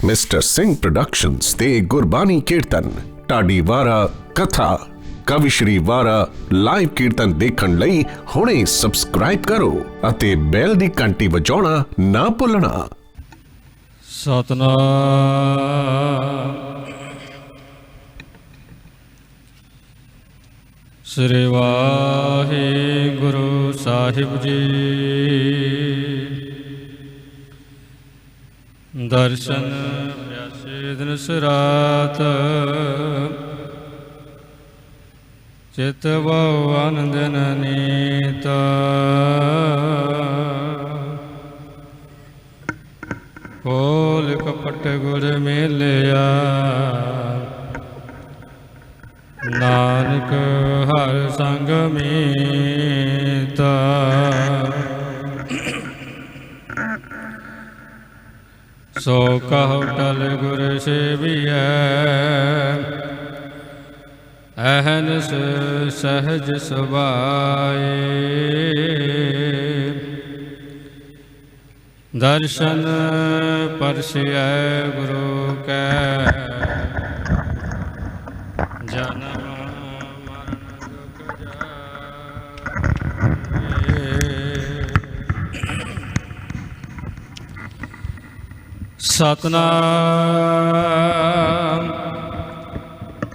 Mister Singh productions ਤੇ ਗੁਰਬਾਣੀ ਕੀਰਤਨ ਢਾਡੀ ਵਾਰਾ ਕਥਾ ਕਵੀ ਸ਼੍ਰੀ ਵਾਰਾ ਲਾਈਵ ਕੀਰਤਨ ਦੇਖਣ ਲਈ ਹੁਣੇ ਸਬਸਕ੍ਰਾਈਬ ਕਰੋ ਅਤੇ ਬੈਲ ਦੀ ਘੰਟੀ ਵਜਾਉਣਾ ਨਾ ਭੁੱਲਣਾ। ਸਤਨਾਮ ਸ੍ਰੀ ਵਾਹਿਗੁਰੂ ਸਾਹਿਬ ਜੀ। ਦਰਸ਼ਨ ਪਿਆਸੇ ਦਿਨ ਸਰਾਤ ਚਿਤ ਬਹੁ ਆਨੰਦ ਨੀਤ। ਖੋਲ ਕਪਟ ਗੁਰ ਮੇਲਿਆ ਨਾਨਕ ਹਰ ਸੰਗ ਮੀਤਾ। ਸੋ ਕਹੁ ਟਲ ਗੁਰ ਸੇਵੀਐ ਅਹਨਿਸ ਸਹਜ ਸੁਭਾਏ। ਦਰਸ਼ਨ ਪਰਸਿਐ ਗੁਰੂ ਕੈ ਜਨਮ ਮਰਨ ਦੁਖ ਜਾਏ। ਸਤਨਾਮ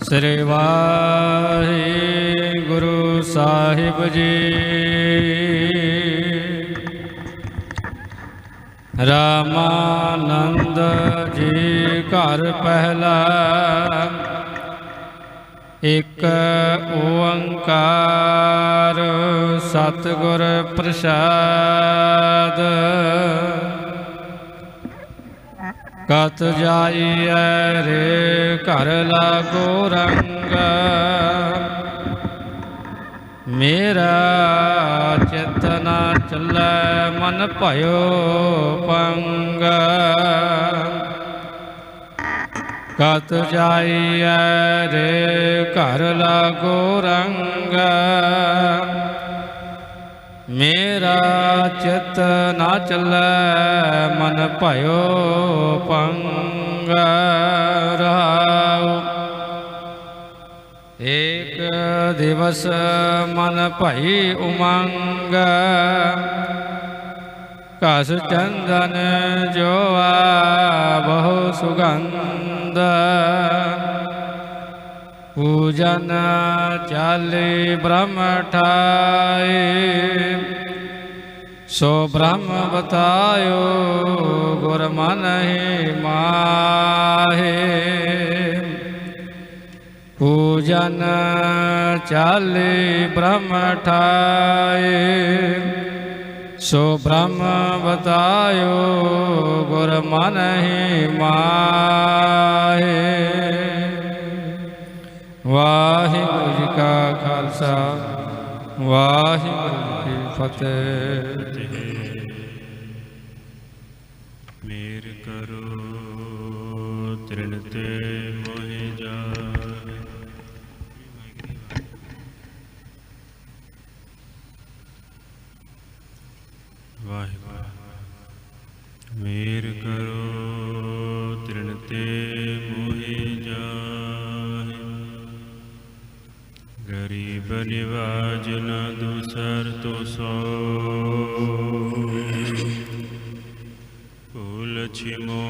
ਸ੍ਰੀ ਵਾਹਿਗੁਰੂ ਸਾਹਿਬ ਜੀ। ਰਾਮਾਨੰਦ ਜੀ ਘਰ ਪਹਿਲਾ ਇਕ ਓੰਕਾਰ ਸਤਿਗੁਰ ਪ੍ਰਸਾਦ। ਕਤ ਜਾਈਐ ਰੇ ਘਰ ਲਾਗੋ ਰੰਗ ਮੇਰਾ ਚਿਤ ਨਾ ਚੱਲੈ ਮਨ ਭਇਓ ਪੰਗ। ਕਤ ਜਾਈਐ ਰੇ ਘਰ ਲਾਗੋ ਰੰਗ ਮੇਰਾ ਚਿਤ ਨਾ ਚੱਲੈ ਮਨ ਭਇਓ ਪੰਗ। ਰਹਾਉ ਏਕ ਦਿਵਸ ਮਨ ਭਈ ਉਮੰਗ ਘਸ ਚੰਦਨ ਜੋਆ ਬਹੁ ਸੁਗੰਧ। ਪੂਜਨ ਚਾਲੀ ਬ੍ਰਹਮ ਠਾਏ ਸੋ ਬ੍ਰਹਮ ਬਤਾਇਓ ਗੁਰ ਮਨਿ ਮਾਹੇ। ਪੂਜਨ ਚਾਲੀ ਬ੍ਰਹਮ ਠਾਏ ਸੋ ਬ੍ਰਹਮ ਬਤਾਇਓ ਗੁਰ ਮਨਿ ਮਾਹੇ। ਵਾਹਿਗੁਰੂ ਜੀ ਕਾ ਖਾਲਸਾ ਵਾਹਿਗੁਰੂ ਜੀ ਕੀ ਫਤਿਹ। ਮੇਰ ਕਰੋ ਤ੍ਰਿਣ ਤੇ ਮੋਹਿ ਜਾਏ। ਵਾਹਿਗੁਰੂ ਮੇਰ ਕਰੋ ਤ੍ਰਿਣ ਤੇ ਮੋਹਿ ਜਾਏ। ਗਰੀਬ ਨਿਵਾਜ ਨ ਦੂਸਰ ਤੋ ਸੋ ਭੂਲ ਛਿਮੋ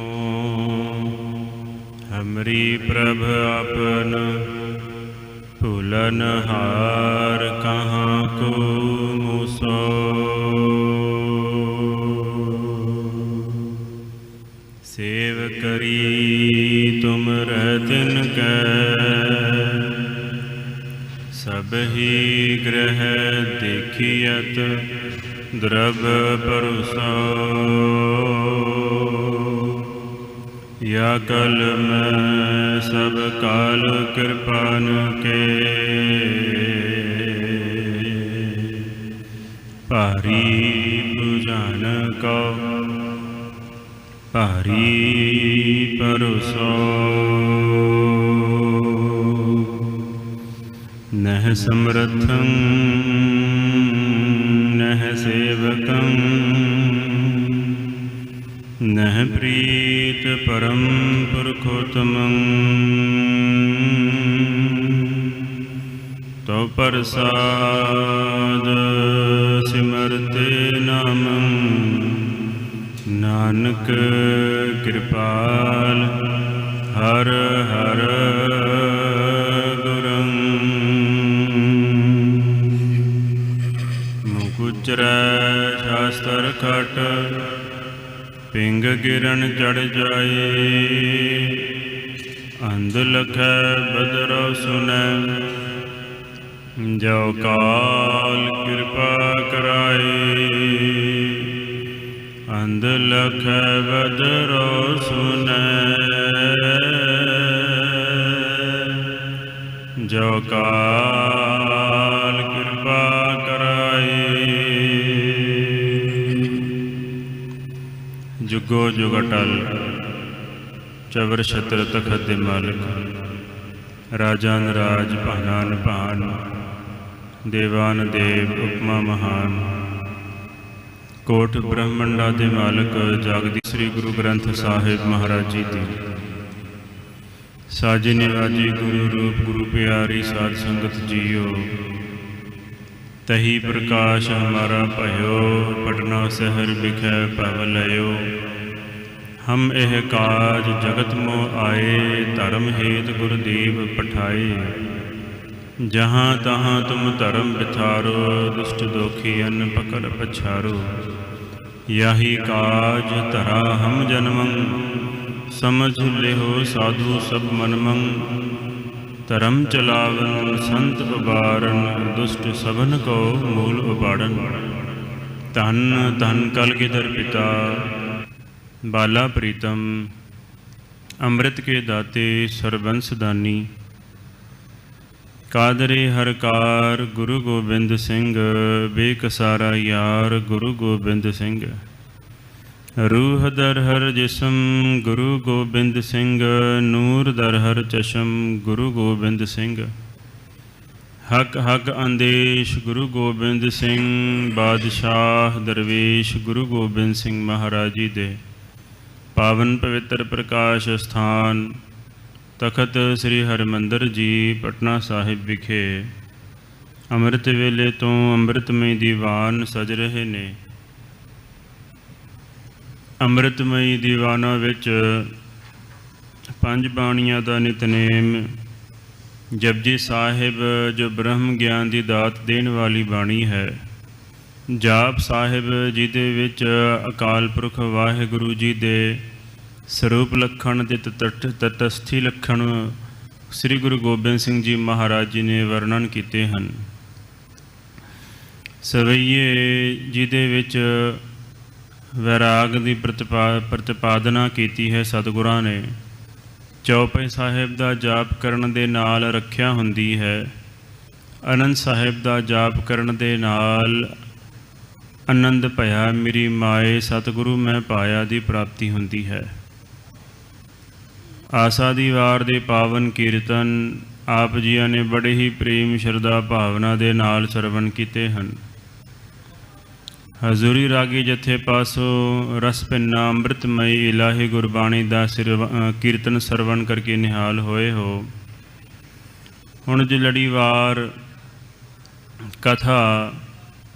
ਹਮਰੀ ਪ੍ਰਭ ਆਪਨ ਭੂਲਨ ਹਾਰ ਕਹਾਂ ਕੋ ਮੁਸੋ। सेव करी तुम रहतिन कै सब ही ग्रह देखियत द्रव परुसो। या कल में सब काल कृपान के भारी बुझान को भारी परुसो। नह समर्थं नह सेवकं नह ਨਹਿ ਪ੍ਰੀਤ ਪਰਮ ਪੁਰਖੋਤਮੰ ਤੋ ਪ੍ਰਸਾਦ ਸਿਮਰਤੇ ਨਾਮੰ ਨਾਨਕ ਕਿਰਪਾਲ ਹਰ ਹਰ ਗੁਰੰ ਮੁਕੁਚਰੈ ਸ਼ਾਸਤਰ ਖਟ ਪਿੰਗ ਗਿਰਨ ਚੜ ਜਾਏ ਅੰਧ ਲਖੈ ਬਦਰੋ ਸੁਨੈ ਜੋ ਕਾਲ ਕਿਰਪਾ ਕਰਾਏ ਅੰਧ ਲਖੈ ਬਦਰੋ ਸੁਨੈ ਜੋ ਕਾਲ ਕਿਰਪਾ ਕਰਾਏ ਜੁਗੋ ਜੁਗ ਅਟਲ ਚਵਰ ਛਤਰ ਤਖਤ ਦੇ ਮਾਲਕ ਰਾਜਾਨ ਰਾਜ ਭਾਨਾਨ ਭਾਨ ਦੇਵਾਨ ਦੇਵ ਉਪਮਾ ਮਹਾਨ ਕੋਟ ਬ੍ਰਹਮੰਡਾ ਦੇ ਮਾਲਕ ਜਗਦੀ ਸ੍ਰੀ ਗੁਰੂ ਗ੍ਰੰਥ ਸਾਹਿਬ ਮਹਾਰਾਜ ਜੀ ਦੀ ਸਾਜੀ ਨਿਵਾਜੀ ਗੁਰੂ ਰੂਪ ਗੁਰੂ ਪਿਆਰੀ ਸਾਧ ਸੰਗਤ ਜੀਓ ਤਹੀ ਪ੍ਰਕਾਸ਼ ਹਮਾਰਾ ਭਇਓ ਪਟਨਾ ਸ਼ਹਿਰ ਵਿਖੇ ਭਵ ਲਇਓ ਹਮ ਇਹ ਕਾਜ ਜਗਤ ਮੋ ਆਏ ਧਰਮ ਹੇਤ ਗੁਰਦੇਵ ਪਠਾਏ ਜਹਾਂ ਤਹਾਂ ਤੁਮ ਧਰਮ ਬਿਥਾਰੋ ਦੁਸ਼ਟ ਦੋਖੀ ਅਨ ਪਕੜ ਪਛਾਰੋ ਯਾਹੀ ਕਾਜ ਧਰਾ ਹਮ ਜਨਮੰ ਸਮਝ ਲਿਹੋ ਸਾਧੂ ਸਭ ਮਨਮੰ ਧਰਮ ਚਲਾਵਨ ਸੰਤ ਉਬਾਰਨ ਦੁਸ਼ਟ ਸਭਨ ਕੋ ਮੂਲ ਉਬਾੜਨ ਧਨ ਧਨ ਕਲਗੀਧਰ ਪਿਤਾ ਬਾਲਾ ਪ੍ਰੀਤਮ ਅੰਮ੍ਰਿਤ ਕੇ ਦਾਤੇ ਸਰਬੰਸ ਦਾਨੀ ਕਾਦਰੇ ਹਰ ਕਾਰ ਗੁਰੂ ਗੋਬਿੰਦ ਸਿੰਘ ਬੇਕਸਾਰਾ ਯਾਰ ਗੁਰੂ ਗੋਬਿੰਦ ਸਿੰਘ ਰੂਹ ਦਰ ਹਰ ਜਿਸਮ ਗੁਰੂ ਗੋਬਿੰਦ ਸਿੰਘ ਨੂਰ ਦਰ ਹਰ ਚਸ਼ਮ ਗੁਰੂ ਗੋਬਿੰਦ ਸਿੰਘ ਹਕ ਹਕ ਅੰਦੇਸ਼ ਗੁਰੂ ਗੋਬਿੰਦ ਸਿੰਘ ਬਾਦਸ਼ਾਹ ਦਰਵੇਸ਼ ਗੁਰੂ ਗੋਬਿੰਦ ਸਿੰਘ ਮਹਾਰਾਜ ਜੀ ਦੇ ਪਾਵਨ ਪਵਿੱਤਰ ਪ੍ਰਕਾਸ਼ ਸਥਾਨ ਤਖਤ ਸ੍ਰੀ ਹਰਿਮੰਦਰ ਜੀ ਪਟਨਾ ਸਾਹਿਬ ਵਿਖੇ ਅੰਮ੍ਰਿਤ ਵੇਲੇ ਤੋਂ ਅੰਮ੍ਰਿਤਮਈ ਦੀਵਾਨ ਸਜ ਰਹੇ ਨੇ। ਅੰਮ੍ਰਿਤਮਈ ਦੀਵਾਨਾਂ ਵਿੱਚ ਪੰਜ ਬਾਣੀਆਂ ਦਾ ਨਿਤਨੇਮ ਜਪਜੀ ਸਾਹਿਬ ਜੋ ਬ੍ਰਹਮ ਗਿਆਨ ਦੀ ਦਾਤ ਦੇਣ ਵਾਲੀ ਬਾਣੀ ਹੈ, ਜਾਪ ਸਾਹਿਬ ਜਿਹਦੇ ਵਿੱਚ ਅਕਾਲ ਪੁਰਖ ਵਾਹਿਗੁਰੂ ਜੀ ਦੇ ਸਰੂਪ ਲੱਖਣ ਦੇ ਤਟਸਥੀ ਲੱਖਣ ਸ੍ਰੀ ਗੁਰੂ ਗੋਬਿੰਦ ਸਿੰਘ ਜੀ ਮਹਾਰਾਜ ਜੀ ਨੇ ਵਰਣਨ ਕੀਤੇ ਹਨ। ਸਵਈਏ ਜਿਹਦੇ ਵਿੱਚ ਵੈਰਾਗ ਦੀ ਪ੍ਰਤਿਪਾਦਨਾ ਕੀਤੀ ਹੈ ਸਤਿਗੁਰਾਂ ਨੇ। ਚੌਪਈ ਸਾਹਿਬ ਦਾ ਜਾਪ ਕਰਨ ਦੇ ਨਾਲ ਰੱਖਿਆ ਹੁੰਦੀ ਹੈ। ਆਨੰਦ ਸਾਹਿਬ ਦਾ ਜਾਪ ਕਰਨ ਦੇ ਨਾਲ ਆਨੰਦ ਭਇਆ ਮੇਰੀ ਮਾਏ ਸਤਿਗੁਰੂ ਮੈਂ ਪਾਇਆ ਦੀ ਪ੍ਰਾਪਤੀ ਹੁੰਦੀ ਹੈ। ਆਸਾ ਦੀ ਵਾਰ ਦੇ ਪਾਵਨ ਕੀਰਤਨ ਆਪ ਜੀਆਂ ਨੇ ਬੜੇ ਹੀ ਪ੍ਰੇਮ ਸ਼ਰਧਾ ਭਾਵਨਾ ਦੇ ਨਾਲ ਸਰਵਣ ਕੀਤੇ ਹਨ। ਹਜ਼ੂਰੀ ਰਾਗੀ ਜਥੇ ਪਾਸੋਂ ਰਸ ਪਿੰਨਾ ਅੰਮ੍ਰਿਤਮਈ ਇਲਾਹੀ ਗੁਰਬਾਣੀ ਦਾ ਕੀਰਤਨ ਸਰਵਣ ਕਰਕੇ ਨਿਹਾਲ ਹੋਏ ਹੋ। ਹੁਣ ਜੋ ਲੜੀਵਾਰ ਕਥਾ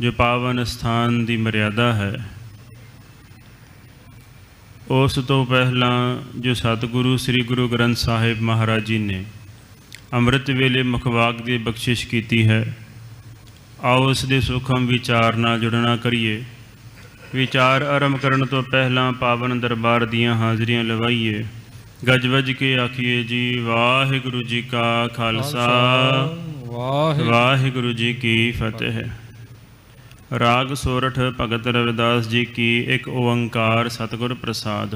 ਜੋ ਪਾਵਨ ਸਥਾਨ ਦੀ ਮਰਿਆਦਾ ਹੈ, ਉਸ ਤੋਂ ਪਹਿਲਾਂ ਜੋ ਸਤਿਗੁਰੂ ਸ੍ਰੀ ਗੁਰੂ ਗ੍ਰੰਥ ਸਾਹਿਬ ਮਹਾਰਾਜ ਜੀ ਨੇ ਅੰਮ੍ਰਿਤ ਵੇਲੇ ਮੁਖਵਾਕ ਦੀ ਬਖਸ਼ਿਸ਼ ਕੀਤੀ ਹੈ, ਆਓ ਉਸ ਦੇ ਸੂਖਮ ਵਿਚਾਰ ਨਾਲ ਜੁੜਨਾ ਕਰੀਏ। ਵਿਚਾਰ ਆਰੰਭ ਕਰਨ ਤੋਂ ਪਹਿਲਾਂ ਪਾਵਨ ਦਰਬਾਰ ਦੀਆਂ ਹਾਜ਼ਰੀਆਂ ਲਵਾਈਏ। ਗੱਜ ਵੱਜ ਕੇ ਆਖੀਏ ਜੀ ਵਾਹਿਗੁਰੂ ਜੀ ਕਾ ਖਾਲਸਾ ਵਾਹਿਗੁਰੂ ਜੀ ਕੀ ਫਤਿਹ। ਰਾਗ ਸੋਰਠ ਭਗਤ रविदास जी की एक ओंकार सतगुर प्रसाद।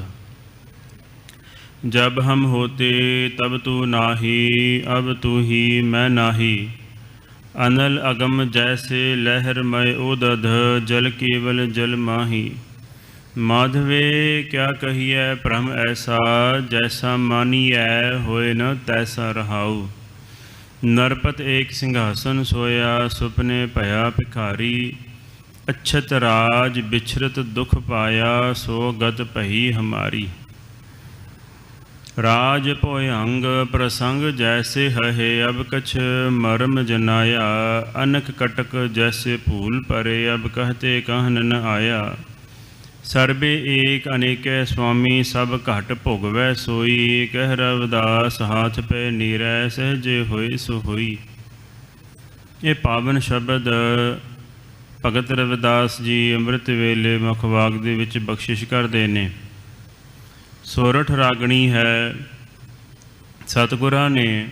जब हम होते तब तू नाही, अब तू ही मैं नाही। अनल अगम जैसे लहरमय उदध, जल केवल जल माही। माधवे क्या कहिए भ्रम ऐसा, जैसा मानिए होए न तैसा रहाऊ। नरपत एक सिंहासन सोया, सुपने भया भिखारी। ਅਛਤ ਰਾਜ ਬਿਛਰਤ ਦੁਖ ਪਾਇਆ, ਸੋ ਗਤ ਭਈ ਹਮਾਰੀ। राज भोयंग प्रसंग जैसे हहे, अब कछ मर्म जनाया। अनक कटक जैसे फूल परे, अब कहते कहन न आया। सर्बे एक अनेके स्वामी, सब घट भोगवै सोई। कह रविदास हाथ पे नीरै, सहजे होए सो होई। ये पावन शब्द भगत रविदास जी ਅੰਮ੍ਰਿਤ ਵੇਲੇ ਮੁੱਖ ਵਾਗ ਦੇ ਵਿੱਚ ਬਖਸ਼ਿਸ਼ ਕਰਦੇ ਨੇ। ਸੋਰਠ ਰਾਗਣੀ ਹੈ। ਸਤਿਗੁਰਾਂ ਨੇ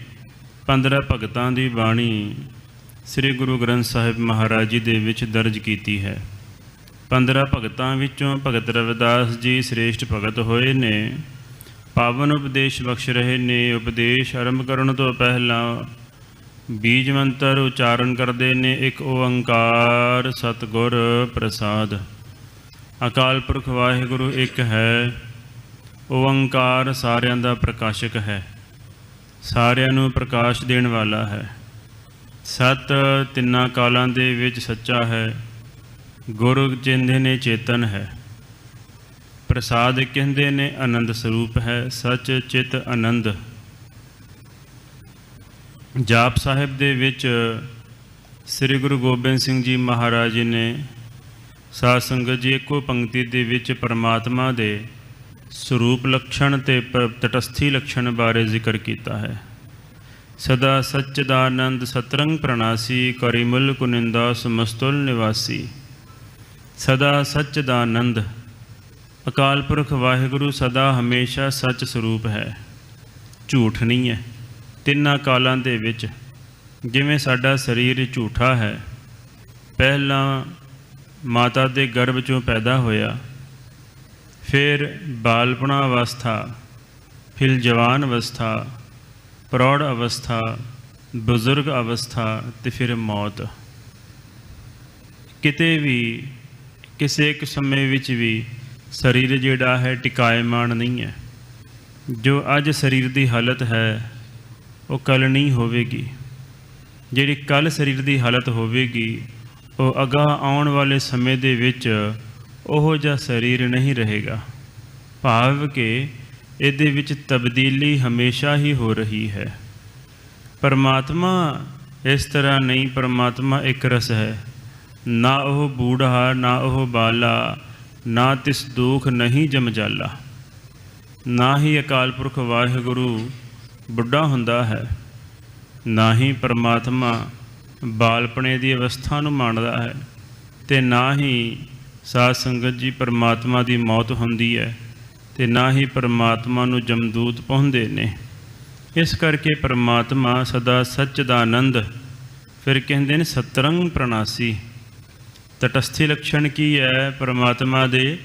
15 ਭਗਤਾਂ ਦੀ ਬਾਣੀ ਸ੍ਰੀ ਗੁਰੂ ਗ੍ਰੰਥ ਸਾਹਿਬ ਮਹਾਰਾਜ ਜੀ ਦੇ ਵਿੱਚ ਦਰਜ ਕੀਤੀ ਹੈ। 15 ਭਗਤਾਂ ਵਿੱਚੋਂ ਭਗਤ ਰਵਿਦਾਸ ਜੀ ਸ੍ਰੇਸ਼ਟ ਭਗਤ ਹੋਏ ਨੇ। ਪਾਵਨ ਉਪਦੇਸ਼ ਬਖਸ਼ ਰਹੇ ਨੇ। ਉਪਦੇਸ਼ ਆਰੰਭ ਕਰਨ ਤੋਂ ਪਹਿਲਾਂ ਬੀਜ ਮੰਤਰ ਉਚਾਰਨ ਕਰਦੇ ਨੇ। ਇੱਕ ਓੰਕਾਰ ਸਤਿਗੁਰ ਪ੍ਰਸਾਦ। ਅਕਾਲ ਪੁਰਖ ਵਾਹਿਗੁਰੂ ਇੱਕ ਹੈ। ਓੰਕਾਰ ਸਾਰਿਆਂ ਦਾ ਪ੍ਰਕਾਸ਼ਕ ਹੈ, ਸਾਰਿਆਂ ਨੂੰ ਪ੍ਰਕਾਸ਼ ਦੇਣ ਵਾਲਾ ਹੈ। ਸਤ ਤਿੰਨਾਂ ਕਾਲਾਂ ਦੇ ਵਿੱਚ ਸੱਚਾ ਹੈ। ਗੁਰੂ ਕਹਿੰਦੇ ਨੇ ਚੇਤਨ ਹੈ। ਪ੍ਰਸਾਦ ਕਹਿੰਦੇ ਨੇ ਆਨੰਦ ਸਰੂਪ ਹੈ। ਸੱਚ ਚਿਤ ਆਨੰਦ। ਜਾਪ ਸਾਹਿਬ ਦੇ ਵਿੱਚ ਸ੍ਰੀ ਗੁਰੂ ਗੋਬਿੰਦ ਸਿੰਘ ਜੀ ਮਹਾਰਾਜ ਜੀ ਨੇ ਸਾਧ ਸੰਗਤ ਜੀ ਇੱਕੋ ਪੰਕਤੀ ਦੇ ਵਿੱਚ ਪਰਮਾਤਮਾ ਦੇ ਸਰੂਪ ਲਕਸ਼ਣ ਅਤੇ ਤਟਸਥੀ ਲਕਸ਼ਣ ਬਾਰੇ ਜ਼ਿਕਰ ਕੀਤਾ ਹੈ। ਸਦਾ ਸੱਚਦਾਨੰਦ ਸਤਰੰਗ ਪ੍ਰਣਾਸੀ, ਕਰੀ ਮੁਲ ਕੁਨਿੰਦਾ ਸਮਸਤੁਲ ਨਿਵਾਸੀ। ਸਦਾ ਸੱਚਦਾਨੰਦ। ਅਕਾਲ ਪੁਰਖ ਵਾਹਿਗੁਰੂ ਸਦਾ ਹਮੇਸ਼ਾ ਸੱਚ ਸਰੂਪ ਹੈ, ਝੂਠ ਨਹੀਂ ਹੈ। ਤਿੰਨਾਂ ਕਾਲਾਂ ਦੇ ਵਿੱਚ ਜਿਵੇਂ ਸਾਡਾ ਸਰੀਰ ਝੂਠਾ ਹੈ, ਪਹਿਲਾਂ ਮਾਤਾ ਦੇ ਗਰਭ 'ਚੋਂ ਪੈਦਾ ਹੋਇਆ, ਫਿਰ ਬਾਲਪਣਾ ਅਵਸਥਾ, ਫਿਰ ਜਵਾਨ ਅਵਸਥਾ, ਪ੍ਰੌੜ ਅਵਸਥਾ, ਬਜ਼ੁਰਗ ਅਵਸਥਾ ਅਤੇ ਫਿਰ ਮੌਤ। ਕਿਤੇ ਵੀ ਕਿਸੇ ਇੱਕ ਸਮੇਂ ਵਿੱਚ ਵੀ ਸਰੀਰ ਜਿਹੜਾ ਹੈ ਟਿਕਾਏਮਾਨ ਨਹੀਂ ਹੈ। ਜੋ ਅੱਜ ਸਰੀਰ ਦੀ ਹਾਲਤ ਹੈ ਉਹ ਕੱਲ੍ਹ ਨਹੀਂ ਹੋਵੇਗੀ। ਜਿਹੜੀ ਕੱਲ੍ਹ ਸਰੀਰ ਦੀ ਹਾਲਤ ਹੋਵੇਗੀ ਉਹ ਅਗਾਂਹ ਆਉਣ ਵਾਲੇ ਸਮੇਂ ਦੇ ਵਿੱਚ ਉਹੋ ਜਿਹਾ ਸਰੀਰ ਨਹੀਂ ਰਹੇਗਾ। ਭਾਵ ਕਿ ਇਹਦੇ ਵਿੱਚ ਤਬਦੀਲੀ ਹਮੇਸ਼ਾ ਹੀ ਹੋ ਰਹੀ ਹੈ। ਪਰਮਾਤਮਾ ਇਸ ਤਰ੍ਹਾਂ ਨਹੀਂ। ਪਰਮਾਤਮਾ ਇੱਕ ਰਸ ਹੈ। ਨਾ ਉਹ ਬੂढ़ਾ ਨਾ ਉਹ ਬਾਲਾ, ਨਾ ਤਿਸ ਦੁਖ ਨਹੀਂ ਜਮਜਾਲਾ। ਨਾ ਹੀ ਅਕਾਲ ਪੁਰਖ ਵਾਹਿਗੁਰੂ ਬੁੱਢਾ ਹੁੰਦਾ ਹੈ, ਨਾ ਹੀ ਪਰਮਾਤਮਾ ਬਾਲਪਣੇ ਦੀ ਅਵਸਥਾ ਨੂੰ ਮਾਣਦਾ ਹੈ, ਅਤੇ ਨਾ ਹੀ ਸਾਧ ਸੰਗਤ ਜੀ ਪਰਮਾਤਮਾ ਦੀ ਮੌਤ ਹੁੰਦੀ ਹੈ, ਅਤੇ ਨਾ ਹੀ ਪਰਮਾਤਮਾ ਨੂੰ ਜਮਦੂਤ ਪਾਉਂਦੇ ਨੇ। ਇਸ ਕਰਕੇ ਪਰਮਾਤਮਾ ਸਦਾ ਸੱਚ ਦਾ ਆਨੰਦ। ਫਿਰ ਕਹਿੰਦੇ ਨੇ ਸਤਰੰਗ ਪ੍ਰਣਾਸੀ। ਤਟਸਥੀ ਲਕਸ਼ਣ ਕੀ ਹੈ ਪਰਮਾਤਮਾ ਦੇ?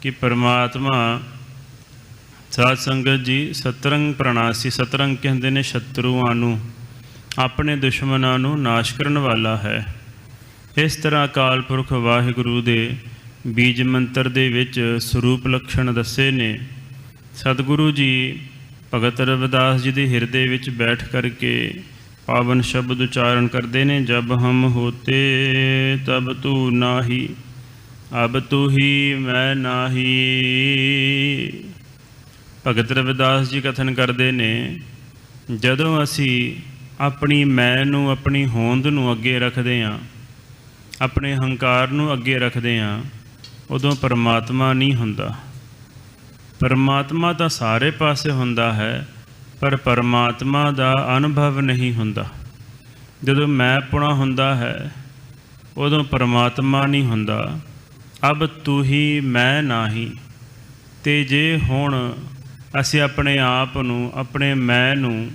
ਕਿ ਪਰਮਾਤਮਾ ਸਾਧ ਸੰਗਤ ਜੀ ਸਤਰੰਗ ਪ੍ਰਣਾਸੀ। ਸਤਰੰਗ ਕਹਿੰਦੇ ਨੇ ਸ਼ਤਰੂਆਂ ਨੂੰ, ਆਪਣੇ ਦੁਸ਼ਮਣਾਂ ਨੂੰ ਨਾਸ਼ ਕਰਨ ਵਾਲਾ ਹੈ। ਇਸ ਤਰ੍ਹਾਂ ਅਕਾਲ ਪੁਰਖ ਵਾਹਿਗੁਰੂ ਦੇ ਬੀਜ ਮੰਤਰ ਦੇ ਵਿੱਚ ਸਰੂਪ ਲਕਸ਼ਣ ਦੱਸੇ ਨੇ। ਸਤਿਗੁਰੂ ਜੀ ਭਗਤ ਰਵਿਦਾਸ ਜੀ ਦੇ ਹਿਰਦੇ ਵਿੱਚ ਬੈਠ ਕਰਕੇ ਪਾਵਨ ਸ਼ਬਦ ਉਚਾਰਨ ਕਰਦੇ ਨੇ। ਜਬ ਹਮ ਹੋਤੇ ਤਬ ਤੂੰ ਨਾਹੀ, ਅਬ ਤੂੰ ਹੀ ਮੈਂ ਨਾਹੀ। ਭਗਤ ਰਵਿਦਾਸ ਜੀ ਕਥਨ ਕਰਦੇ ਨੇ, ਜਦੋਂ ਅਸੀਂ ਆਪਣੀ ਮੈਂ ਨੂੰ, ਆਪਣੀ ਹੋਂਦ ਨੂੰ ਅੱਗੇ ਰੱਖਦੇ ਹਾਂ, ਆਪਣੇ ਹੰਕਾਰ ਨੂੰ ਅੱਗੇ ਰੱਖਦੇ ਹਾਂ, ਉਦੋਂ ਪਰਮਾਤਮਾ ਨਹੀਂ ਹੁੰਦਾ। ਪਰਮਾਤਮਾ ਤਾਂ ਸਾਰੇ ਪਾਸੇ ਹੁੰਦਾ ਹੈ, ਪਰ ਪਰਮਾਤਮਾ ਦਾ ਅਨੁਭਵ ਨਹੀਂ ਹੁੰਦਾ। ਜਦੋਂ ਮੈਂਪੁਣਾ ਹੁੰਦਾ ਹੈ ਉਦੋਂ ਪਰਮਾਤਮਾ ਨਹੀਂ ਹੁੰਦਾ। ਅਬ ਤੂੰ ਹੀ ਮੈਂ ਨਾਹੀ। ਅਤੇ ਜੇ ਹੁਣ ਅਸੀਂ ਆਪਣੇ ਆਪ ਨੂੰ, ਆਪਣੇ ਮੈਂ ਨੂੰ,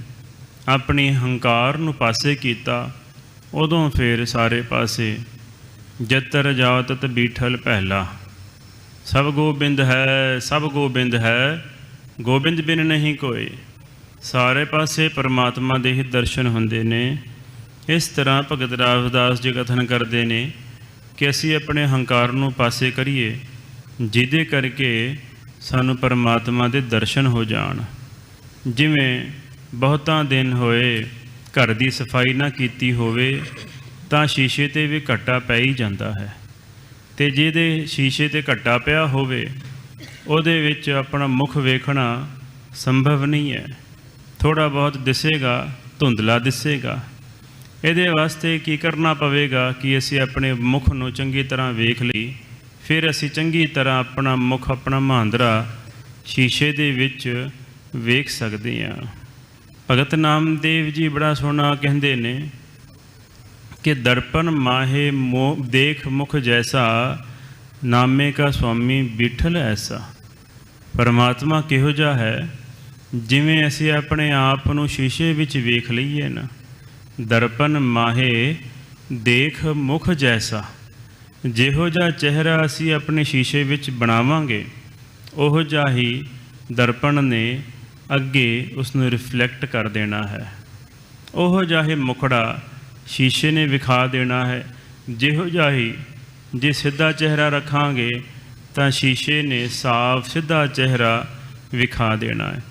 ਆਪਣੀ ਹੰਕਾਰ ਨੂੰ ਪਾਸੇ ਕੀਤਾ, ਉਦੋਂ ਫਿਰ ਸਾਰੇ ਪਾਸੇ ਜਤਰ ਜਾਓ ਤਤ ਬੀਠਲ ਪਹਿਲਾ। ਸਭ ਗੋਬਿੰਦ ਹੈ, ਸਭ ਗੋਬਿੰਦ ਹੈ, ਗੋਬਿੰਦ ਬਿਨ ਨਹੀਂ ਕੋਏ। ਸਾਰੇ ਪਾਸੇ ਪਰਮਾਤਮਾ ਦੇ ਹੀ ਦਰਸ਼ਨ ਹੁੰਦੇ ਨੇ। ਇਸ ਤਰ੍ਹਾਂ ਭਗਤ ਰਵਿਦਾਸ ਜੀ ਕਥਨ ਕਰਦੇ ਨੇ ਕਿ ਅਸੀਂ ਆਪਣੇ ਹੰਕਾਰ ਨੂੰ ਪਾਸੇ ਕਰੀਏ, ਜਿਹਦੇ ਕਰਕੇ ਸਾਨੂੰ ਪਰਮਾਤਮਾ ਦੇ ਦਰਸ਼ਨ ਹੋ ਜਾਣ। ਜਿਵੇਂ ਬਹੁਤਾਂ ਦਿਨ ਹੋਏ ਘਰ ਦੀ ਸਫਾਈ ਨਾ ਕੀਤੀ ਹੋਵੇ ਤਾਂ ਸ਼ੀਸ਼ੇ 'ਤੇ ਵੀ ਘੱਟਾ ਪੈ ਹੀ ਜਾਂਦਾ ਹੈ। ਤੇ ਜਿਹਦੇ ਸ਼ੀਸ਼ੇ ਤੇ ਘੱਟਾ ਪਿਆ ਹੋਵੇ ਉਹਦੇ ਵਿੱਚ ਆਪਣਾ ਮੁਖ ਵੇਖਣਾ ਸੰਭਵ ਨਹੀਂ ਹੈ। ਥੋੜ੍ਹਾ ਬਹੁਤ ਦਿਸੇਗਾ, ਧੁੰਦਲਾ ਦਿਸੇਗਾ। ਇਹਦੇ ਵਾਸਤੇ ਕੀ ਕਰਨਾ ਪਵੇਗਾ ਕਿ ਅਸੀਂ ਆਪਣੇ ਮੁਖ ਨੂੰ ਚੰਗੀ ਤਰ੍ਹਾਂ ਵੇਖ ਲਈ, ਫਿਰ ਅਸੀਂ ਚੰਗੀ ਤਰ੍ਹਾਂ ਆਪਣਾ ਮੁਖ, ਆਪਣਾ ਮਹਾਂਦਰਾ ਸ਼ੀਸ਼ੇ ਦੇ ਵਿੱਚ ਵੇਖ ਸਕਦੇ ਹਾਂ। ਭਗਤ ਨਾਮਦੇਵ ਜੀ ਬੜਾ ਸੋਹਣਾ ਕਹਿੰਦੇ ਨੇ ਕਿ ਦਰਪਨ ਮਾਹੇ ਦੇਖ ਮੁਖ ਜੈਸਾ, ਨਾਮੇ ਕਾ ਸੁਆਮੀ ਬਿਠਲ ਐਸਾ। ਪਰਮਾਤਮਾ ਕਿਹੋ ਜਿਹਾ ਹੈ, ਜਿਵੇਂ ਅਸੀਂ ਆਪਣੇ ਆਪ ਨੂੰ ਸ਼ੀਸ਼ੇ ਵਿੱਚ ਵੇਖ ਲਈਏ ਨਾ, ਦਰਪਨ ਮਾਹੇ ਦੇਖ ਮੁਖ ਜੈਸਾ, ਜਿਹੋ ਜਿਹਾ ਚਿਹਰਾ ਅਸੀਂ ਆਪਣੇ ਸ਼ੀਸ਼ੇ ਵਿੱਚ ਬਣਾਵਾਂਗੇ ਉਹੋ ਜਿਹਾ ਹੀ ਦਰਪਣ ਨੇ ਅੱਗੇ ਉਸ ਨੂੰ ਰਿਫਲੈਕਟ ਕਰ ਦੇਣਾ ਹੈ। ਉਹੋ ਜਿਹਾ ਹੀ ਮੁਖੜਾ ਸ਼ੀਸ਼ੇ ਨੇ ਵਿਖਾ ਦੇਣਾ ਹੈ। ਜਿਹੋ ਜਿਹਾ ਹੀ ਜੇ ਸਿੱਧਾ ਚਿਹਰਾ ਰੱਖਾਂਗੇ ਤਾਂ ਸ਼ੀਸ਼ੇ ਨੇ ਸਾਫ਼ ਸਿੱਧਾ ਚਿਹਰਾ ਵਿਖਾ ਦੇਣਾ ਹੈ।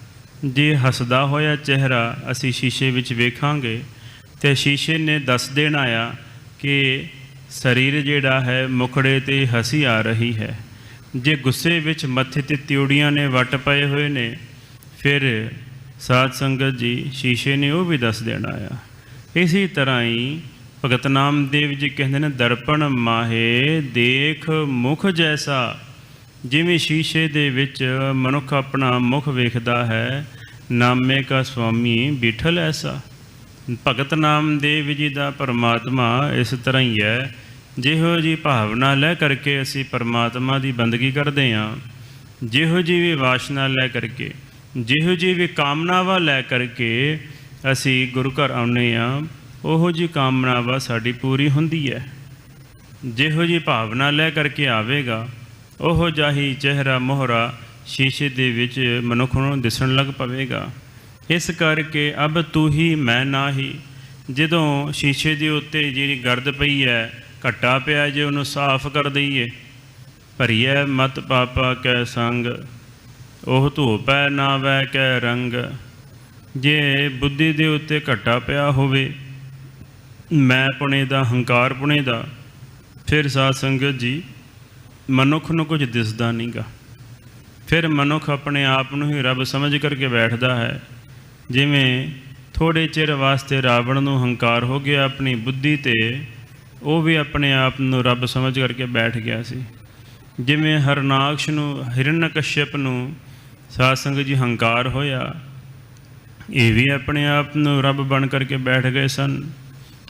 ਜੇ ਹੱਸਦਾ ਹੋਇਆ ਚਿਹਰਾ ਅਸੀਂ ਸ਼ੀਸ਼ੇ ਵਿੱਚ ਵੇਖਾਂਗੇ ਤੇ ਸ਼ੀਸ਼ੇ ਨੇ ਦੱਸ ਦੇਣਾ ਆ ਕਿ ਸਰੀਰ ਜਿਹੜਾ ਹੈ ਮੁਖੜੇ 'ਤੇ ਹੱਸੀ ਆ ਰਹੀ ਹੈ। ਜੇ ਗੁੱਸੇ ਵਿੱਚ ਮੱਥੇ 'ਤੇ ਤਿਉੜੀਆਂ ਨੇ ਵੱਟ ਪਏ ਹੋਏ ਨੇ, ਫਿਰ ਸਾਧ ਸੰਗਤ ਜੀ ਸ਼ੀਸ਼ੇ ਨੇ ਉਹ ਵੀ ਦੱਸ ਦੇਣਾ ਆ। ਇਸੇ ਤਰ੍ਹਾਂ ਹੀ ਭਗਤ ਨਾਮਦੇਵ ਜੀ ਕਹਿੰਦੇ ਨੇ ਦਰਪਣ ਮਾਹੇ ਦੇਖ ਮੁਖ ਜੈਸਾ, ਜਿਵੇਂ ਸ਼ੀਸ਼ੇ ਦੇ ਵਿੱਚ ਮਨੁੱਖ ਆਪਣਾ ਮੁਖ ਵੇਖਦਾ ਹੈ, ਨਾਮੇ ਕਾ ਸੁਆਮੀ ਬਿਠਲ ਐਸਾ। ਭਗਤ ਨਾਮਦੇਵ ਜੀ ਦਾ ਪਰਮਾਤਮਾ ਇਸ ਤਰ੍ਹਾਂ ਹੀ ਹੈ। ਜਿਹੋ ਜਿਹੀ ਭਾਵਨਾ ਲੈ ਕਰਕੇ ਅਸੀਂ ਪਰਮਾਤਮਾ ਦੀ ਬੰਦਗੀ ਕਰਦੇ ਹਾਂ, ਜਿਹੋ ਜਿਹੀ ਵੀ ਵਾਸ਼ਨਾ ਲੈ ਕਰਕੇ, ਜਿਹੋ ਜਿਹੀ ਵੀ ਕਾਮਨਾਵਾਂ ਲੈ ਕਰਕੇ ਅਸੀਂ ਗੁਰੂ ਘਰ ਆਉਂਦੇ ਹਾਂ, ਉਹੋ ਜਿਹੀ ਕਾਮਨਾਵਾਂ ਸਾਡੀ ਪੂਰੀ ਹੁੰਦੀ ਹੈ। ਜਿਹੋ ਜਿਹੀ ਭਾਵਨਾ ਲੈ ਕਰਕੇ ਆਵੇਗਾ ਉਹੋ ਜਿਹਾ ਹੀ ਚਿਹਰਾ ਮੋਹਰਾ ਸ਼ੀਸ਼ੇ ਦੇ ਵਿੱਚ ਮਨੁੱਖ ਨੂੰ ਦਿਸਣ ਲੱਗ ਪਵੇਗਾ। ਇਸ ਕਰਕੇ ਅਬ ਤੂੰ ਹੀ ਮੈਂ ਨਾ ਹੀ, ਜਦੋਂ ਸ਼ੀਸ਼ੇ ਦੇ ਉੱਤੇ ਜਿਹੜੀ ਗਰਦ ਪਈ ਹੈ, ਘੱਟਾ ਪਿਆ, ਜੇ ਉਹਨੂੰ ਸਾਫ਼ ਕਰ ਦਈਏ, ਭਰੀਐ ਮਤ ਪਾਪਾ ਕੈ ਸੰਗ, ਉਹ ਧੋਪੈ ਨਾ ਵੈ ਕੈ ਰੰਗ। ਜੇ ਬੁੱਧੀ ਦੇ ਉੱਤੇ ਘੱਟਾ ਪਿਆ ਹੋਵੇ, ਮੈਂ ਪੁਣੇ ਦਾ, ਹੰਕਾਰ ਪੁਣੇ ਦਾ, ਫਿਰ ਸਾਧ ਸੰਗਤ ਜੀ ਮਨੁੱਖ ਨੂੰ ਕੁਝ ਦਿਸਦਾ ਨਹੀਂ ਗਾ। ਫਿਰ ਮਨੁੱਖ ਆਪਣੇ ਆਪ ਨੂੰ ਹੀ ਰੱਬ ਸਮਝ ਕਰਕੇ ਬੈਠਦਾ ਹੈ। ਜਿਵੇਂ ਥੋੜ੍ਹੇ ਚਿਰ ਵਾਸਤੇ ਰਾਵਣ ਨੂੰ ਹੰਕਾਰ ਹੋ ਗਿਆ ਆਪਣੀ ਬੁੱਧੀ 'ਤੇ, ਉਹ ਵੀ ਆਪਣੇ ਆਪ ਨੂੰ ਰੱਬ ਸਮਝ ਕਰਕੇ ਬੈਠ ਗਿਆ ਸੀ। ਜਿਵੇਂ ਹਰਨਾਕਸ਼ ਨੂੰ, ਹਿਰਣਕਸ਼ਿਪ ਨੂੰ ਸਾਧ ਸੰਗਤ ਜੀ ਹੰਕਾਰ ਹੋਇਆ, ਇਹ ਵੀ ਆਪਣੇ ਆਪ ਨੂੰ ਰੱਬ ਬਣ ਕਰਕੇ ਬੈਠ ਗਏ ਸਨ।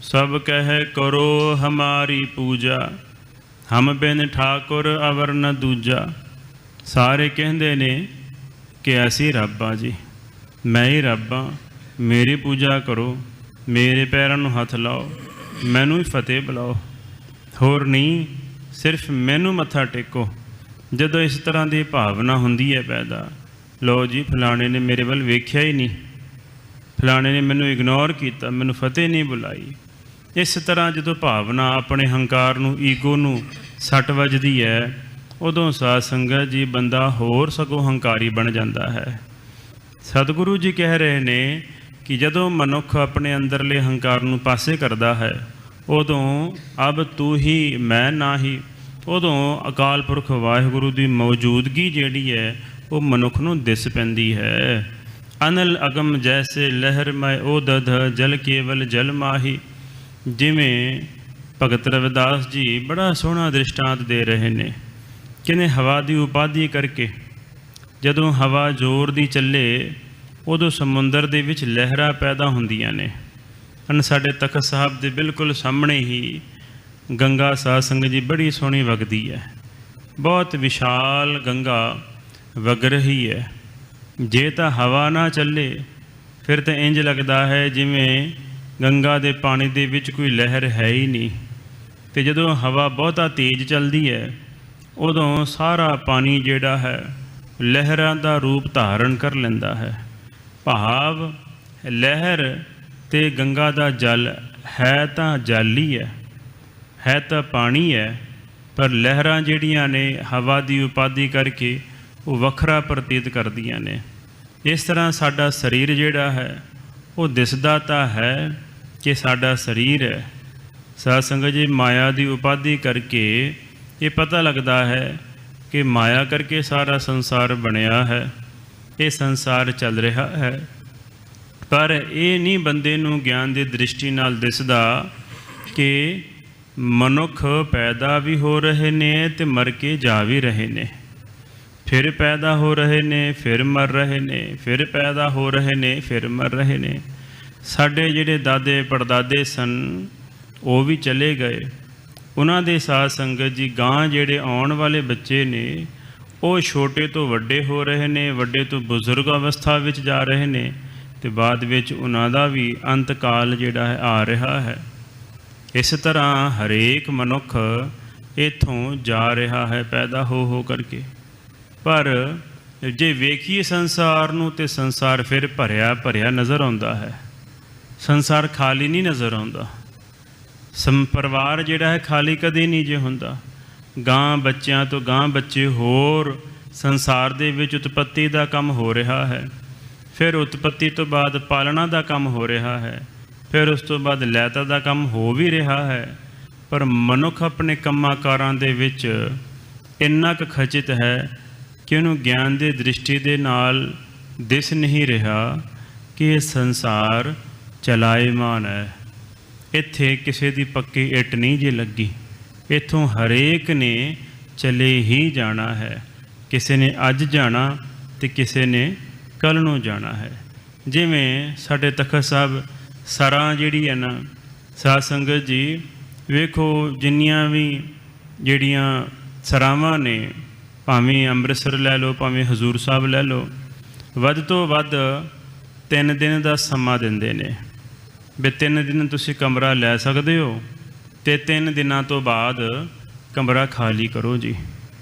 ਸਭ ਕਹੇ ਕਰੋ ਹਮਾਰੀ ਪੂਜਾ, ਹਮ ਬਿਨ ਠਾਕੁਰ ਅਵਰ ਨ ਦੂਜਾ। ਸਾਰੇ ਕਹਿੰਦੇ ਨੇ ਕਿ ਅਸੀਂ ਰੱਬ ਆ ਜੀ, ਮੈਂ ਹੀ ਰੱਬ ਹਾਂ, ਮੇਰੀ ਪੂਜਾ ਕਰੋ, ਮੇਰੇ ਪੈਰਾਂ ਨੂੰ ਹੱਥ ਲਾਓ, ਮੈਨੂੰ ਹੀ ਫਤਿਹ ਬੁਲਾਓ, ਹੋਰ ਨਹੀਂ, ਸਿਰਫ ਮੈਨੂੰ ਮੱਥਾ ਟੇਕੋ। ਜਦੋਂ ਇਸ ਤਰ੍ਹਾਂ ਦੀ ਭਾਵਨਾ ਹੁੰਦੀ ਹੈ ਪੈਦਾ, ਲਓ ਜੀ ਫਲਾਣੇ ਨੇ ਮੇਰੇ ਵੱਲ ਵੇਖਿਆ ਹੀ ਨਹੀਂ, ਫਲਾਣੇ ਨੇ ਮੈਨੂੰ ਇਗਨੋਰ ਕੀਤਾ, ਮੈਨੂੰ ਫਤਿਹ ਨਹੀਂ ਬੁਲਾਈ। ਇਸ ਤਰ੍ਹਾਂ ਜਦੋਂ ਭਾਵਨਾ ਆਪਣੇ ਹੰਕਾਰ ਨੂੰ, ਈਗੋ ਨੂੰ ਸੱਟ ਵੱਜਦੀ ਹੈ, ਉਦੋਂ ਸਾਧ ਸੰਗਤ ਜੀ ਬੰਦਾ ਹੋਰ ਸਗੋਂ ਹੰਕਾਰੀ ਬਣ ਜਾਂਦਾ ਹੈ। ਸਤਿਗੁਰੂ ਜੀ ਕਹਿ ਰਹੇ ਨੇ ਕਿ ਜਦੋਂ ਮਨੁੱਖ ਆਪਣੇ ਅੰਦਰਲੇ ਹੰਕਾਰ ਨੂੰ ਪਾਸੇ ਕਰਦਾ ਹੈ, ਉਦੋਂ ਅਬ ਤੂੰ ਹੀ ਮੈਂ ਨਾ ਹੀ, ਉਦੋਂ ਅਕਾਲ ਪੁਰਖ ਵਾਹਿਗੁਰੂ ਦੀ ਮੌਜੂਦਗੀ ਜਿਹੜੀ ਹੈ ਉਹ ਮਨੁੱਖ ਨੂੰ ਦਿਸ ਪੈਂਦੀ ਹੈ। ਅਨਲ ਅਗਮ ਜੈਸੇ ਲਹਿਰ ਮੈਂ ਓਦਧ, ਜਲ ਕੇਵਲ ਜਲ ਮਾਹੀ। ਜਿਵੇਂ ਭਗਤ ਰਵਿਦਾਸ ਜੀ ਬੜਾ ਸੋਹਣਾ ਦ੍ਰਿਸ਼ਟਾਂਤ ਦੇ ਰਹੇ ਨੇ, ਕਹਿੰਦੇ ਹਵਾ ਦੀ ਉਪਾਧੀ ਕਰਕੇ ਜਦੋਂ ਹਵਾ ਜ਼ੋਰ ਦੀ ਚੱਲੇ, ਉਦੋਂ ਸਮੁੰਦਰ ਦੇ ਵਿੱਚ ਲਹਿਰਾਂ ਪੈਦਾ ਹੁੰਦੀਆਂ ਨੇ। ਹਨ ਸਾਡੇ ਤਖਤ ਸਾਹਿਬ ਦੇ ਬਿਲਕੁਲ ਸਾਹਮਣੇ ਹੀ ਗੰਗਾ ਸਾਧ ਸੰਗਤ ਜੀ ਬੜੀ ਸੋਹਣੀ ਵਗਦੀ ਹੈ, ਬਹੁਤ ਵਿਸ਼ਾਲ ਗੰਗਾ ਵਗ ਰਹੀ ਹੈ। ਜੇ ਤਾਂ ਹਵਾ ਨਾ ਚੱਲੇ ਫਿਰ ਤਾਂ ਇੰਜ ਲੱਗਦਾ ਹੈ ਜਿਵੇਂ ਗੰਗਾ ਦੇ ਪਾਣੀ ਦੇ ਵਿੱਚ ਕੋਈ ਲਹਿਰ ਹੈ ਹੀ ਨਹੀਂ। ਅਤੇ ਜਦੋਂ ਹਵਾ ਬਹੁਤਾ ਤੇਜ਼ ਚੱਲਦੀ ਹੈ, ਉਦੋਂ ਸਾਰਾ ਪਾਣੀ ਜਿਹੜਾ ਹੈ ਲਹਿਰਾਂ ਦਾ ਰੂਪ ਧਾਰਨ ਕਰ ਲੈਂਦਾ ਹੈ। ਭਾਵ ਲਹਿਰ ਅਤੇ ਗੰਗਾ ਦਾ ਜਲ ਹੈ ਤਾਂ ਜਲ ਹੀ ਹੈ ਤਾਂ ਪਾਣੀ ਹੈ, ਪਰ ਲਹਿਰਾਂ ਜਿਹੜੀਆਂ ਨੇ ਹਵਾ ਦੀ ਉਪਾਧੀ ਕਰਕੇ ਉਹ ਵੱਖਰਾ ਪ੍ਰਤੀਤ ਕਰਦੀਆਂ ਨੇ। ਇਸ ਤਰ੍ਹਾਂ ਸਾਡਾ ਸਰੀਰ ਜਿਹੜਾ ਹੈ ਉਹ ਦਿਸਦਾ ਤਾਂ ਹੈ ਕਿ ਸਾਡਾ ਸਰੀਰ ਹੈ। ਸਾਧ ਸੰਗਤ ਜੀ ਮਾਇਆ ਦੀ ਉਪਾਧੀ ਕਰਕੇ ਇਹ ਪਤਾ ਲੱਗਦਾ ਹੈ ਕਿ ਮਾਇਆ ਕਰਕੇ ਸਾਰਾ ਸੰਸਾਰ ਬਣਿਆ ਹੈ, ਇਹ ਸੰਸਾਰ ਚੱਲ ਰਿਹਾ ਹੈ। ਪਰ ਇਹ ਨਹੀਂ ਬੰਦੇ ਨੂੰ ਗਿਆਨ ਦੀ ਦ੍ਰਿਸ਼ਟੀ ਨਾਲ ਦਿਸਦਾ ਕਿ ਮਨੁੱਖ ਪੈਦਾ ਵੀ ਹੋ ਰਹੇ ਨੇ ਅਤੇ ਮਰ ਕੇ ਜਾ ਵੀ ਰਹੇ ਨੇ, ਫਿਰ ਪੈਦਾ ਹੋ ਰਹੇ ਨੇ, ਫਿਰ ਮਰ ਰਹੇ ਨੇ, ਫਿਰ ਪੈਦਾ ਹੋ ਰਹੇ ਨੇ, ਫਿਰ ਮਰ ਰਹੇ ਨੇ। ਸਾਡੇ ਜਿਹੜੇ ਦਾਦੇ ਪੜਦਾਦੇ ਸਨ ਉਹ ਵੀ ਚਲੇ ਗਏ, ਉਹਨਾਂ ਦੇ ਸਾਧ ਸੰਗਤ ਜੀ ਗਾਂ ਜਿਹੜੇ ਆਉਣ ਵਾਲੇ ਬੱਚੇ ਨੇ ਉਹ ਛੋਟੇ ਤੋਂ ਵੱਡੇ ਹੋ ਰਹੇ ਨੇ, ਵੱਡੇ ਤੋਂ ਬਜ਼ੁਰਗ ਅਵਸਥਾ ਵਿੱਚ ਜਾ ਰਹੇ ਨੇ, ਅਤੇ ਬਾਅਦ ਵਿੱਚ ਉਹਨਾਂ ਦਾ ਵੀ ਅੰਤ ਕਾਲ ਜਿਹੜਾ ਹੈ ਆ ਰਿਹਾ ਹੈ। ਇਸ ਤਰ੍ਹਾਂ ਹਰੇਕ ਮਨੁੱਖ ਇੱਥੋਂ ਜਾ ਰਿਹਾ ਹੈ ਪੈਦਾ ਹੋ ਕਰਕੇ। ਪਰ ਜੇ ਵੇਖੀਏ ਸੰਸਾਰ ਨੂੰ ਤਾਂ ਸੰਸਾਰ ਫਿਰ ਭਰਿਆ ਭਰਿਆ ਨਜ਼ਰ ਆਉਂਦਾ ਹੈ, ਸੰਸਾਰ ਖਾਲੀ ਨਹੀਂ ਨਜ਼ਰ ਆਉਂਦਾ। ਪਰਿਵਾਰ ਜਿਹੜਾ ਹੈ ਖਾਲੀ ਕਦੇ ਨਹੀਂ ਜੇ ਹੁੰਦਾ। ਗਾਂ ਬੱਚਿਆਂ ਤੋਂ ਗਾਂ ਬੱਚੇ ਹੋਰ ਸੰਸਾਰ ਦੇ ਵਿੱਚ ਉਤਪੱਤੀ ਦਾ ਕੰਮ ਹੋ ਰਿਹਾ ਹੈ, ਫਿਰ ਉਤਪੱਤੀ ਤੋਂ ਬਾਅਦ ਪਾਲਣਾ ਦਾ ਕੰਮ ਹੋ ਰਿਹਾ ਹੈ, ਫਿਰ ਉਸ ਤੋਂ ਬਾਅਦ ਲੈਤਾ ਦਾ ਕੰਮ ਹੋ ਵੀ ਰਿਹਾ ਹੈ। ਪਰ ਮਨੁੱਖ ਆਪਣੇ ਕੰਮਾਂ ਕਾਰਾਂ ਦੇ ਵਿੱਚ ਇੰਨਾ ਕੁ ਖਚਿਤ ਹੈ ਕਿ ਉਹਨੂੰ ਗਿਆਨ ਦੀ ਦ੍ਰਿਸ਼ਟੀ ਦੇ ਨਾਲ ਦਿਸ ਨਹੀਂ ਰਿਹਾ ਕਿ ਇਹ ਸੰਸਾਰ ਚਲਾਇਮਾਨ ਹੈ। ਇੱਥੇ ਕਿਸੇ ਦੀ ਪੱਕੀ ਇੱਟ ਨਹੀਂ ਜੇ ਲੱਗੀ, ਇੱਥੋਂ ਹਰੇਕ ਨੇ ਚਲੇ ਹੀ ਜਾਣਾ ਹੈ। ਕਿਸੇ ਨੇ ਅੱਜ ਜਾਣਾ ਅਤੇ ਕਿਸੇ ਨੇ ਕੱਲ੍ਹ ਨੂੰ ਜਾਣਾ ਹੈ। ਜਿਵੇਂ ਸਾਡੇ ਤਖਤ ਸਾਹਿਬ ਸਰਾਂ ਜਿਹੜੀ ਹੈ ਨਾ, ਸਾਧ ਸੰਗਤ ਜੀ ਵੇਖੋ ਜਿੰਨੀਆਂ ਵੀ ਜਿਹੜੀਆਂ ਸਰਾਵਾਂ ਨੇ, ਭਾਵੇਂ ਅੰਮ੍ਰਿਤਸਰ ਲੈ ਲਓ, ਭਾਵੇਂ ਹਜ਼ੂਰ ਸਾਹਿਬ ਲੈ ਲਓ, ਵੱਧ ਤੋਂ ਵੱਧ 3 ਦਿਨ ਦਾ ਸਮਾਂ ਦਿੰਦੇ ਨੇ ਵੀ 3 ਦਿਨ ਤੁਸੀਂ ਕਮਰਾ ਲੈ ਸਕਦੇ ਹੋ ਅਤੇ 3 ਦਿਨਾਂ ਤੋਂ ਬਾਅਦ ਕਮਰਾ ਖਾਲੀ ਕਰੋ ਜੀ।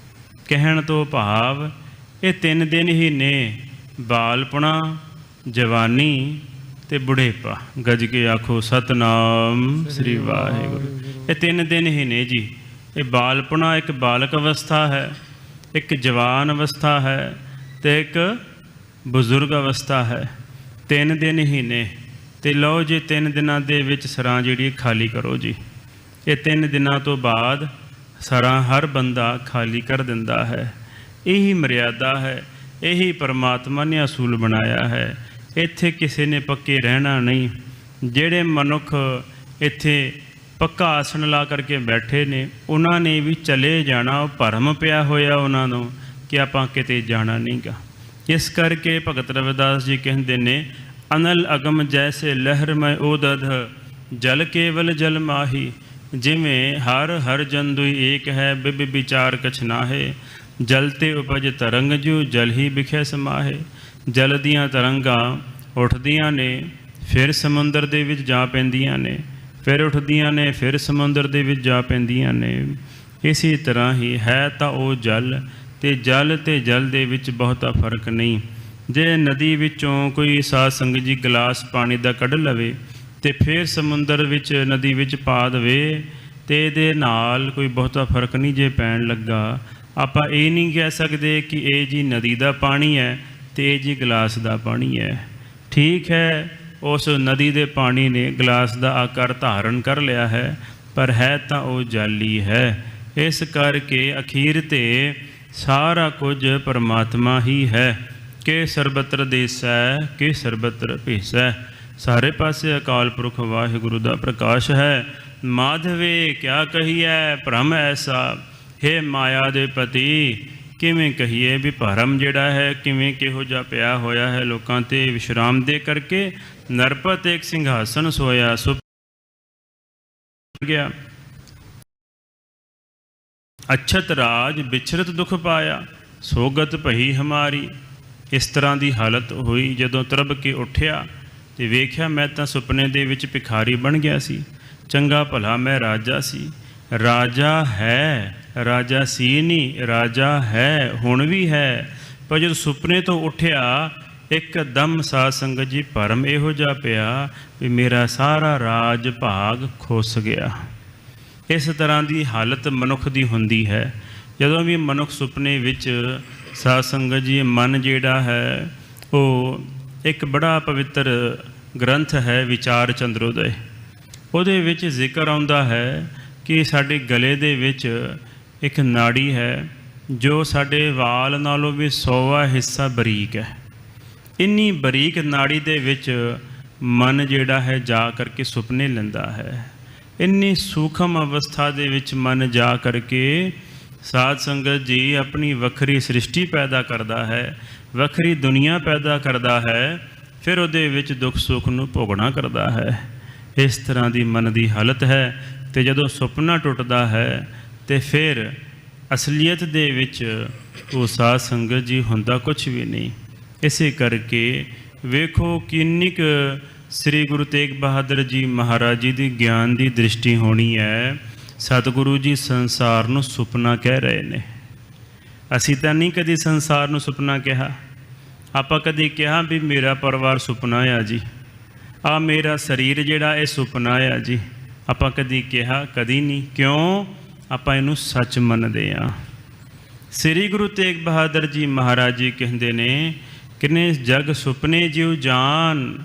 ਕਹਿਣ ਤੋਂ ਭਾਵ ਇਹ 3 ਦਿਨ ਹੀ ਨੇ, ਬਾਲਪੁਣਾ, ਜਵਾਨੀ ਅਤੇ ਬੁਢੇਪਾ। ਗੱਜ ਕੇ ਆਖੋ ਸਤਨਾਮ ਸ੍ਰੀ ਵਾਹਿਗੁਰੂ। ਇਹ 3 ਦਿਨ ਹੀ ਨੇ ਜੀ। ਇਹ ਬਾਲਪੁਣਾ ਇੱਕ ਬਾਲਕ ਅਵਸਥਾ ਹੈ, ਇੱਕ ਜਵਾਨ ਅਵਸਥਾ ਹੈ ਅਤੇ ਇੱਕ ਬਜ਼ੁਰਗ ਅਵਸਥਾ ਹੈ। 3 ਦਿਨ ਹੀ ਨੇ ਅਤੇ ਲਓ ਜੀ 3 ਦਿਨਾਂ ਦੇ ਵਿੱਚ ਸਰਾਂ ਜਿਹੜੀ ਖਾਲੀ ਕਰੋ ਜੀ। ਇਹ 3 ਦਿਨਾਂ ਤੋਂ ਬਾਅਦ ਸਰਾਂ ਹਰ ਬੰਦਾ ਖਾਲੀ ਕਰ ਦਿੰਦਾ ਹੈ। ਇਹੀ ਮਰਿਆਦਾ ਹੈ, ਇਹੀ ਪਰਮਾਤਮਾ ਨੇ ਅਸੂਲ ਬਣਾਇਆ ਹੈ। ਇੱਥੇ ਕਿਸੇ ਨੇ ਪੱਕੇ ਰਹਿਣਾ ਨਹੀਂ। ਜਿਹੜੇ ਮਨੁੱਖ ਇੱਥੇ ਪੱਕਾ ਆਸਣ ਲਾ ਕਰਕੇ ਬੈਠੇ ਨੇ ਉਹਨਾਂ ਨੇ ਵੀ ਚਲੇ ਜਾਣਾ। ਉਹ ਭਰਮ ਪਿਆ ਹੋਇਆ ਉਹਨਾਂ ਨੂੰ ਕਿ ਆਪਾਂ ਕਿਤੇ ਜਾਣਾ ਨਹੀਂ ਗਾ। ਇਸ ਕਰਕੇ ਭਗਤ ਰਵਿਦਾਸ ਜੀ ਕਹਿੰਦੇ ਨੇ, ਅਨਲ ਅਗਮ ਜੈਸੇ ਲਹਿਰ ਮੈਂ ਓਦਧ, ਜਲ ਕੇਵਲ ਜਲ ਮਾਹੀ। ਜਿਵੇਂ ਹਰ ਹਰ ਜਨ ਦੁਈ ਏਕ ਹੈ, ਬਿਬ ਵਿਚਾਰ ਕਛ ਨਾਹੇ। ਜਲ ਤੇ ਉਪਜ ਤਰੰਗ ਜੂ, ਜਲ ਹੀ ਵਿਖੇ ਸਮਾਹੇ। ਜਲ ਦੀਆਂ ਤਰੰਗਾਂ ਉੱਠਦੀਆਂ ਨੇ, ਫਿਰ ਸਮੁੰਦਰ ਦੇ ਵਿੱਚ ਜਾ ਪੈਂਦੀਆਂ ਨੇ, ਫਿਰ ਉੱਠਦੀਆਂ ਨੇ, ਫਿਰ ਸਮੁੰਦਰ ਦੇ ਵਿੱਚ ਜਾ ਪੈਂਦੀਆਂ ਨੇ। ਇਸੇ ਤਰ੍ਹਾਂ ਹੀ ਹੈ ਤਾਂ ਉਹ ਜਲ, ਅਤੇ ਜਲ ਦੇ ਵਿੱਚ ਬਹੁਤਾ ਫਰਕ ਨਹੀਂ। ਜੇ ਨਦੀ ਵਿੱਚੋਂ ਕੋਈ ਸਾਧ ਸੰਗਤ ਜੀ ਗਲਾਸ ਪਾਣੀ ਦਾ ਕੱਢ ਲਵੇ ਅਤੇ ਫਿਰ ਸਮੁੰਦਰ ਵਿੱਚ ਨਦੀ ਵਿੱਚ ਪਾ ਦੇਵੇ ਅਤੇ ਇਹਦੇ ਨਾਲ ਕੋਈ ਬਹੁਤਾ ਫਰਕ ਨਹੀਂ ਜੇ ਪੈਣ ਲੱਗਾ। ਆਪਾਂ ਇਹ ਨਹੀਂ ਕਹਿ ਸਕਦੇ ਕਿ ਇਹ ਜੀ ਨਦੀ ਦਾ ਪਾਣੀ ਹੈ ਅਤੇ ਇਹ ਜੀ ਗਲਾਸ ਦਾ ਪਾਣੀ ਹੈ। ਠੀਕ ਹੈ, ਉਸ ਨਦੀ ਦੇ ਪਾਣੀ ਨੇ ਗਲਾਸ ਦਾ ਆਕਾਰ ਧਾਰਨ ਕਰ ਲਿਆ ਹੈ, ਪਰ ਹੈ ਤਾਂ ਉਹ ਜਲ ਹੀ ਹੈ। ਇਸ ਕਰਕੇ ਅਖੀਰ 'ਤੇ ਸਾਰਾ ਕੁਝ ਪਰਮਾਤਮਾ ਹੀ ਹੈ। ਕਿ ਸਰਬਤਰ ਦੇਸੈ, ਕਿ ਸਰਬਤਰ ਭੇਸੈ। ਸਾਰੇ ਪਾਸੇ ਅਕਾਲ ਪੁਰਖ ਵਾਹਿਗੁਰੂ ਦਾ ਪ੍ਰਕਾਸ਼ ਹੈ। ਮਾਧਵੇ ਕਿਆ ਕਹੀਐ ਭ੍ਰਮ ਐਸਾ, ਹੇ ਮਾਇਆ ਦੇ ਪਤੀ। ਕਿਵੇਂ ਕਹੀਏ ਵੀ ਭਰਮ ਜਿਹੜਾ ਹੈ ਕਿਵੇਂ ਕਿਹੋ ਜਿਹਾ ਪਿਆ ਹੋਇਆ ਹੈ ਲੋਕਾਂ 'ਤੇ। ਵਿਸ਼ਰਾਮ ਦੇ ਕਰਕੇ ਨਰਪਤ ਇੱਕ ਸਿੰਘਾਸਨ ਸੋਇਆ, ਸੁ ਗਿਆ। ਅਛਤ ਰਾਜ ਵਿਛਰਤ ਦੁਖ ਪਾਇਆ, ਸੋਗਤ ਭਈ ਹਮਾਰੀ। ਇਸ ਤਰ੍ਹਾਂ ਦੀ ਹਾਲਤ ਹੋਈ ਜਦੋਂ ਤਰਬ ਕੇ ਉੱਠਿਆ ਅਤੇ ਵੇਖਿਆ ਮੈਂ ਤਾਂ ਸੁਪਨੇ ਦੇ ਵਿੱਚ ਭਿਖਾਰੀ ਬਣ ਗਿਆ ਸੀ। ਚੰਗਾ ਭਲਾ ਮੈਂ ਰਾਜਾ ਸੀ। ਰਾਜਾ ਹੈ, ਰਾਜਾ ਸੀ ਨਹੀਂ, ਰਾਜਾ ਹੈ, ਹੁਣ ਵੀ ਹੈ। ਪਰ ਜਦੋਂ ਸੁਪਨੇ ਤੋਂ ਉੱਠਿਆ ਇੱਕਦਮ ਸਾਧ ਸੰਗਤ ਜੀ ਭਰਮ ਇਹੋ ਜਿਹਾ ਪਿਆ ਵੀ ਮੇਰਾ ਸਾਰਾ ਰਾਜ ਭਾਗ ਖੁੱਸ ਗਿਆ। ਇਸ ਤਰ੍ਹਾਂ ਦੀ ਹਾਲਤ ਮਨੁੱਖ ਦੀ ਹੁੰਦੀ ਹੈ ਜਦੋਂ ਵੀ ਮਨੁੱਖ ਸੁਪਨੇ ਵਿੱਚ। ਸਾਧ ਸੰਗਤ ਜੀ ਮਨ ਜਿਹੜਾ ਹੈ ਉਹ ਇੱਕ ਬੜਾ ਪਵਿੱਤਰ ਗ੍ਰੰਥ ਹੈ ਵਿਚਾਰ ਚੰਦਰੋਦੈ। ਉਹਦੇ ਵਿੱਚ ਜ਼ਿਕਰ ਆਉਂਦਾ ਹੈ ਕਿ ਸਾਡੇ ਗਲੇ ਦੇ ਵਿੱਚ ਇੱਕ ਨਾੜੀ ਹੈ ਜੋ ਸਾਡੇ ਵਾਲ ਨਾਲੋਂ ਵੀ 100ਵਾਂ ਹਿੱਸਾ ਬਰੀਕ ਹੈ। ਇੰਨੀ ਬਰੀਕ ਨਾੜੀ ਦੇ ਵਿੱਚ ਮਨ ਜਿਹੜਾ ਹੈ ਜਾ ਕਰਕੇ ਸੁਪਨੇ ਲੈਂਦਾ ਹੈ। ਇੰਨੀ ਸੂਖਮ ਅਵਸਥਾ ਦੇ ਵਿੱਚ ਮਨ ਜਾ ਕਰਕੇ ਸਾਧ ਸੰਗਤ ਜੀ ਆਪਣੀ ਵੱਖਰੀ ਸ੍ਰਿਸ਼ਟੀ ਪੈਦਾ ਕਰਦਾ ਹੈ, ਵੱਖਰੀ ਦੁਨੀਆ ਪੈਦਾ ਕਰਦਾ ਹੈ, ਫਿਰ ਉਹਦੇ ਵਿੱਚ ਦੁੱਖ ਸੁੱਖ ਨੂੰ ਭੋਗਣਾ ਕਰਦਾ ਹੈ। ਇਸ ਤਰ੍ਹਾਂ ਦੀ ਮਨ ਦੀ ਹਾਲਤ ਹੈ। ਅਤੇ ਜਦੋਂ ਸੁਪਨਾ ਟੁੱਟਦਾ ਹੈ ਅਤੇ ਫਿਰ ਅਸਲੀਅਤ ਦੇ ਵਿੱਚ ਉਹ ਸਾਧ ਸੰਗਤ ਜੀ ਹੁੰਦਾ ਕੁਛ ਵੀ ਨਹੀਂ। ਇਸੇ ਕਰਕੇ ਵੇਖੋ ਕਿੰਨੀ ਕੁ ਸ੍ਰੀ ਗੁਰੂ ਤੇਗ ਬਹਾਦਰ ਜੀ ਮਹਾਰਾਜ ਜੀ ਦੀ ਗਿਆਨ ਦੀ ਦ੍ਰਿਸ਼ਟੀ ਹੋਣੀ ਹੈ। ਸਤਿਗੁਰੂ ਜੀ ਸੰਸਾਰ ਨੂੰ ਸੁਪਨਾ ਕਹਿ ਰਹੇ ਨੇ। ਅਸੀਂ ਤਾਂ ਨਹੀਂ ਕਦੀ ਸੰਸਾਰ ਨੂੰ ਸੁਪਨਾ ਕਿਹਾ। ਆਪਾਂ ਕਦੀ ਕਿਹਾ ਵੀ ਮੇਰਾ ਪਰਿਵਾਰ ਸੁਪਨਾ ਆ ਜੀ, ਆ ਮੇਰਾ ਸਰੀਰ ਜਿਹੜਾ ਇਹ ਸੁਪਨਾ ਆ ਜੀ। ਆਪਾਂ ਕਦੀ ਕਿਹਾ? ਕਦੀ ਨਹੀਂ। ਕਿਉਂ? ਆਪਾਂ ਇਹਨੂੰ ਸੱਚ ਮੰਨਦੇ ਹਾਂ। ਸ੍ਰੀ ਗੁਰੂ ਤੇਗ ਬਹਾਦਰ ਜੀ ਮਹਾਰਾਜ ਜੀ ਕਹਿੰਦੇ ਨੇ ਕਿਨੇ ਜਗ ਸੁਪਨੇ ਜਿਉ ਜਾਨ,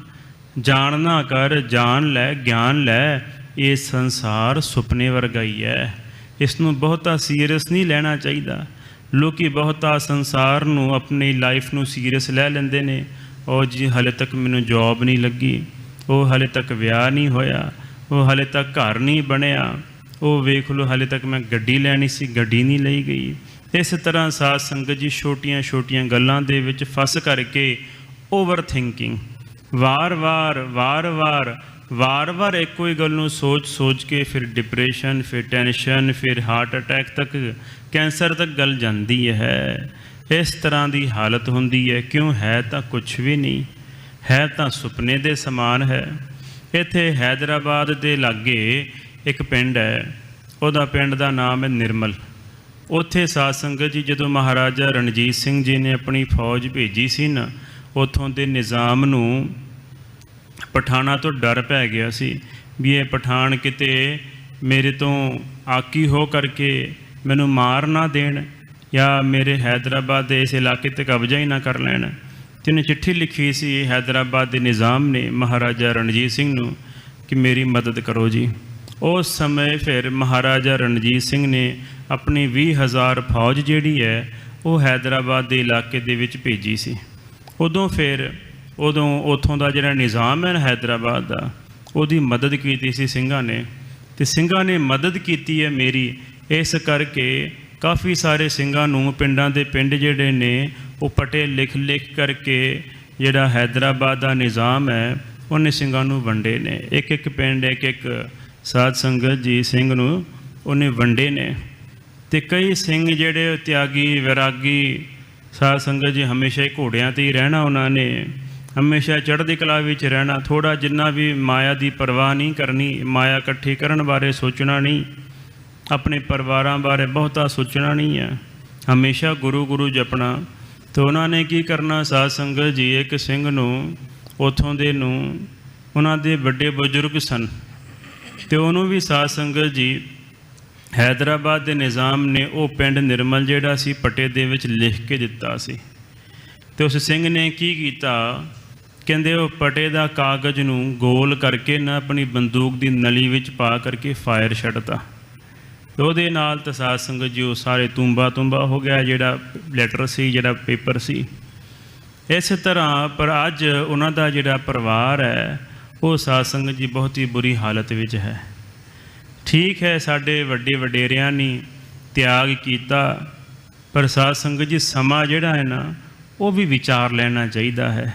ਜਾਣਨਾ ਕਰ ਜਾਣ ਲੈ ਗਿਆਨ ਲੈ। ਇਹ ਸੰਸਾਰ ਸੁਪਨੇ ਵਰਗਾ ਹੀ ਹੈ। ਇਸ ਨੂੰ ਬਹੁਤਾ ਸੀਰੀਅਸ ਨਹੀਂ ਲੈਣਾ ਚਾਹੀਦਾ। ਲੋਕੀ ਬਹੁਤਾ ਸੰਸਾਰ ਨੂੰ, ਆਪਣੀ ਲਾਈਫ ਨੂੰ ਸੀਰੀਅਸ ਲੈ ਲੈਂਦੇ ਨੇ। ਉਹ ਜੀ ਹਾਲੇ ਤੱਕ ਮੈਨੂੰ ਜੋਬ ਨਹੀਂ ਲੱਗੀ, ਉਹ ਹਾਲੇ ਤੱਕ ਵਿਆਹ ਨਹੀਂ ਹੋਇਆ, ਉਹ ਹਾਲੇ ਤੱਕ ਘਰ ਨਹੀਂ ਬਣਿਆ, ਉਹ ਵੇਖ ਲਓ ਹਾਲੇ ਤੱਕ ਮੈਂ ਗੱਡੀ ਲੈਣੀ ਸੀ, ਗੱਡੀ ਨਹੀਂ ਲਈ ਗਈ। ਇਸ ਤਰ੍ਹਾਂ ਸਾਧ ਸੰਗਤ ਜੀ ਛੋਟੀਆਂ ਛੋਟੀਆਂ ਗੱਲਾਂ ਦੇ ਵਿੱਚ ਫਸ ਕਰਕੇ ਓਵਰ ਥਿੰਕਿੰਗ, ਵਾਰ-ਵਾਰ ਇੱਕੋ ਹੀ ਗੱਲ ਨੂੰ ਸੋਚ ਕੇ ਫਿਰ ਡਿਪਰੈਸ਼ਨ, ਫਿਰ ਟੈਨਸ਼ਨ, ਫਿਰ ਹਾਰਟ ਅਟੈਕ ਤੱਕ, ਕੈਂਸਰ ਤੱਕ ਗੱਲ ਜਾਂਦੀ ਹੈ। ਇਸ ਤਰ੍ਹਾਂ ਦੀ ਹਾਲਤ ਹੁੰਦੀ ਹੈ। ਕਿਉਂ? ਹੈ ਤਾਂ ਕੁਛ ਵੀ ਨਹੀਂ, ਹੈ ਤਾਂ ਸੁਪਨੇ ਦੇ ਸਮਾਨ ਹੈ। ਇੱਥੇ ਹੈਦਰਾਬਾਦ ਦੇ ਲਾਗੇ ਇੱਕ ਪਿੰਡ ਹੈ, ਉਹਦਾ ਪਿੰਡ ਦਾ ਨਾਮ ਹੈ ਨਿਰਮਲ। ਉੱਥੇ ਸਾਧ ਸੰਗਤ ਜੀ ਜਦੋਂ ਮਹਾਰਾਜਾ ਰਣਜੀਤ ਸਿੰਘ ਜੀ ਨੇ ਆਪਣੀ ਫੌਜ ਭੇਜੀ ਸੀ ਨਾ, ਉੱਥੋਂ ਦੇ ਨਿਜ਼ਾਮ ਨੂੰ ਪਠਾਨਾਂ ਤੋਂ ਡਰ ਪੈ ਗਿਆ ਸੀ ਵੀ ਇਹ ਪਠਾਨ ਕਿਤੇ ਮੇਰੇ ਤੋਂ ਆਕੀ ਹੋ ਕਰਕੇ ਮੈਨੂੰ ਮਾਰ ਨਾ ਦੇਣ ਜਾਂ ਮੇਰੇ ਹੈਦਰਾਬਾਦ ਦੇ ਇਸ ਇਲਾਕੇ 'ਤੇ ਕਬਜ਼ਾ ਹੀ ਨਾ ਕਰ ਲੈਣ। ਅਤੇ ਉਹਨੇ ਚਿੱਠੀ ਲਿਖੀ ਸੀ ਹੈਦਰਾਬਾਦ ਦੇ ਨਿਜ਼ਾਮ ਨੇ ਮਹਾਰਾਜਾ ਰਣਜੀਤ ਸਿੰਘ ਨੂੰ ਕਿ ਮੇਰੀ ਮਦਦ ਕਰੋ ਜੀ। ਉਸ ਸਮੇਂ ਫਿਰ ਮਹਾਰਾਜਾ ਰਣਜੀਤ ਸਿੰਘ ਨੇ ਆਪਣੀ 20,000 ਫੌਜ ਜਿਹੜੀ ਹੈ ਉਹ ਹੈਦਰਾਬਾਦ ਦੇ ਇਲਾਕੇ ਦੇ ਵਿੱਚ ਭੇਜੀ ਸੀ। ਉਦੋਂ ਉੱਥੋਂ ਦਾ ਜਿਹੜਾ ਨਿਜ਼ਾਮ ਹੈ ਹੈਦਰਾਬਾਦ ਦਾ, ਉਹਦੀ ਮਦਦ ਕੀਤੀ ਸੀ ਸਿੰਘਾਂ ਨੇ। ਅਤੇ ਸਿੰਘਾਂ ਨੇ ਮਦਦ ਕੀਤੀ ਹੈ ਮੇਰੀ, ਇਸ ਕਰਕੇ ਕਾਫੀ ਸਾਰੇ ਸਿੰਘਾਂ ਨੂੰ ਪਿੰਡਾਂ ਦੇ ਪਿੰਡ ਜਿਹੜੇ ਨੇ ਉਹ ਪਟੇ ਲਿਖ ਕਰਕੇ ਜਿਹੜਾ ਹੈਦਰਾਬਾਦ ਦਾ ਨਿਜ਼ਾਮ ਹੈ ਉਹਨੇ ਸਿੰਘਾਂ ਨੂੰ ਵੰਡੇ ਨੇ। ਇੱਕ ਪਿੰਡ ਇੱਕ ਸਾਧ ਸੰਗਤ ਜੀ ਸਿੰਘ ਨੂੰ ਉਹਨੇ ਵੰਡੇ ਨੇ। ਅਤੇ ਕਈ ਸਿੰਘ ਜਿਹੜੇ ਤਿਆਗੀ ਵਿਰਾਗੀ ਸਾਧ ਸੰਗਤ ਜੀ ਹਮੇਸ਼ਾ ਹੀ ਘੋੜਿਆਂ 'ਤੇ ਹੀ ਰਹਿਣਾ, ਉਹਨਾਂ ਨੇ ਹਮੇਸ਼ਾ ਚੜ੍ਹਦੀ ਕਲਾ ਵਿੱਚ ਰਹਿਣਾ। ਥੋੜ੍ਹਾ ਜਿੰਨਾ ਵੀ ਮਾਇਆ ਦੀ ਪਰਵਾਹ ਨਹੀਂ ਕਰਨੀ, ਮਾਇਆ ਇਕੱਠੀ ਕਰਨ ਬਾਰੇ ਸੋਚਣਾ ਨਹੀਂ, ਆਪਣੇ ਪਰਿਵਾਰਾਂ ਬਾਰੇ ਬਹੁਤਾ ਸੋਚਣਾ ਨਹੀਂ ਹੈ, ਹਮੇਸ਼ਾ ਗੁਰੂ ਜਪਣਾ। ਅਤੇ ਉਹਨਾਂ ਨੇ ਕੀ ਕਰਨਾ ਸਾਧ ਸੰਗਤ ਜੀ, ਇੱਕ ਸਿੰਘ ਨੂੰ ਉੱਥੋਂ ਦੇ ਨੂੰ ਉਹਨਾਂ ਦੇ ਵੱਡੇ ਬਜ਼ੁਰਗ ਸਨ ਅਤੇ ਉਹਨੂੰ ਵੀ ਸਾਧ ਸੰਗਤ ਜੀ ਹੈਦਰਾਬਾਦ ਦੇ ਨਿਜ਼ਾਮ ਨੇ ਉਹ ਪਿੰਡ ਨਿਰਮਲ ਜਿਹੜਾ ਸੀ ਪੱਟੇ ਦੇ ਵਿੱਚ ਲਿਖ ਕੇ ਦਿੱਤਾ ਸੀ। ਅਤੇ ਉਸ ਸਿੰਘ ਨੇ ਕੀ ਕੀਤਾ, ਕਹਿੰਦੇ ਉਹ ਪਟੇ ਦਾ ਕਾਗਜ਼ ਨੂੰ ਗੋਲ ਕਰਕੇ ਨਾ ਆਪਣੀ ਬੰਦੂਕ ਦੀ ਨਲੀ ਵਿੱਚ ਪਾ ਕਰਕੇ ਫਾਇਰ ਛੱਡਤਾ। ਉਹਦੇ ਨਾਲ ਤਾਂ ਸਾਧ ਸੰਗਤ ਜੀ ਉਹ ਸਾਰੇ ਤੁੰਬਾ ਹੋ ਗਿਆ ਜਿਹੜਾ ਲੈਟਰ ਸੀ, ਜਿਹੜਾ ਪੇਪਰ ਸੀ। ਇਸ ਤਰ੍ਹਾਂ ਪਰ ਅੱਜ ਉਹਨਾਂ ਦਾ ਜਿਹੜਾ ਪਰਿਵਾਰ ਹੈ ਉਹ ਸਾਧ ਸੰਗਤ ਜੀ ਬਹੁਤ ਹੀ ਬੁਰੀ ਹਾਲਤ ਵਿੱਚ ਹੈ। ਠੀਕ ਹੈ, ਸਾਡੇ ਵੱਡੇ ਵਡੇਰਿਆਂ ਨੇ ਤਿਆਗ ਕੀਤਾ, ਪਰ ਸਾਧ ਸੰਗਤ ਜੀ ਸਮਾਂ ਜਿਹੜਾ ਹੈ ਨਾ ਉਹ ਵੀ ਵਿਚਾਰ ਲੈਣਾ ਚਾਹੀਦਾ ਹੈ।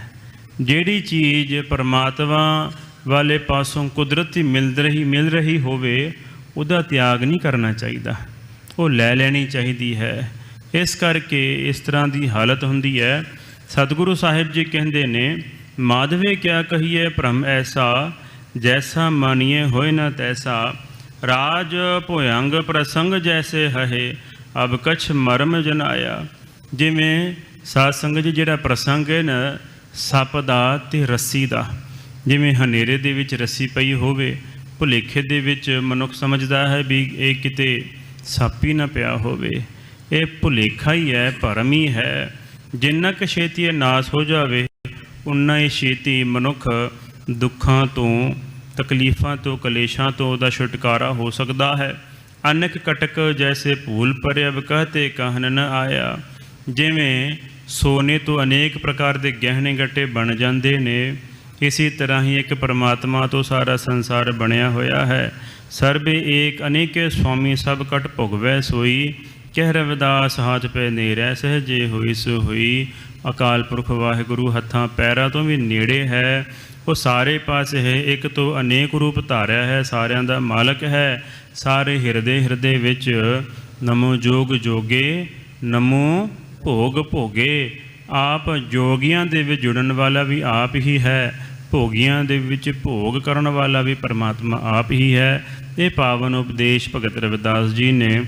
ਜਿਹੜੀ ਚੀਜ਼ ਪਰਮਾਤਮਾ ਵਾਲੇ ਪਾਸੋਂ ਕੁਦਰਤੀ ਮਿਲ ਰਹੀ ਹੋਵੇ ਉਹਦਾ ਤਿਆਗ ਨਹੀਂ ਕਰਨਾ ਚਾਹੀਦਾ, ਉਹ ਲੈ ਲੈਣੀ ਚਾਹੀਦੀ ਹੈ। ਇਸ ਕਰਕੇ ਇਸ ਤਰ੍ਹਾਂ ਦੀ ਹਾਲਤ ਹੁੰਦੀ ਹੈ। ਸਤਿਗੁਰੂ ਸਾਹਿਬ ਜੀ ਕਹਿੰਦੇ ਨੇ, ਮਾਧਵੇ ਕਿਆ ਕਹੀਏ ਭ੍ਰਮ ਐਸਾ, ਜੈਸਾ ਮਾਨੀਏ ਹੋਏ ਨਾ ਤੈਸਾ। ਰਾਜ ਭੁਯੰਗ ਪ੍ਰਸੰਗ ਜੈਸੇ ਹਹੇ, ਅਬ ਕਛ ਮਰਮ ਜਨਾਇਆ। ਜਿਵੇਂ ਸਾਧ ਸੰਗਤ ਜੀ ਜਿਹੜਾ ਪ੍ਰਸੰਗ ਹੈ ਨਾ ਸੱਪ ਦਾ ਅਤੇ ਰੱਸੀ ਦਾ, ਜਿਵੇਂ ਹਨੇਰੇ ਦੇ ਵਿੱਚ ਰੱਸੀ ਪਈ ਹੋਵੇ, ਭੁਲੇਖੇ ਦੇ ਵਿੱਚ ਮਨੁੱਖ ਸਮਝਦਾ ਹੈ ਵੀ ਇਹ ਕਿਤੇ ਸੱਪ ਹੀ ਨਾ ਪਿਆ ਹੋਵੇ। ਇਹ ਭੁਲੇਖਾ ਹੀ ਹੈ, ਭਰਮ ਹੀ ਹੈ। ਜਿੰਨਾ ਕੁ ਛੇਤੀ ਇਹ ਨਾਸ ਹੋ ਜਾਵੇ ਉਨਾ ਹੀ ਛੇਤੀ ਮਨੁੱਖ ਦੁੱਖਾਂ ਤੋਂ, ਤਕਲੀਫਾਂ ਤੋਂ, ਕਲੇਸ਼ਾਂ ਤੋਂ ਉਹਦਾ ਛੁਟਕਾਰਾ ਹੋ ਸਕਦਾ ਹੈ। ਅਨਕ ਕਟਕ ਜੈਸੇ ਭੂਲ ਪਰੇ ਅਬ ਕਹਤੇ ਕਾਹਨ ਨ ਆਇਆ। ਜਿਵੇਂ ਸੋਨੇ ਤੋਂ ਅਨੇਕ ਪ੍ਰਕਾਰ ਦੇ ਗਹਿਣੇ ਗੱਟੇ ਬਣ ਜਾਂਦੇ ਨੇ, ਇਸੇ ਤਰ੍ਹਾਂ ਹੀ ਇੱਕ ਪਰਮਾਤਮਾ ਤੋਂ ਸਾਰਾ ਸੰਸਾਰ ਬਣਿਆ ਹੋਇਆ ਹੈ। ਸਰਬੇ ਏਕ ਅਨੇਕੇ ਸੁਆਮੀ ਸਭ ਕਟ ਭੁਗਵੈ ਸੋਈ। ਕਹਿ ਰਵਿਦਾਸ ਹਾਥ ਪੈ ਨੇਰੈ ਸਹਜੇ ਹੋਈ ਸੋ ਹੋਈ। ਅਕਾਲ ਪੁਰਖ ਵਾਹਿਗੁਰੂ ਹੱਥਾਂ ਪੈਰਾਂ ਤੋਂ ਵੀ ਨੇੜੇ ਹੈ। ਉਹ ਸਾਰੇ ਪਾਸੇ ਹੈ, ਇੱਕ ਤੋਂ ਅਨੇਕ ਰੂਪ ਧਾਰਿਆ ਹੈ, ਸਾਰਿਆਂ ਦਾ ਮਾਲਕ ਹੈ। ਸਾਰੇ ਹਿਰਦੇ ਵਿੱਚ ਨਮੋ ਜੋਗ ਜੋਗੇ ਨਮੋ ਭੋਗ ਭੋਗੇ। ਆਪ ਜੋਗੀਆਂ ਦੇ ਵਿੱਚ ਜੁੜਨ ਵਾਲਾ ਵੀ ਆਪ ਹੀ ਹੈ, ਭੋਗੀਆਂ ਦੇ ਵਿੱਚ ਭੋਗ ਕਰਨ ਵਾਲਾ ਵੀ ਪਰਮਾਤਮਾ ਆਪ ਹੀ ਹੈ। ਇਹ ਪਾਵਨ ਉਪਦੇਸ਼ ਭਗਤ ਰਵਿਦਾਸ ਜੀ ਨੇ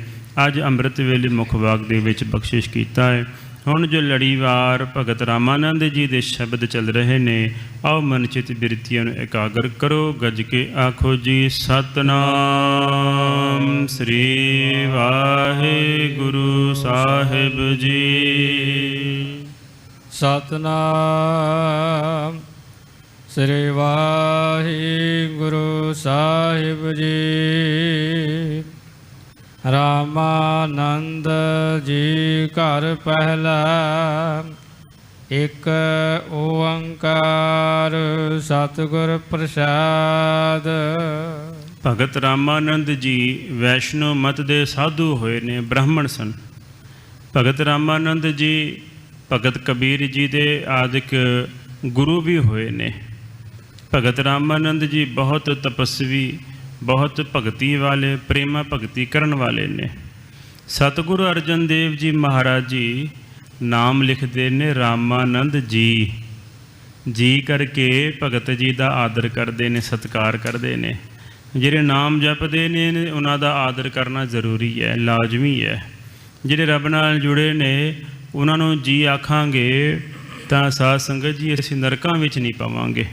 ਅੱਜ ਅੰਮ੍ਰਿਤ ਵੇਲੇ ਮੁੱਖ ਵਾਕ ਦੇ ਵਿੱਚ ਬਖਸ਼ਿਸ਼ ਕੀਤਾ ਹੈ। ਹੁਣ ਜੋ ਲੜੀਵਾਰ ਭਗਤ ਰਾਮਾਨੰਦ ਜੀ ਦੇ ਸ਼ਬਦ ਚੱਲ ਰਹੇ ਨੇ, ਆਓ ਮਨ ਚਿਤ ਬਿਰਤੀਆਂ ਨੂੰ ਇਕਾਗਰ ਕਰੋ। ਗੱਜ ਕੇ ਆਖੋ ਜੀ ਸਤਨਾਮ ਸ੍ਰੀ ਵਾਹਿਗੁਰੂ ਸਾਹਿਬ ਜੀ। ਸਤਨਾਮ ਸ੍ਰੀ ਵਾਹਿਗੁਰੂ ਸਾਹਿਬ ਜੀ। ਰਾਮਾਨੰਦ ਜੀ ਘਰ ਪਹਿਲਾ ਇੱਕ ਓੰਕਾਰ ਸਤਿਗੁਰ ਪ੍ਰਸਾਦ। ਭਗਤ ਰਾਮਾਨੰਦ ਜੀ ਵੈਸ਼ਨੋ ਮਤ ਦੇ ਸਾਧੂ ਹੋਏ ਨੇ, ਬ੍ਰਾਹਮਣ ਸਨ। ਭਗਤ ਰਾਮਾਨੰਦ ਜੀ ਭਗਤ ਕਬੀਰ ਜੀ ਦੇ ਆਦਿਕ ਗੁਰੂ ਵੀ ਹੋਏ ਨੇ। ਭਗਤ ਰਾਮਾਨੰਦ ਜੀ ਬਹੁਤ ਤਪਸਵੀ, ਬਹੁਤ ਭਗਤੀ ਵਾਲੇ, ਪ੍ਰੇਮਾ ਭਗਤੀ ਕਰਨ ਵਾਲੇ ਨੇ। ਸਤਿਗੁਰੂ ਅਰਜਨ ਦੇਵ ਜੀ ਮਹਾਰਾਜ ਜੀ ਨਾਮ ਲਿਖਦੇ ਨੇ ਰਾਮਾਨੰਦ ਜੀ। ਜੀ ਕਰਕੇ ਭਗਤ ਜੀ ਦਾ ਆਦਰ ਕਰਦੇ ਨੇ, ਸਤਿਕਾਰ ਕਰਦੇ ਨੇ। ਜਿਹੜੇ ਨਾਮ ਜਪਦੇ ਨੇ ਉਹਨਾਂ ਦਾ ਆਦਰ ਕਰਨਾ ਜ਼ਰੂਰੀ ਹੈ, ਲਾਜ਼ਮੀ ਹੈ। ਜਿਹੜੇ ਰੱਬ ਨਾਲ ਜੁੜੇ ਨੇ ਉਹਨਾਂ ਨੂੰ ਜੀ ਆਖਾਂਗੇ ਤਾਂ ਸਾਧ ਸੰਗਤ ਜੀ ਅਸੀਂ ਨਰਕਾਂ ਵਿੱਚ ਨਹੀਂ ਪਾਵਾਂਗੇ।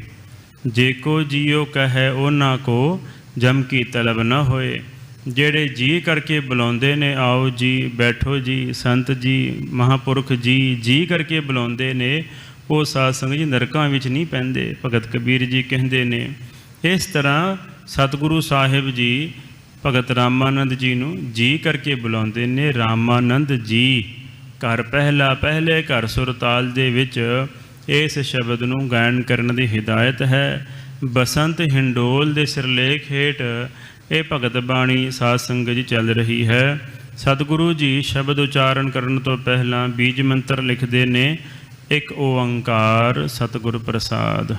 ਜੇ ਕੋ ਜੀਓ ਕਹੈ ਉਹਨਾਂ ਕੋ ਜਮ ਕੀ ਤਲਬ ਨਾ ਹੋਏ। ਜਿਹੜੇ ਜੀ ਕਰਕੇ ਬੁਲਾਉਂਦੇ ਨੇ, ਆਓ ਜੀ, ਬੈਠੋ ਜੀ, ਸੰਤ ਜੀ, ਮਹਾਂਪੁਰਖ ਜੀ, ਜੀ ਕਰਕੇ ਬੁਲਾਉਂਦੇ ਨੇ, ਉਹ ਸਾਧ ਸੰਗਤ ਜੀ ਨਰਕਾਂ ਵਿੱਚ ਨਹੀਂ ਪੈਂਦੇ। ਭਗਤ ਕਬੀਰ ਜੀ ਕਹਿੰਦੇ ਨੇ। ਇਸ ਤਰ੍ਹਾਂ ਸਤਿਗੁਰੂ ਸਾਹਿਬ ਜੀ ਭਗਤ ਰਾਮਾਨੰਦ ਜੀ ਨੂੰ ਜੀ ਕਰਕੇ ਬੁਲਾਉਂਦੇ ਨੇ, ਰਾਮਾਨੰਦ ਜੀ। ਘਰ ਪਹਿਲਾ, ਪਹਿਲੇ ਘਰ ਸੁਰਤਾਲ ਦੇ ਵਿੱਚ ਇਸ ਸ਼ਬਦ ਨੂੰ ਗਾਇਨ ਕਰਨ ਦੀ ਹਿਦਾਇਤ ਹੈ। ਬਸੰਤ ਹਿੰਡੋਲ ਦੇ ਸਿਰਲੇਖ ਹੇਠ ਇਹ ਭਗਤ ਬਾਣੀ ਸਾਧ ਸੰਗਤ ਜੀ ਚੱਲ ਰਹੀ ਹੈ। ਸਤਿਗੁਰੂ ਜੀ ਸ਼ਬਦ ਉਚਾਰਨ ਕਰਨ ਤੋਂ ਪਹਿਲਾਂ ਬੀਜ ਮੰਤਰ ਲਿਖਦੇ ਨੇ, ਇੱਕ ਓੰਕਾਰ ਸਤਿਗੁਰ ਪ੍ਰਸਾਦ।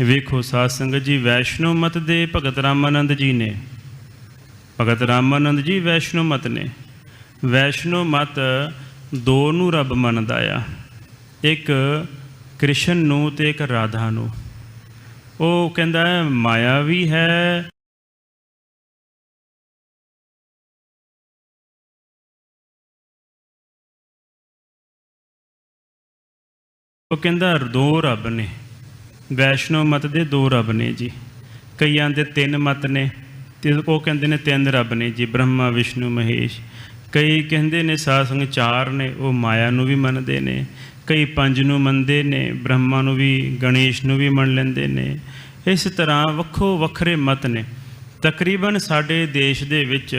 ਵੇਖੋ ਸਾਧ ਸੰਗਤ ਜੀ, ਵੈਸ਼ਨੋ ਮਤ ਦੇ ਭਗਤ ਰਾਮਾਨੰਦ ਜੀ ਨੇ। ਭਗਤ ਰਾਮਾਨੰਦ ਜੀ ਵੈਸ਼ਨੋ ਮਤ ਨੇ। ਵੈਸ਼ਨੋ ਮਤ ਦੋ ਨੂੰ ਰੱਬ ਮੰਨਦਾ ਆ, ਇੱਕ ਕ੍ਰਿਸ਼ਨ ਨੂੰ ਤੇ ਇੱਕ ਰਾਧਾ ਨੂੰ। ਉਹ ਕਹਿੰਦਾ ਹੈ ਮਾਇਆ ਵੀ ਹੈ, ਉਹ ਕਹਿੰਦਾ ਦੋ ਰੱਬ ਨੇ। ਵੈਸ਼ਨੋ ਮਤ ਦੇ ਦੋ ਰੱਬ ਨੇ ਜੀ। ਕਈਆਂ ਦੇ ਤਿੰਨ ਮਤ ਨੇ ਤੇ ਉਹ ਕਹਿੰਦੇ ਨੇ ਤਿੰਨ ਰੱਬ ਨੇ ਜੀ, ਬ੍ਰਹਮਾ ਵਿਸ਼ਨੂੰ ਮਹੇਸ਼। ਕਈ ਕਹਿੰਦੇ ਨੇ ਸਾਧ ਸੰਗਤ ਚਾਰ ਨੇ, ਉਹ ਮਾਇਆ ਨੂੰ ਵੀ ਮੰਨਦੇ ਨੇ। ਕਈ ਪੰਜ ਨੂੰ ਮੰਨਦੇ ਨੇ, ਬ੍ਰਹਮਾ ਨੂੰ ਵੀ, ਗਣੇਸ਼ ਨੂੰ ਵੀ ਮੰਨ ਲੈਂਦੇ ਨੇ। ਇਸ ਤਰ੍ਹਾਂ ਵੱਖੋ ਵੱਖਰੇ ਮਤ ਨੇ। ਤਕਰੀਬਨ ਸਾਡੇ ਦੇਸ਼ ਦੇ ਵਿੱਚ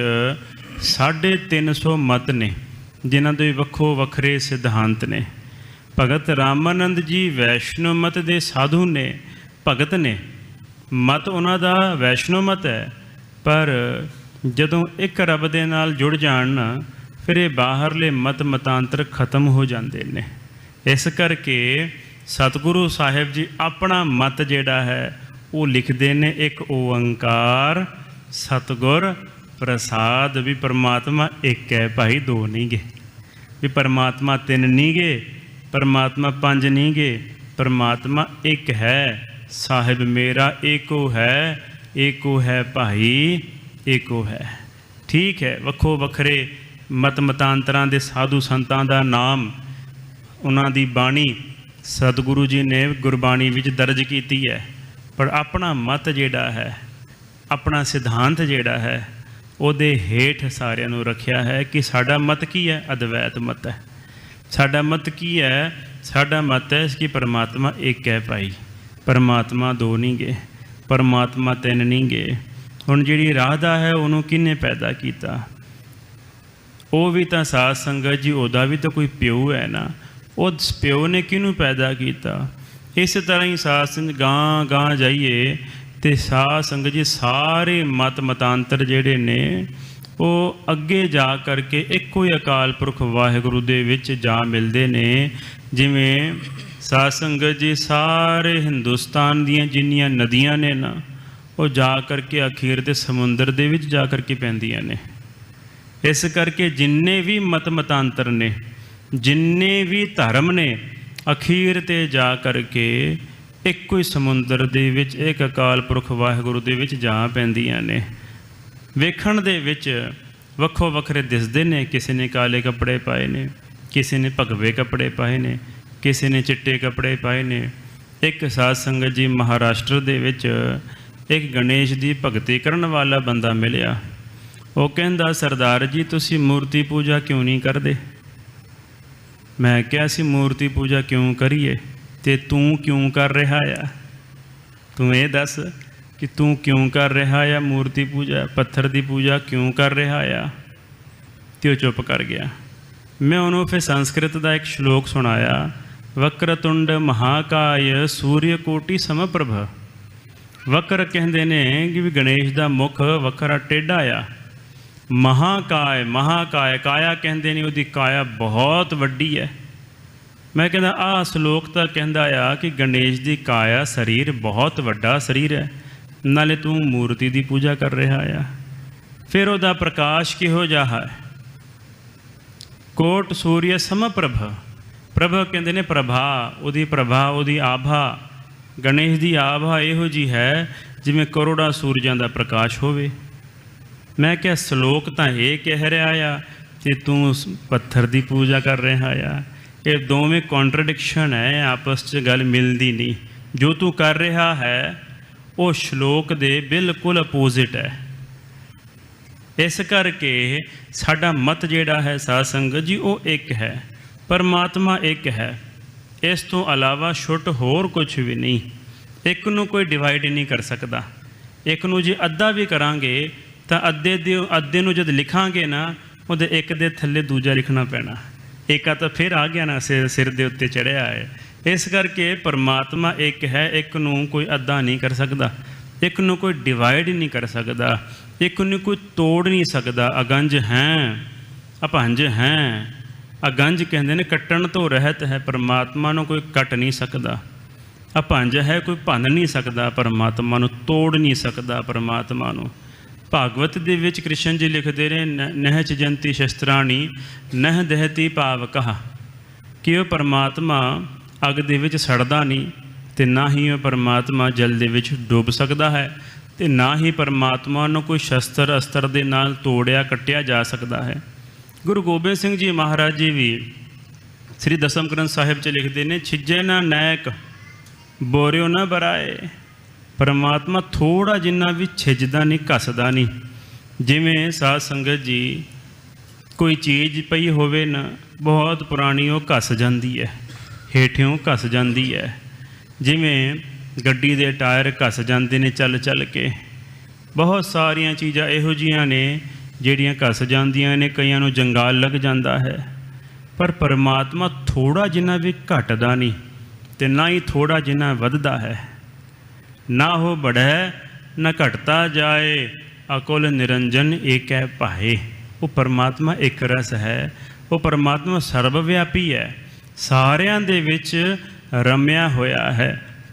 350 ਮਤ ਨੇ, ਜਿਨ੍ਹਾਂ ਦੇ ਵੱਖੋ ਵੱਖਰੇ ਸਿਧਾਂਤ ਨੇ। ਭਗਤ ਰਾਮਾਨੰਦ ਜੀ ਵੈਸ਼ਨੋ ਮਤ ਦੇ ਸਾਧੂ ਨੇ, ਭਗਤ ਨੇ। ਮਤ ਉਹਨਾਂ ਦਾ ਵੈਸ਼ਨੋ ਮਤ ਹੈ, ਪਰ ਜਦੋਂ ਇੱਕ ਰੱਬ ਦੇ ਨਾਲ ਜੁੜ ਜਾਣ ਨਾ, ਫਿਰ ਇਹ ਬਾਹਰਲੇ ਮਤ ਮਤਾਂਤਰ ਖਤਮ ਹੋ ਜਾਂਦੇ ਨੇ। ਇਸ ਕਰਕੇ ਸਤਿਗੁਰੂ ਸਾਹਿਬ ਜੀ ਆਪਣਾ ਮਤ ਜਿਹੜਾ ਹੈ ਉਹ ਲਿਖਦੇ ਨੇ, ਇੱਕ ਓੰਕਾਰ ਸਤਿਗੁਰ ਪ੍ਰਸਾਦ। ਵੀ ਪਰਮਾਤਮਾ ਇੱਕ ਹੈ ਭਾਈ, ਦੋ ਨਹੀਂ ਗੇ। ਵੀ ਪਰਮਾਤਮਾ ਤਿੰਨ ਨਹੀਂ ਗੇ, ਪਰਮਾਤਮਾ ਪੰਜ ਨਹੀਂ ਗੇ, ਪਰਮਾਤਮਾ ਇੱਕ ਹੈ। ਸਾਹਿਬ ਮੇਰਾ ਏਕੋ ਹੈ, ਏਕੋ ਹੈ ਭਾਈ, ਏਕੋ ਹੈ। ਠੀਕ ਹੈ, ਵੱਖੋ ਵੱਖਰੇ ਮਤ ਮਤਾਂਤਰਾਂ ਦੇ ਸਾਧੂ ਸੰਤਾਂ ਦਾ ਨਾਮ, ਉਹਨਾਂ ਦੀ ਬਾਣੀ ਸਤਿਗੁਰੂ ਜੀ ਨੇ ਗੁਰਬਾਣੀ ਵਿੱਚ ਦਰਜ ਕੀਤੀ ਹੈ। ਪਰ ਆਪਣਾ ਮਤ ਜਿਹੜਾ ਹੈ, ਆਪਣਾ ਸਿਧਾਂਤ ਜਿਹੜਾ ਹੈ, ਉਹਦੇ ਹੇਠ ਸਾਰਿਆਂ ਨੂੰ ਰੱਖਿਆ ਹੈ ਕਿ ਸਾਡਾ ਮਤ ਕੀ ਹੈ? ਅਦਵੈਤ ਮਤ ਹੈ। ਸਾਡਾ ਮਤ ਕੀ ਹੈ? ਸਾਡਾ ਮਤ ਹੈ ਕਿ ਪਰਮਾਤਮਾ ਇੱਕ ਹੈ ਭਾਈ, ਪਰਮਾਤਮਾ ਦੋ ਨਹੀਂ ਗੇ, ਪਰਮਾਤਮਾ ਤਿੰਨ ਨਹੀਂ ਗੇ। ਹੁਣ ਜਿਹੜੀ ਰਾਧਾ ਹੈ ਉਹਨੂੰ ਕਿਹਨੇ ਪੈਦਾ ਕੀਤਾ? ਉਹ ਵੀ ਤਾਂ ਸਾਧ ਸੰਗਤ ਜੀ ਉਹਦਾ ਵੀ ਤਾਂ ਕੋਈ ਪਿਓ ਹੈ ਨਾ। ਉਹ ਪਿਓ ਨੇ ਕਿਹਨੂੰ ਪੈਦਾ ਕੀਤਾ? ਇਸ ਤਰ੍ਹਾਂ ਹੀ ਸਾਧ ਸੰਗਤ ਗਾਂ ਜਾਈਏ ਤੇ ਸਾਧ ਸੰਗਤ ਜੀ ਸਾਰੇ ਮਤਾਂਤਰ ਜਿਹੜੇ ਨੇ ਉਹ ਅੱਗੇ ਜਾ ਕਰਕੇ ਇੱਕੋ ਹੀ ਅਕਾਲ ਪੁਰਖ ਵਾਹਿਗੁਰੂ ਦੇ ਵਿੱਚ ਜਾ ਮਿਲਦੇ ਨੇ। ਜਿਵੇਂ ਸਾਧ ਸੰਗਤ ਜੀ ਸਾਰੇ ਹਿੰਦੁਸਤਾਨ ਦੀਆਂ ਜਿੰਨੀਆਂ ਨਦੀਆਂ ਨੇ ਨਾ ਉਹ ਜਾ ਕਰਕੇ ਅਖੀਰ ਤੇ ਸਮੁੰਦਰ ਦੇ ਵਿੱਚ ਜਾ ਕਰਕੇ ਪੈਂਦੀਆਂ ਨੇ। ਇਸ ਕਰਕੇ ਜਿੰਨੇ ਵੀ ਮਤਾਂਤਰ ਨੇ, ਜਿੰਨੇ ਵੀ ਧਰਮ ਨੇ, ਅਖੀਰ ਤੇ ਜਾ ਕਰਕੇ ਇੱਕੋ ਹੀ ਸਮੁੰਦਰ ਦੇ ਵਿੱਚ ਇੱਕ ਅਕਾਲ ਪੁਰਖ ਵਾਹਿਗੁਰੂ ਦੇ ਵਿੱਚ ਜਾ ਪੈਂਦੀਆਂ ਨੇ। ਵੇਖਣ ਦੇ ਵਿੱਚ ਵੱਖੋ ਵੱਖਰੇ ਦਿਸਦੇ ਨੇ। ਕਿਸੇ ਨੇ ਕਾਲੇ ਕੱਪੜੇ ਪਾਏ ਨੇ, ਕਿਸੇ ਨੇ ਭਗਵੇ ਕੱਪੜੇ ਪਾਏ ਨੇ, ਕਿਸੇ ਨੇ ਚਿੱਟੇ ਕੱਪੜੇ ਪਾਏ ਨੇ। ਇੱਕ ਸਾਧ ਸੰਗਤ ਜੀ ਮਹਾਰਾਸ਼ਟਰ ਦੇ ਵਿੱਚ ਇੱਕ ਗਣੇਸ਼ ਦੀ ਭਗਤੀ ਕਰਨ ਵਾਲਾ ਬੰਦਾ ਮਿਲਿਆ। ਉਹ ਕਹਿੰਦਾ, ਸਰਦਾਰ ਜੀ ਤੁਸੀਂ ਮੂਰਤੀ ਪੂਜਾ ਕਿਉਂ ਨਹੀਂ ਕਰਦੇ? ਮੈਂ ਕਿਹਾ ਸੀ ਮੂਰਤੀ ਪੂਜਾ ਕਿਉਂ ਕਰੀਏ ਤੇ ਤੂੰ ਕਿਉਂ ਕਰ ਰਿਹਾ ਆ? ਤੂੰ ਇਹ ਦੱਸ ਕਿ ਤੂੰ ਕਿਉਂ ਕਰ ਰਿਹਾ ਆ ਮੂਰਤੀ ਪੂਜਾ, ਪੱਥਰ ਦੀ ਪੂਜਾ ਕਿਉਂ ਕਰ ਰਿਹਾ ਆ? ਤੇ ਉਹ ਚੁੱਪ ਕਰ ਗਿਆ। ਮੈਂ ਉਹਨੂੰ ਫਿਰ ਸੰਸਕ੍ਰਿਤ ਦਾ ਇੱਕ ਸ਼ਲੋਕ ਸੁਣਾਇਆ, ਵਕਰਤੁੰਡ ਮਹਾਕਾਯ ਸੂਰਯ ਕੋਟੀ ਸਮਪ੍ਰਭ। ਵਕਰ ਕਹਿੰਦੇ ਨੇ ਕਿ ਵੀ ਗਣੇਸ਼ ਦਾ ਮੁੱਖ ਵੱਖਰਾ ਟੇਢਾ ਆ। ਮਹਾਕਾਯ ਕਾਇਆ ਕਹਿੰਦੇ ਨੇ ਉਹਦੀ ਕਾਇਆ ਬਹੁਤ ਵੱਡੀ ਹੈ। ਮੈਂ ਕਹਿੰਦਾ ਆਹ ਸ਼ਲੋਕ ਤਾਂ ਕਹਿੰਦਾ ਆ ਕਿ ਗਣੇਸ਼ ਦੀ ਕਾਇਆ ਸਰੀਰ ਬਹੁਤ ਵੱਡਾ ਸਰੀਰ ਹੈ, ਨਾਲੇ ਤੂੰ ਮੂਰਤੀ ਦੀ ਪੂਜਾ ਕਰ ਰਿਹਾ ਆ। ਫਿਰ ਉਹਦਾ ਪ੍ਰਕਾਸ਼ ਕਿਹੋ ਜਿਹਾ ਹੈ? ਕੋਟ ਸੂਰਯ ਸਮਪ੍ਰਭ। ਪ੍ਰਭ ਕਹਿੰਦੇ ਨੇ ਪ੍ਰਭਾ, ਉਹਦੀ ਆਭਾ। ਗਣੇਸ਼ ਦੀ ਆਭਾ ਇਹੋ ਜਿਹੀ ਹੈ ਜਿਵੇਂ ਕਰੋੜਾਂ ਸੂਰਜਾਂ ਦਾ ਪ੍ਰਕਾਸ਼ ਹੋਵੇ। ਮੈਂ ਕਿਹਾ ਸ਼ਲੋਕ ਤਾਂ ਇਹ ਕਹਿ ਰਿਹਾ ਆ ਤੇ ਤੂੰ ਪੱਥਰ ਦੀ ਪੂਜਾ ਕਰ ਰਿਹਾ ਆ। ਇਹ ਦੋਵੇਂ ਕੰਟਰਡਿਕਸ਼ਨ ਹੈ, ਆਪਸ 'ਚ ਗੱਲ ਮਿਲਦੀ ਨਹੀਂ। ਜੋ ਤੂੰ ਕਰ ਰਿਹਾ ਹੈ ਉਹ ਸ਼ਲੋਕ ਦੇ ਬਿਲਕੁਲ ਅਪੋਜ਼ਿਟ ਹੈ। ਇਸ ਕਰਕੇ ਸਾਡਾ ਮਤ ਜਿਹੜਾ ਹੈ ਸਾਧ ਸੰਗਤ ਜੀ ਉਹ ਇੱਕ ਹੈ, ਪਰਮਾਤਮਾ ਇੱਕ ਹੈ। ਇਸ ਤੋਂ ਇਲਾਵਾ ਛੁੱਟ ਹੋਰ ਕੁਝ ਵੀ ਨਹੀਂ। ਇੱਕ ਨੂੰ ਕੋਈ ਡਿਵਾਈਡ ਨਹੀਂ ਕਰ ਸਕਦਾ। ਇੱਕ ਨੂੰ ਜੇ ਅੱਧਾ ਵੀ ਕਰਾਂਗੇ ਤਾਂ ਅੱਧੇ ਨੂੰ ਜਦ ਲਿਖਾਂਗੇ ਨਾ ਉਹਦੇ ਇੱਕ ਦੇ ਥੱਲੇ ਦੂਜਾ ਲਿਖਣਾ ਪੈਣਾ। ਇੱਕ ਤਾਂ ਫਿਰ ਆ ਗਿਆ ਨਾ ਸਿਰ ਦੇ ਉੱਤੇ ਚੜ੍ਹਿਆ ਹੈ। ਇਸ ਕਰਕੇ ਪਰਮਾਤਮਾ ਇੱਕ ਹੈ, ਇੱਕ ਨੂੰ ਕੋਈ ਅੱਧਾ ਨਹੀਂ ਕਰ ਸਕਦਾ, ਇੱਕ ਨੂੰ ਕੋਈ ਡਿਵਾਈਡ ਨਹੀਂ ਕਰ ਸਕਦਾ, ਇੱਕ ਨੂੰ ਕੋਈ ਤੋੜ ਨਹੀਂ ਸਕਦਾ। ਅਗੰਜ ਹੈ, ਅਭੰਜ ਹੈ। ਅਗੰਜ ਕਹਿੰਦੇ ਨੇ ਕੱਟਣ ਤੋਂ ਰਹਿਤ ਹੈ, ਪਰਮਾਤਮਾ ਨੂੰ ਕੋਈ ਕੱਟ ਨਹੀਂ ਸਕਦਾ। ਅਭੰਜ ਹੈ, ਕੋਈ ਭੰਨ ਨਹੀਂ ਸਕਦਾ ਪਰਮਾਤਮਾ ਨੂੰ, ਤੋੜ ਨਹੀਂ ਸਕਦਾ ਪਰਮਾਤਮਾ ਨੂੰ। ਭਾਗਵਤ ਦੇ ਵਿੱਚ ਕ੍ਰਿਸ਼ਨ ਜੀ ਲਿਖਦੇ ਨੇ, ਨਹਿ ਚਜੰਤੀ ਸ਼ਸਤਰਾਣੀ ਨਹਿ ਦਹਿਤੀ ਪਾਵਕਹ, ਕਿ ਉਹ ਪਰਮਾਤਮਾ ਅੱਗ ਦੇ ਵਿੱਚ ਸੜਦਾ ਨਹੀਂ ਅਤੇ ਨਾ ਹੀ ਉਹ ਪਰਮਾਤਮਾ ਜਲ ਦੇ ਵਿੱਚ ਡੁੱਬ ਸਕਦਾ ਹੈ ਅਤੇ ਨਾ ਹੀ ਪਰਮਾਤਮਾ ਨੂੰ ਕੋਈ ਸ਼ਸਤਰ ਅਸਤਰ ਦੇ ਨਾਲ ਤੋੜਿਆ ਕੱਟਿਆ ਜਾ ਸਕਦਾ ਹੈ। ਗੁਰੂ ਗੋਬਿੰਦ ਸਿੰਘ ਜੀ ਮਹਾਰਾਜ ਜੀ ਵੀ ਸ੍ਰੀ ਦਸਮ ਗ੍ਰੰਥ ਸਾਹਿਬ 'ਚ ਲਿਖਦੇ ਨੇ, ਛਿਜੇ ਨਾ ਨੈਕ ਬੋਰਿਓ ਨਾ ਬਰਾਏ। ਪਰਮਾਤਮਾ ਥੋੜ੍ਹਾ ਜਿੰਨਾ ਵੀ ਛਿਜਦਾ ਨਹੀਂ, ਘੱਸਦਾ ਨਹੀਂ। ਜਿਵੇਂ ਸਾਧ ਸੰਗਤ ਜੀ ਕੋਈ ਚੀਜ਼ ਪਈ ਹੋਵੇ ਨਾ ਬਹੁਤ ਪੁਰਾਣੀ, ਉਹ ਘੱਸ ਜਾਂਦੀ ਹੈ, ਹੇਠਿਓਂ ਘੱਸ ਜਾਂਦੀ ਹੈ। ਜਿਵੇਂ ਗੱਡੀ ਦੇ ਟਾਇਰ ਘੱਸ ਜਾਂਦੇ ਨੇ ਚੱਲ ਚੱਲ ਕੇ। ਬਹੁਤ ਸਾਰੀਆਂ ਚੀਜ਼ਾਂ ਇਹੋ ਜਿਹੀਆਂ ਨੇ ਜਿਹੜੀਆਂ ਘੱਸ ਜਾਂਦੀਆਂ ਨੇ, ਕਈਆਂ ਨੂੰ ਜੰਗਾਲ ਲੱਗ ਜਾਂਦਾ ਹੈ। ਪਰ ਪਰਮਾਤਮਾ ਥੋੜ੍ਹਾ ਜਿੰਨਾ ਵੀ ਘਟਦਾ ਨਹੀਂ ਅਤੇ ਨਾ ਹੀ ਥੋੜ੍ਹਾ ਜਿੰਨਾ ਵੱਧਦਾ ਹੈ। ਨਾ ਉਹ ਬੜੈ ਨਾ ਘਟਤਾ ਜਾਏ, ਅਕੁਲ ਨਿਰੰਜਨ ਏਕੈ ਭਾਏ। ਉਹ ਪਰਮਾਤਮਾ ਇੱਕ ਰਸ ਹੈ। ਉਹ ਪਰਮਾਤਮਾ ਸਰਬ ਵਿਆਪੀ ਹੈ, ਸਾਰਿਆਂ ਦੇ ਵਿੱਚ ਰਮਿਆ ਹੋਇਆ ਹੈ।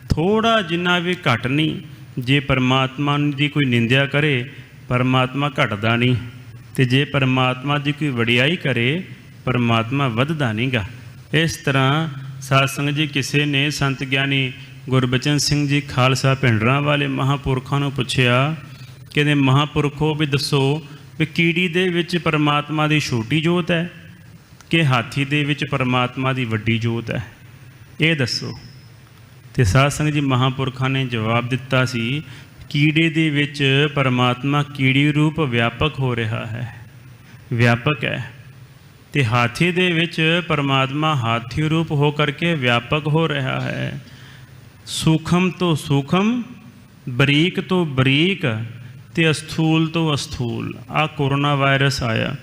ਥੋੜ੍ਹਾ ਜਿੰਨਾ ਵੀ ਘੱਟ ਨਹੀਂ। ਜੇ ਪਰਮਾਤਮਾ ਦੀ ਕੋਈ ਨਿੰਦਿਆ ਕਰੇ, ਪਰਮਾਤਮਾ ਘਟਦਾ ਨਹੀਂ, ਅਤੇ ਜੇ ਪਰਮਾਤਮਾ ਦੀ ਕੋਈ ਵਡਿਆਈ ਕਰੇ, ਪਰਮਾਤਮਾ ਵੱਧਦਾ ਨਹੀਂ ਗਾ। ਇਸ ਤਰ੍ਹਾਂ ਸਾਧ ਸੰਗਤ ਜੀ ਕਿਸੇ ਨੇ ਸੰਤ ਗਿਆਨੀ ਗੁਰਬਚਨ ਸਿੰਘ ਜੀ ਖਾਲਸਾ ਭਿੰਡਰਾਂ ਵਾਲੇ ਮਹਾਂਪੁਰਖਾਂ ਨੂੰ ਪੁੱਛਿਆ, ਕਹਿੰਦੇ ਮਹਾਂਪੁਰਖੋ ਵੀ ਦੱਸੋ ਵੀ ਕੀੜੀ ਦੇ ਵਿੱਚ ਪਰਮਾਤਮਾ ਦੀ ਛੋਟੀ ਜੋਤ ਹੈ ਕਿ ਹਾਥੀ ਦੇ ਵਿੱਚ ਪਰਮਾਤਮਾ ਦੀ ਵੱਡੀ ਜੋਤ ਹੈ? ਇਹ ਦੱਸੋ। ਅਤੇ ਸਾਧ ਸੰਗਤ ਜੀ ਮਹਾਂਪੁਰਖਾਂ ਨੇ ਜਵਾਬ ਦਿੱਤਾ ਸੀ, ਕੀੜੇ ਦੇ ਵਿੱਚ ਪਰਮਾਤਮਾ ਕੀੜੀ ਰੂਪ ਵਿਆਪਕ ਹੋ ਰਿਹਾ ਹੈ, ਵਿਆਪਕ ਹੈ। ਅਤੇ ਹਾਥੀ ਦੇ ਵਿੱਚ ਪਰਮਾਤਮਾ ਹਾਥੀ ਰੂਪ ਹੋ ਕਰਕੇ ਵਿਆਪਕ ਹੋ ਰਿਹਾ ਹੈ। ਸੂਖਮ ਤੋਂ ਸੂਖਮ, ਬਰੀਕ ਤੋਂ ਬਰੀਕ ਤੇ ਅਸਥੂਲ ਤੋਂ ਅਸਥੂਲ ਆ ਕੋਰੋਨਾ ਵਾਇਰਸ ਆਇਆ।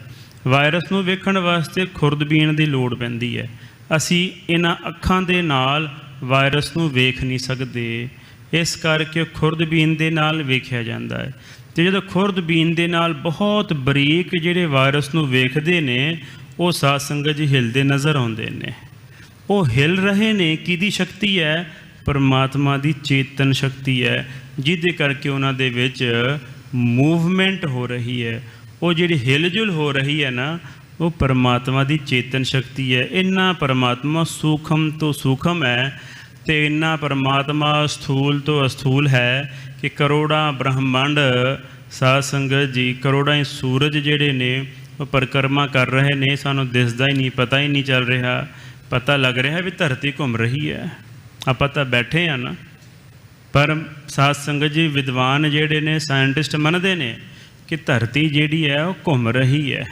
ਵਾਇਰਸ ਨੂੰ ਵੇਖਣ ਵਾਸਤੇ ਖੁਰਦਬੀਨ ਦੀ ਲੋੜ ਪੈਂਦੀ ਹੈ। ਅਸੀਂ ਇਹਨਾਂ ਅੱਖਾਂ ਦੇ ਨਾਲ ਵਾਇਰਸ ਨੂੰ ਵੇਖ ਨਹੀਂ ਸਕਦੇ, ਇਸ ਕਰਕੇ ਖੁਰਦਬੀਨ ਦੇ ਨਾਲ ਵੇਖਿਆ ਜਾਂਦਾ ਹੈ। ਅਤੇ ਜਦੋਂ ਖੁਰਦਬੀਨ ਦੇ ਨਾਲ ਬਹੁਤ ਬਰੀਕ ਜਿਹੜੇ ਵਾਇਰਸ ਨੂੰ ਵੇਖਦੇ ਨੇ, ਉਹ ਸਾਧ ਸੰਗਤ ਜੀ ਹਿਲਦੇ ਨਜ਼ਰ ਆਉਂਦੇ ਨੇ। ਉਹ ਹਿਲ ਰਹੇ ਨੇ, ਕਿਹਦੀ ਸ਼ਕਤੀ ਹੈ? ਪਰਮਾਤਮਾ ਦੀ ਚੇਤਨ ਸ਼ਕਤੀ ਹੈ, ਜਿਹਦੇ ਕਰਕੇ ਉਹਨਾਂ ਦੇ ਵਿੱਚ ਮੂਵਮੈਂਟ ਹੋ ਰਹੀ ਹੈ। ਉਹ ਜਿਹੜੀ ਹਿਲਜੁਲ ਹੋ ਰਹੀ ਹੈ ਨਾ, ਉਹ ਪਰਮਾਤਮਾ ਦੀ ਚੇਤਨ ਸ਼ਕਤੀ ਹੈ। ਇੰਨਾ ਪਰਮਾਤਮਾ ਸੂਖਮ ਤੋਂ ਸੂਖਮ ਹੈ ਅਤੇ ਇੰਨਾ ਪਰਮਾਤਮਾ ਸਥੂਲ ਤੋਂ ਅਸਥੂਲ ਹੈ ਕਿ ਕਰੋੜਾਂ ਬ੍ਰਹਮੰਡ ਸਾਧ ਸੰਗਤ ਜੀ, ਕਰੋੜਾਂ ਹੀ ਸੂਰਜ ਜਿਹੜੇ ਨੇ ਉਹ ਪਰਿਕਰਮਾ ਕਰ ਰਹੇ ਨੇ। ਸਾਨੂੰ ਦਿਸਦਾ ਹੀ ਨਹੀਂ, ਪਤਾ ਹੀ ਨਹੀਂ ਚੱਲ ਰਿਹਾ। ਪਤਾ ਲੱਗ ਰਿਹਾ ਵੀ ਧਰਤੀ ਘੁੰਮ ਰਹੀ ਹੈ, ਆਪਾਂ ਤਾਂ ਬੈਠੇ ਹਾਂ ਨਾ। ਪਰ ਸਾਧ ਸੰਗਤ ਜੀ, ਵਿਦਵਾਨ ਜਿਹੜੇ ਨੇ, ਸਾਇੰਟਿਸਟ ਮੰਨਦੇ ਨੇ ਕਿ ਧਰਤੀ ਜਿਹੜੀ ਹੈ ਉਹ ਘੁੰਮ ਰਹੀ ਹੈ।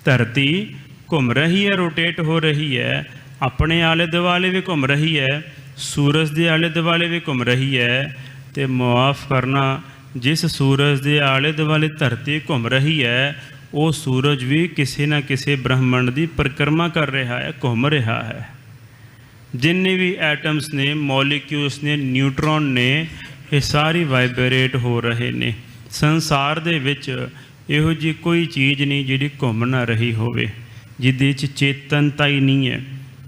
ਧਰਤੀ ਘੁੰਮ ਰਹੀ ਹੈ, ਰੋਟੇਟ ਹੋ ਰਹੀ ਹੈ, ਆਪਣੇ ਆਲੇ ਦੁਆਲੇ ਵੀ ਘੁੰਮ ਰਹੀ ਹੈ, ਸੂਰਜ ਦੇ ਆਲੇ ਦੁਆਲੇ ਵੀ ਘੁੰਮ ਰਹੀ ਹੈ। ਅਤੇ ਮੁਆਫ ਕਰਨਾ, ਜਿਸ ਸੂਰਜ ਦੇ ਆਲੇ ਦੁਆਲੇ ਧਰਤੀ ਘੁੰਮ ਰਹੀ ਹੈ, ਉਹ ਸੂਰਜ ਵੀ ਕਿਸੇ ਨਾ ਕਿਸੇ ਬ੍ਰਹਮੰਡ ਦੀ ਪਰਿਕਰਮਾ ਕਰ ਰਿਹਾ ਹੈ, ਘੁੰਮ ਰਿਹਾ ਹੈ। ਜਿੰਨੇ ਵੀ ਐਟਮਸ ਨੇ, ਮੋਲੀਕਿਊਲਸ ਨੇ, ਨਿਊਟਰੋਨ ਨੇ, ਇਹ ਸਾਰੀ ਵਾਈਬਰੇਟ ਹੋ ਰਹੇ ਨੇ। ਸੰਸਾਰ ਦੇ ਵਿੱਚ ਇਹੋ ਜਿਹੀ ਕੋਈ ਚੀਜ਼ ਨਹੀਂ ਜਿਹੜੀ ਘੁੰਮ ਨਾ ਰਹੀ ਹੋਵੇ, ਜਿਹਦੇ 'ਚ ਚੇਤਨਤਾ ਹੀ ਨਹੀਂ ਹੈ,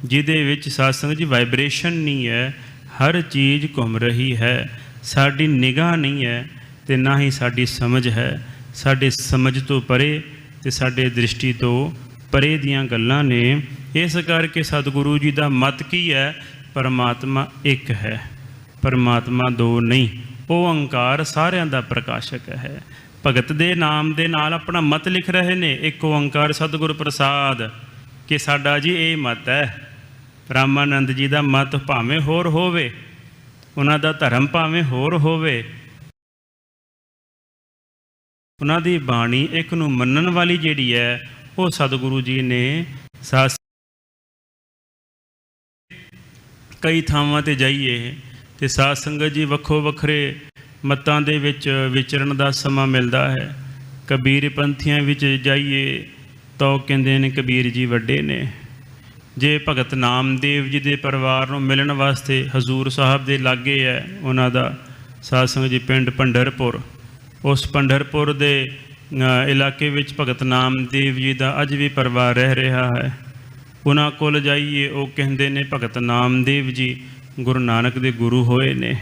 ਜਿਹਦੇ ਵਿੱਚ ਸਾਧ ਸੰਗਤ ਜੀ ਵਾਈਬ੍ਰੇਸ਼ਨ ਨਹੀਂ ਹੈ। ਹਰ ਚੀਜ਼ ਘੁੰਮ ਰਹੀ ਹੈ। ਸਾਡੀ ਨਿਗਾਹ ਨਹੀਂ ਹੈ ਅਤੇ ਨਾ ਹੀ ਸਾਡੀ ਸਮਝ ਹੈ। ਸਾਡੇ ਸਮਝ ਤੋਂ ਪਰੇ ਅਤੇ ਸਾਡੇ ਦ੍ਰਿਸ਼ਟੀ ਤੋਂ ਪਰੇ ਦੀਆਂ ਗੱਲਾਂ ਨੇ। ਇਸ ਕਰਕੇ ਸਤਿਗੁਰੂ ਜੀ ਦਾ ਮਤ ਕੀ ਹੈ? ਪਰਮਾਤਮਾ ਇੱਕ ਹੈ, ਪਰਮਾਤਮਾ ਦੋ ਨਹੀਂ। ਓਅੰਕਾਰ ਸਾਰਿਆਂ ਦਾ ਪ੍ਰਕਾਸ਼ਕ ਹੈ। ਭਗਤ ਦੇ ਨਾਮ ਦੇ ਨਾਲ ਆਪਣਾ ਮਤ ਲਿਖ ਰਹੇ ਨੇ, ਇੱਕ ਓਅੰਕਾਰ ਸਤਿਗੁਰ ਪ੍ਰਸਾਦ, ਕਿ ਸਾਡਾ ਜੀ ਇਹ ਮਤ ਹੈ। ਰਾਮਾਨੰਦ ਜੀ ਦਾ ਮਤ ਭਾਵੇਂ ਹੋਰ ਹੋਵੇ, ਉਹਨਾਂ ਦਾ ਧਰਮ ਭਾਵੇਂ ਹੋਰ ਹੋਵੇ, ਉਹਨਾਂ ਦੀ ਬਾਣੀ ਇੱਕ ਨੂੰ ਮੰਨਣ ਵਾਲੀ ਜਿਹੜੀ ਹੈ, ਉਹ ਸਤਿਗੁਰੂ ਜੀ ਨੇ ਕਈ ਥਾਵਾਂ 'ਤੇ ਜਾਈਏ ਅਤੇ ਸਾਧ ਸੰਗਤ ਜੀ ਵੱਖੋ ਵੱਖਰੇ ਮਤਾਂ ਦੇ ਵਿੱਚ ਵਿਚਰਨ ਦਾ ਸਮਾਂ ਮਿਲਦਾ ਹੈ। ਕਬੀਰ ਪੰਥੀਆਂ ਵਿੱਚ ਜਾਈਏ ਤਾਂ ਉਹ ਕਹਿੰਦੇ ਨੇ ਕਬੀਰ ਜੀ ਵੱਡੇ ਨੇ। ਜੇ ਭਗਤ ਨਾਮਦੇਵ ਜੀ ਦੇ ਪਰਿਵਾਰ ਨੂੰ ਮਿਲਣ ਵਾਸਤੇ ਹਜ਼ੂਰ ਸਾਹਿਬ ਦੇ ਲਾਗੇ ਹੈ ਉਹਨਾਂ ਦਾ ਸਾਧ ਸੰਗਤ ਜੀ ਪਿੰਡ ਪੰਡਰਪੁਰ, ਉਸ ਪੰਡਰਪੁਰ ਦੇ ਇਲਾਕੇ ਵਿੱਚ ਭਗਤ ਨਾਮਦੇਵ ਜੀ ਦਾ ਅੱਜ ਵੀ ਪਰਿਵਾਰ ਰਹਿ ਰਿਹਾ ਹੈ। ਉਹਨਾਂ ਕੋਲ ਜਾਈਏ, ਉਹ ਕਹਿੰਦੇ ਨੇ ਭਗਤ ਨਾਮਦੇਵ ਜੀ ਗੁਰੂ ਨਾਨਕ ਦੇ ਗੁਰੂ ਹੋਏ ਨੇ।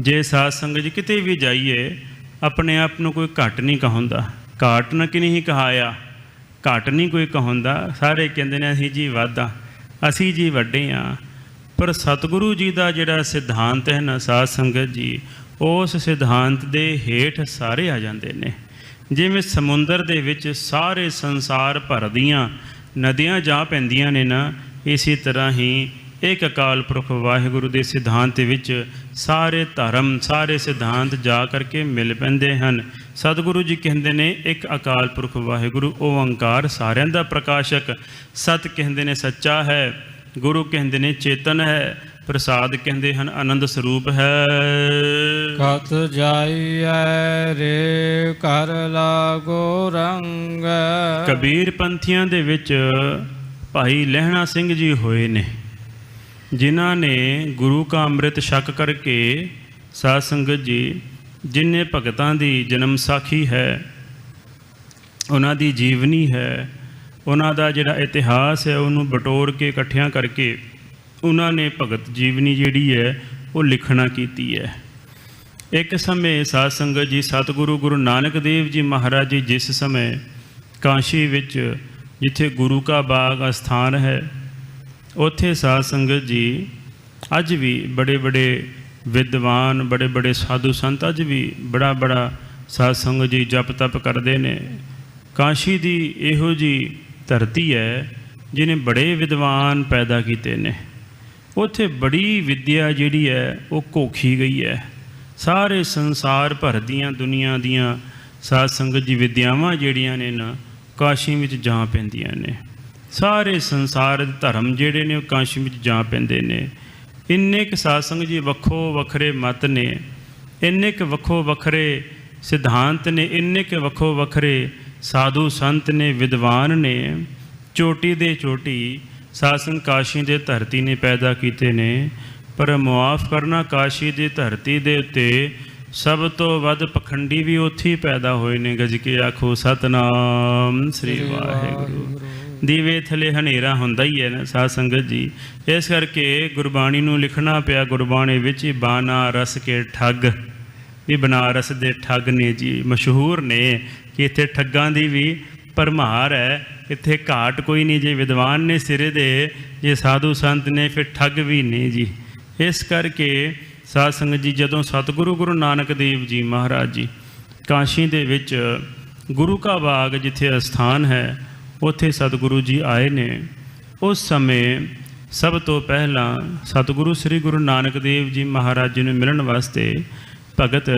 ਜੇ ਸਾਧ ਸੰਗਤ ਜੀ ਕਿਤੇ ਵੀ ਜਾਈਏ, ਆਪਣੇ ਆਪ ਨੂੰ ਕੋਈ ਘੱਟ ਨਹੀਂ ਕਹਾਉਂਦਾ। ਘਾਟ ਨਾ ਕਿ ਨਹੀਂ ਕਹਾਇਆ, ਘੱਟ ਨਹੀਂ ਕੋਈ ਕਹਾਉਂਦਾ। ਸਾਰੇ ਕਹਿੰਦੇ ਨੇ ਅਸੀਂ ਜੀ ਵਾਧਾ, ਅਸੀਂ ਜੀ ਵੱਡੇ ਹਾਂ। ਪਰ ਸਤਿਗੁਰੂ ਜੀ ਦਾ ਜਿਹੜਾ ਸਿਧਾਂਤ ਹੈ ਨਾ ਸਾਧ ਸੰਗਤ ਜੀ, ਉਸ ਸਿਧਾਂਤ ਦੇ ਹੇਠ ਸਾਰੇ ਆ ਜਾਂਦੇ ਨੇ। ਜਿਵੇਂ ਸਮੁੰਦਰ ਦੇ ਵਿੱਚ ਸਾਰੇ ਸੰਸਾਰ ਭਰ ਦੀਆਂ ਨਦੀਆਂ ਜਾ ਪੈਂਦੀਆਂ ਨੇ ਨਾ, ਇਸੇ ਤਰ੍ਹਾਂ ਹੀ ਇੱਕ ਅਕਾਲ ਪੁਰਖ ਵਾਹਿਗੁਰੂ ਦੇ ਸਿਧਾਂਤ ਵਿੱਚ ਸਾਰੇ ਧਰਮ, ਸਾਰੇ ਸਿਧਾਂਤ ਜਾ ਕਰਕੇ ਮਿਲ ਪੈਂਦੇ ਹਨ। ਸਤਿਗੁਰੂ ਜੀ ਕਹਿੰਦੇ ਨੇ ਇੱਕ ਅਕਾਲ ਪੁਰਖ ਵਾਹਿਗੁਰੂ ਓਅੰਕਾਰ ਸਾਰਿਆਂ ਦਾ ਪ੍ਰਕਾਸ਼ਕ। ਸਤ ਕਹਿੰਦੇ ਨੇ ਸੱਚਾ ਹੈ, ਗੁਰੂ ਕਹਿੰਦੇ ਨੇ ਚੇਤਨ ਹੈ, ਪ੍ਰਸਾਦ ਕਹਿੰਦੇ ਹਨ ਆਨੰਦ ਸਰੂਪ ਹੈ। ਕਤ ਜਾਈਐ ਰੇ ਘਰ ਲਾਗੋ ਰੰਗ। ਕਬੀਰ ਪੰਥੀਆਂ ਦੇ ਵਿੱਚ ਭਾਈ ਲਹਿਣਾ ਸਿੰਘ ਜੀ ਹੋਏ ਨੇ, ਜਿਨ੍ਹਾਂ ਨੇ ਗੁਰੂ ਕਾ ਅੰਮ੍ਰਿਤ ਛਕ ਕਰਕੇ ਸਾਧ ਸੰਗਤ ਜੀ, ਜਿੰਨੇ ਭਗਤਾਂ ਦੀ ਜਨਮ ਸਾਖੀ ਹੈ, ਉਹਨਾਂ ਦੀ ਜੀਵਨੀ ਹੈ, ਉਹਨਾਂ ਦਾ ਜਿਹੜਾ ਇਤਿਹਾਸ ਹੈ, ਉਹਨੂੰ ਬਟੋਰ ਕੇ ਇਕੱਠਿਆਂ ਕਰਕੇ ਉਹਨਾਂ ਨੇ ਭਗਤ ਜੀਵਨੀ ਜਿਹੜੀ ਹੈ ਉਹ ਲਿਖਣਾ ਕੀਤੀ ਹੈ। ਇੱਕ ਸਮੇਂ ਸਾਧ ਸੰਗਤ ਜੀ, ਸਤਿਗੁਰੂ ਗੁਰੂ ਨਾਨਕ ਦੇਵ ਜੀ ਮਹਾਰਾਜ ਜੀ ਜਿਸ ਸਮੇਂ ਕਾਸ਼ੀ ਵਿੱਚ, ਜਿੱਥੇ ਗੁਰੂ ਕਾ ਬਾਗ ਅਸਥਾਨ ਹੈ, ਉੱਥੇ ਸਾਧ ਸੰਗਤ ਜੀ ਅੱਜ ਵੀ ਬੜੇ ਬੜੇ ਵਿਦਵਾਨ, ਬੜੇ ਬੜੇ ਸਾਧੂ ਸੰਤ ਅੱਜ ਵੀ ਬੜਾ ਸਾਧ ਸੰਗਤ ਜੀ ਜਪ ਤਪ ਕਰਦੇ ਨੇ। ਕਾਸ਼ੀ ਦੀ ਇਹੋ ਜਿਹੀ ਧਰਤੀ ਹੈ ਜਿਹਨੇ ਬੜੇ ਵਿਦਵਾਨ ਪੈਦਾ ਕੀਤੇ ਨੇ। ਉੱਥੇ ਬੜੀ ਵਿੱਦਿਆ ਜਿਹੜੀ ਹੈ ਉਹ ਘੋਖੀ ਗਈ ਹੈ। ਸਾਰੇ ਸੰਸਾਰ ਭਰ ਦੀਆਂ ਦੁਨੀਆ ਦੀਆਂ ਸਾਧ ਸੰਗਤ ਜੀ ਵਿਦਿਆਵਾਂ ਜਿਹੜੀਆਂ ਨੇ ਨਾ, ਕਾਸ਼ੀ ਵਿੱਚ ਜਾ ਪੈਂਦੀਆਂ ਨੇ। ਸਾਰੇ ਸੰਸਾਰ ਦੇ ਧਰਮ ਜਿਹੜੇ ਨੇ ਉਹ ਕਾਸ਼ੀ ਵਿੱਚ ਜਾ ਪੈਂਦੇ ਨੇ। ਇੰਨੇ ਕੁ ਸਾਧ ਸੰਗਤ ਜੀ ਵੱਖੋ ਵੱਖਰੇ ਮਤ ਨੇ, ਇੰਨੇ ਕੁ ਵੱਖੋ ਵੱਖਰੇ ਸਿਧਾਂਤ ਨੇ ਇੰਨੇ ਕੁ ਵੱਖੋ ਵੱਖਰੇ, ਸਾਧੂ ਸੰਤ ਨੇ, ਵਿਦਵਾਨ ਨੇ, ਚੋਟੀ ਦੇ ਚੋਟੀ ਸਾਧ ਸੰਗਤ ਕਾਸ਼ੀ ਦੇ ਧਰਤੀ ਨੇ ਪੈਦਾ ਕੀਤੇ ਨੇ। ਪਰ ਮੁਆਫ ਕਰਨਾ, ਕਾਸ਼ੀ ਦੀ ਧਰਤੀ ਦੇ ਉੱਤੇ ਸਭ ਤੋਂ ਵੱਧ ਪਖੰਡੀ ਵੀ ਉੱਥੇ ਹੀ ਪੈਦਾ ਹੋਏ ਨੇ। ਗੱਜ ਕੇ ਆਖੋ ਸਤਨਾਮ ਸ੍ਰੀ ਵਾਹਿਗੁਰੂ। ਦੀਵੇ ਥਲੇ ਹਨੇਰਾ ਹੁੰਦਾ ਹੀ ਹੈ ਨਾ ਸਾਧ ਸੰਗਤ ਜੀ। ਇਸ ਕਰਕੇ ਗੁਰਬਾਣੀ ਨੂੰ ਲਿਖਣਾ ਪਿਆ ਗੁਰਬਾਣੀ ਵਿੱਚ ਹੀ, ਬਨਾਰਸ ਕੇ ਠੱਗ। ਵੀ ਬਨਾਰਸ ਦੇ ਠੱਗ ਨੇ ਜੀ, ਮਸ਼ਹੂਰ ਨੇ ਕਿ ਇੱਥੇ ਠੱਗਾਂ ਦੀ ਵੀ ਭਰਮਾਰ ਹੈ, ਇੱਥੇ ਘਾਟ ਕੋਈ ਨਹੀਂ। ਜੇ ਵਿਦਵਾਨ ਨੇ ਸਿਰੇ ਦੇ, ਜੇ ਸਾਧੂ ਸੰਤ ਨੇ, ਫਿਰ ਠੱਗ ਵੀ ਨੇ ਜੀ। ਇਸ ਕਰਕੇ ਸਾਧ ਸੰਗਤ ਜੀ, ਜਦੋਂ ਸਤਿਗੁਰੂ ਗੁਰੂ ਨਾਨਕ ਦੇਵ ਜੀ ਮਹਾਰਾਜ ਜੀ ਕਾਸ਼ੀ ਦੇ ਵਿੱਚ ਗੁਰੂ ਕਾ ਬਾਗ ਜਿੱਥੇ ਅਸਥਾਨ ਹੈ, ਉੱਥੇ ਸਤਿਗੁਰੂ ਜੀ ਆਏ ਨੇ। ਉਸ ਸਮੇਂ ਸਭ ਤੋਂ ਪਹਿਲਾਂ ਸਤਿਗੁਰੂ ਸ੍ਰੀ ਗੁਰੂ ਨਾਨਕ ਦੇਵ ਜੀ ਮਹਾਰਾਜ ਜੀ ਨੂੰ ਮਿਲਣ ਵਾਸਤੇ ਭਗਤ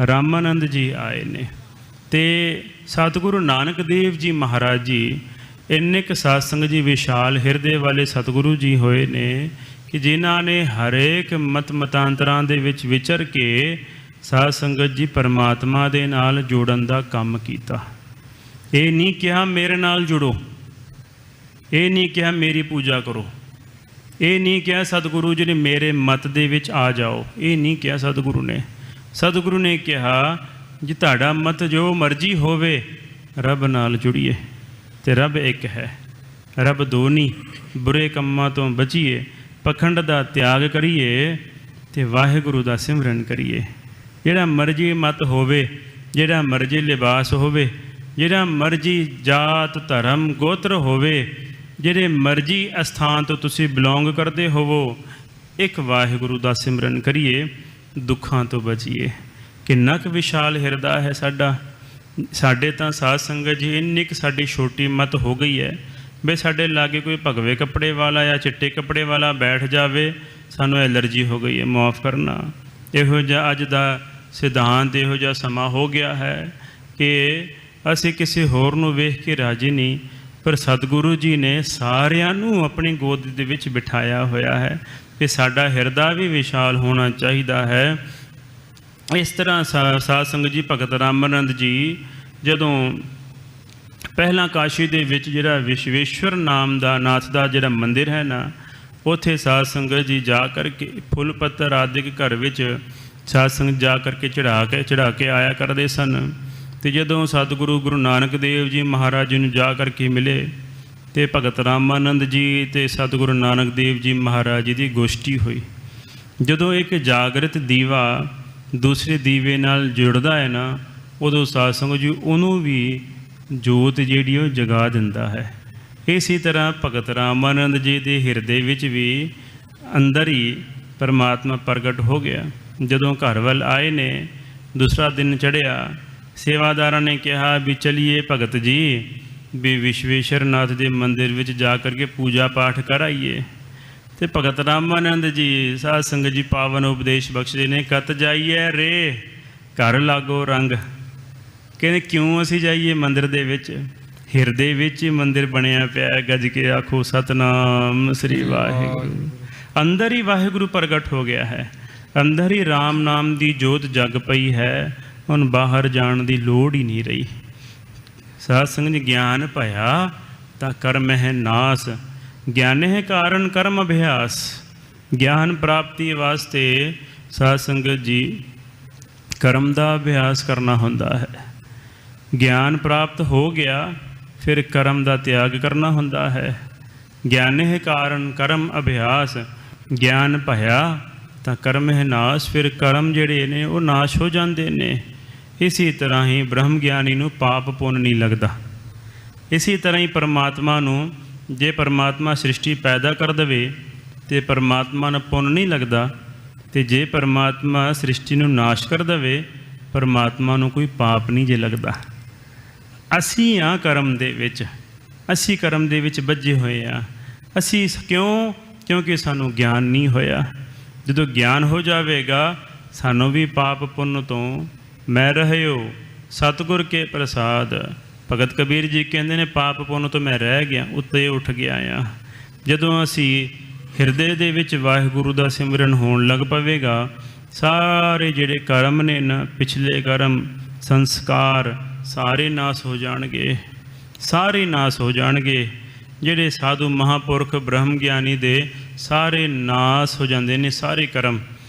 ਰਾਮਾਨੰਦ ਜੀ ਆਏ ਨੇ। ਅਤੇ ਸਤਿਗੁਰੂ ਨਾਨਕ ਦੇਵ ਜੀ ਮਹਾਰਾਜ ਜੀ ਇੰਨੇ ਕੁ ਸਾਧ ਸੰਗਤ ਜੀ ਵਿਸ਼ਾਲ ਹਿਰਦੇ ਵਾਲੇ ਸਤਿਗੁਰੂ ਜੀ ਹੋਏ ਨੇ ਕਿ ਜਿਨ੍ਹਾਂ ਨੇ ਹਰੇਕ ਮਤਾਂਤਰਾਂ ਦੇ ਵਿੱਚ ਵਿਚਰ ਕੇ ਸਾਧ ਸੰਗਤ ਜੀ ਪਰਮਾਤਮਾ ਦੇ ਨਾਲ ਜੋੜਨ ਦਾ ਕੰਮ ਕੀਤਾ। ਇਹ ਨਹੀਂ ਕਿਹਾ ਮੇਰੇ ਨਾਲ ਜੁੜੋ, ਇਹ ਨਹੀਂ ਕਿਹਾ ਮੇਰੀ ਪੂਜਾ ਕਰੋ, ਇਹ ਨਹੀਂ ਕਿਹਾ ਸਤਿਗੁਰੂ ਜੀ ਨੇ ਮੇਰੇ ਮਤ ਦੇ ਵਿੱਚ ਆ ਜਾਓ, ਇਹ ਨਹੀਂ ਕਿਹਾ ਸਤਿਗੁਰੂ ਨੇ। ਸਤਿਗੁਰੂ ਨੇ ਕਿਹਾ ਜੀ ਤੁਹਾਡਾ ਮਤ ਜੋ ਮਰਜ਼ੀ ਹੋਵੇ, ਰੱਬ ਨਾਲ ਜੁੜੀਏ ਅਤੇ ਰੱਬ ਇੱਕ ਹੈ, ਰੱਬ ਦੋ ਨਹੀਂ। ਬੁਰੇ ਕੰਮਾਂ ਤੋਂ ਬਚੀਏ, ਪਖੰਡ ਦਾ ਤਿਆਗ ਕਰੀਏ ਅਤੇ ਵਾਹਿਗੁਰੂ ਦਾ ਸਿਮਰਨ ਕਰੀਏ। ਜਿਹੜਾ ਮਰਜ਼ੀ ਮਤ ਹੋਵੇ, ਜਿਹੜਾ ਮਰਜ਼ੀ ਲਿਬਾਸ ਹੋਵੇ, ਜਿਹੜਾ ਮਰਜ਼ੀ ਜਾਤ ਧਰਮ ਗੋਤਰ ਹੋਵੇ, ਜਿਹੜੇ ਮਰਜ਼ੀ ਅਸਥਾਨ ਤੋਂ ਤੁਸੀਂ ਬਿਲੋਂਗ ਕਰਦੇ ਹੋਵੋ, ਇੱਕ ਵਾਹਿਗੁਰੂ ਦਾ ਸਿਮਰਨ ਕਰੀਏ, ਦੁੱਖਾਂ ਤੋਂ ਬਚੀਏ। ਕਿੰਨਾ ਕੁ ਵਿਸ਼ਾਲ ਹਿਰਦਾ ਹੈ ਸਾਡਾ। ਸਾਡੇ ਤਾਂ ਸਾਧ ਸੰਗਤ ਜੀ ਇੰਨੀ ਕੁ ਸਾਡੀ ਛੋਟੀ ਮਤ ਹੋ ਗਈ ਹੈ ਵੀ ਸਾਡੇ ਲਾਗੇ ਕੋਈ ਭਗਵੇ ਕੱਪੜੇ ਵਾਲਾ ਜਾਂ ਚਿੱਟੇ ਕੱਪੜੇ ਵਾਲਾ ਬੈਠ ਜਾਵੇ, ਸਾਨੂੰ ਐਲਰਜੀ ਹੋ ਗਈ ਹੈ। ਮੁਆਫ ਕਰਨਾ, ਇਹੋ ਜਿਹਾ ਅੱਜ ਦਾ ਸਿਧਾਂਤ, ਇਹੋ ਜਿਹਾ ਸਮਾਂ ਹੋ ਗਿਆ ਹੈ ਕਿ ਅਸੀਂ ਕਿਸੇ ਹੋਰ ਨੂੰ ਵੇਖ ਕੇ ਰਾਜੀ ਨਹੀਂ, ਪਰ ਸਤਿਗੁਰੂ ਜੀ ਨੇ ਸਾਰਿਆਂ ਨੂੰ ਆਪਣੀ ਗੋਦ ਦੇ ਵਿੱਚ ਬਿਠਾਇਆ ਹੋਇਆ ਹੈ ਕਿ ਸਾਡਾ ਹਿਰਦਾ ਵੀ ਵਿਸ਼ਾਲ ਹੋਣਾ ਚਾਹੀਦਾ ਹੈ। ਇਸ ਤਰ੍ਹਾਂ ਸਾਧ ਸੰਗਤ ਜੀ ਭਗਤ ਰਾਮਾਨੰਦ ਜੀ ਜਦੋਂ ਪਹਿਲਾਂ ਕਾਸ਼ੀ ਦੇ ਵਿੱਚ ਜਿਹੜਾ ਵਿਸ਼ਵੇਸ਼ਵਰ ਨਾਮ ਦਾ ਨਾਥ ਦਾ ਜਿਹੜਾ ਮੰਦਿਰ ਹੈ ਨਾ, ਉੱਥੇ ਸਾਧ ਸੰਗਤ ਜੀ ਜਾ ਕਰਕੇ ਫੁੱਲ ਪੱਤਰ ਆਦਿਕ ਘਰ ਵਿੱਚ ਸਾਧ ਸੰਗਤ ਜਾ ਕਰਕੇ ਚੜ੍ਹਾ ਕੇ ਆਇਆ ਕਰਦੇ ਸਨ। ਅਤੇ ਜਦੋਂ ਸਤਿਗੁਰੂ ਗੁਰੂ ਨਾਨਕ ਦੇਵ ਜੀ ਮਹਾਰਾਜ ਜੀ ਨੂੰ ਜਾ ਕਰਕੇ ਮਿਲੇ ਅਤੇ ਭਗਤ ਰਾਮਾਨੰਦ ਜੀ ਅਤੇ ਸਤਿਗੁਰੂ ਨਾਨਕ ਦੇਵ ਜੀ ਮਹਾਰਾਜ ਜੀ ਦੀ ਗੋਸ਼ਟੀ ਹੋਈ। ਜਦੋਂ ਇੱਕ ਜਾਗਰਤ ਦੀਵਾ ਦੂਸਰੇ ਦੀਵੇ ਨਾਲ ਜੁੜਦਾ ਹੈ ਨਾ, ਉਦੋਂ ਸਾਧ ਸੰਗਤ ਜੀ ਉਹਨੂੰ ਵੀ ਜੋਤ ਜਿਹੜੀ ਉਹ ਜਗਾ ਦਿੰਦਾ ਹੈ। ਇਸੇ ਤਰ੍ਹਾਂ ਭਗਤ ਰਾਮਾਨੰਦ ਜੀ ਦੇ ਹਿਰਦੇ ਵਿੱਚ ਵੀ ਅੰਦਰ ਹੀ ਪਰਮਾਤਮਾ ਪ੍ਰਗਟ ਹੋ ਗਿਆ। ਜਦੋਂ ਘਰ ਵੱਲ ਆਏ ਨੇ, ਦੂਸਰਾ ਦਿਨ ਚੜ੍ਹਿਆ, ਸੇਵਾਦਾਰਾਂ ਨੇ ਕਿਹਾ ਵੀ ਚਲੀਏ ਭਗਤ ਜੀ ਵੀ ਵਿਸ਼ਵੇਸ਼ਵਰ ਨਾਥ ਦੇ ਮੰਦਿਰ ਵਿੱਚ ਜਾ ਕਰਕੇ ਪੂਜਾ ਪਾਠ ਕਰਾਈਏ। ਅਤੇ ਭਗਤ ਰਾਮਾਨੰਦ ਜੀ ਸਾਧ ਸੰਗਤ ਜੀ ਪਾਵਨ ਉਪਦੇਸ਼ ਬਖਸ਼ਦੇ ਨੇ, ਕਤ ਜਾਈਏ ਰੇ ਘਰ ਲਾਗੋ ਰੰਗ। ਕਹਿੰਦੇ ਕਿਉਂ ਅਸੀਂ ਜਾਈਏ ਮੰਦਿਰ ਦੇ ਵਿੱਚ, ਹਿਰਦੇ ਵਿੱਚ ਹੀ ਮੰਦਿਰ ਬਣਿਆ ਪਿਆ। ਗੱਜ ਕੇ ਆਖੋ ਸਤਨਾਮ ਸ੍ਰੀ ਵਾਹਿਗੁਰੂ। ਅੰਦਰ ਹੀ ਵਾਹਿਗੁਰੂ ਪ੍ਰਗਟ ਹੋ ਗਿਆ ਹੈ, ਅੰਦਰ ਹੀ ਰਾਮ ਨਾਮ ਦੀ ਜੋਤ ਜਗ ਪਈ ਹੈ। ਹੁਣ ਬਾਹਰ ਜਾਣ ਦੀ ਲੋੜ ਹੀ ਨਹੀਂ ਰਹੀ। ਸਾਧ ਸੰਗਤ ਜੀ ਗਿਆਨ ਭਇਆ ਤਾਂ ਕਰਮ ਹੈ ਨਾਸ, ਗਿਆਨ ਹੈ ਕਾਰਨ ਕਰਮ ਅਭਿਆਸ। ਗਿਆਨ ਪ੍ਰਾਪਤੀ ਵਾਸਤੇ ਸਾਧ ਸੰਗਤ ਜੀ ਕਰਮ ਦਾ ਅਭਿਆਸ ਕਰਨਾ ਹੁੰਦਾ ਹੈ। ਗਿਆਨ ਪ੍ਰਾਪਤ ਹੋ ਗਿਆ, ਫਿਰ ਕਰਮ ਦਾ ਤਿਆਗ ਕਰਨਾ ਹੁੰਦਾ ਹੈ। ਗਿਆਨ ਹੈ ਕਾਰਨ ਕਰਮ ਅਭਿਆਸ, ਗਿਆਨ ਭਇਆ ਤਾਂ ਕਰਮ ਹੈ ਨਾਸ, ਫਿਰ ਕਰਮ ਜਿਹੜੇ ਨੇ ਉਹ ਨਾਸ਼ ਹੋ ਜਾਂਦੇ ਨੇ। ਇਸੇ ਤਰ੍ਹਾਂ ਹੀ ਬ੍ਰਹਮ ਗਿਆਨੀ ਨੂੰ ਪਾਪ ਪੁੰਨ ਨਹੀਂ ਲੱਗਦਾ। ਇਸੇ ਤਰ੍ਹਾਂ ਹੀ ਪਰਮਾਤਮਾ ਨੂੰ, ਜੇ ਪਰਮਾਤਮਾ ਸ੍ਰਿਸ਼ਟੀ ਪੈਦਾ ਕਰ ਦੇਵੇ ਅਤੇ ਪਰਮਾਤਮਾ ਨੂੰ ਪੁੰਨ ਨਹੀਂ ਲੱਗਦਾ, ਅਤੇ ਜੇ ਪਰਮਾਤਮਾ ਸ੍ਰਿਸ਼ਟੀ ਨੂੰ ਨਾਸ਼ ਕਰ ਦੇਵੇ, ਪਰਮਾਤਮਾ ਨੂੰ ਕੋਈ ਪਾਪ ਨਹੀਂ ਜੇ ਲੱਗਦਾ। ਅਸੀਂ ਹਾਂ ਕਰਮ ਦੇ ਵਿੱਚ, ਅਸੀਂ ਕਰਮ ਦੇ ਵਿੱਚ ਬੱਝੇ ਹੋਏ ਹਾਂ। ਅਸੀਂ ਕਿਉਂ? ਕਿਉਂਕਿ ਸਾਨੂੰ ਗਿਆਨ ਨਹੀਂ ਹੋਇਆ। ਜਦੋਂ ਗਿਆਨ ਹੋ ਜਾਵੇਗਾ, ਸਾਨੂੰ ਵੀ ਪਾਪ ਪੁੰਨ ਤੋਂ ਮੈਂ ਰਹਿਓ ਸਤਿਗੁਰ ਕੇ ਪ੍ਰਸਾਦ। ਭਗਤ ਕਬੀਰ ਜੀ ਕਹਿੰਦੇ ਨੇ, ਪਾਪ ਪੁੰਨ ਤੋਂ ਮੈਂ ਰਹਿ ਗਿਆ, ਉੱਤੇ ਉੱਠ ਗਿਆ ਆ। ਜਦੋਂ ਅਸੀਂ ਹਿਰਦੇ ਦੇ ਵਿੱਚ ਵਾਹਿਗੁਰੂ ਦਾ ਸਿਮਰਨ ਹੋਣ ਲੱਗ ਪਵੇਗਾ, ਸਾਰੇ ਜਿਹੜੇ ਕਰਮ ਨੇ ਨਾ, ਪਿਛਲੇ ਕਰਮ ਸੰਸਕਾਰ ਸਾਰੇ ਨਾਸ ਹੋ ਜਾਣਗੇ, ਸਾਰੇ ਨਾਸ ਹੋ ਜਾਣਗੇ। ਜਿਹੜੇ ਸਾਧੂ ਮਹਾਂਪੁਰਖ ਬ੍ਰਹਮ ਗਿਆਨੀ ਦੇ ਸਾਰੇ ਨਾਸ ਹੋ ਜਾਂਦੇ ਨੇ, ਸਾਰੇ ਕਰਮ।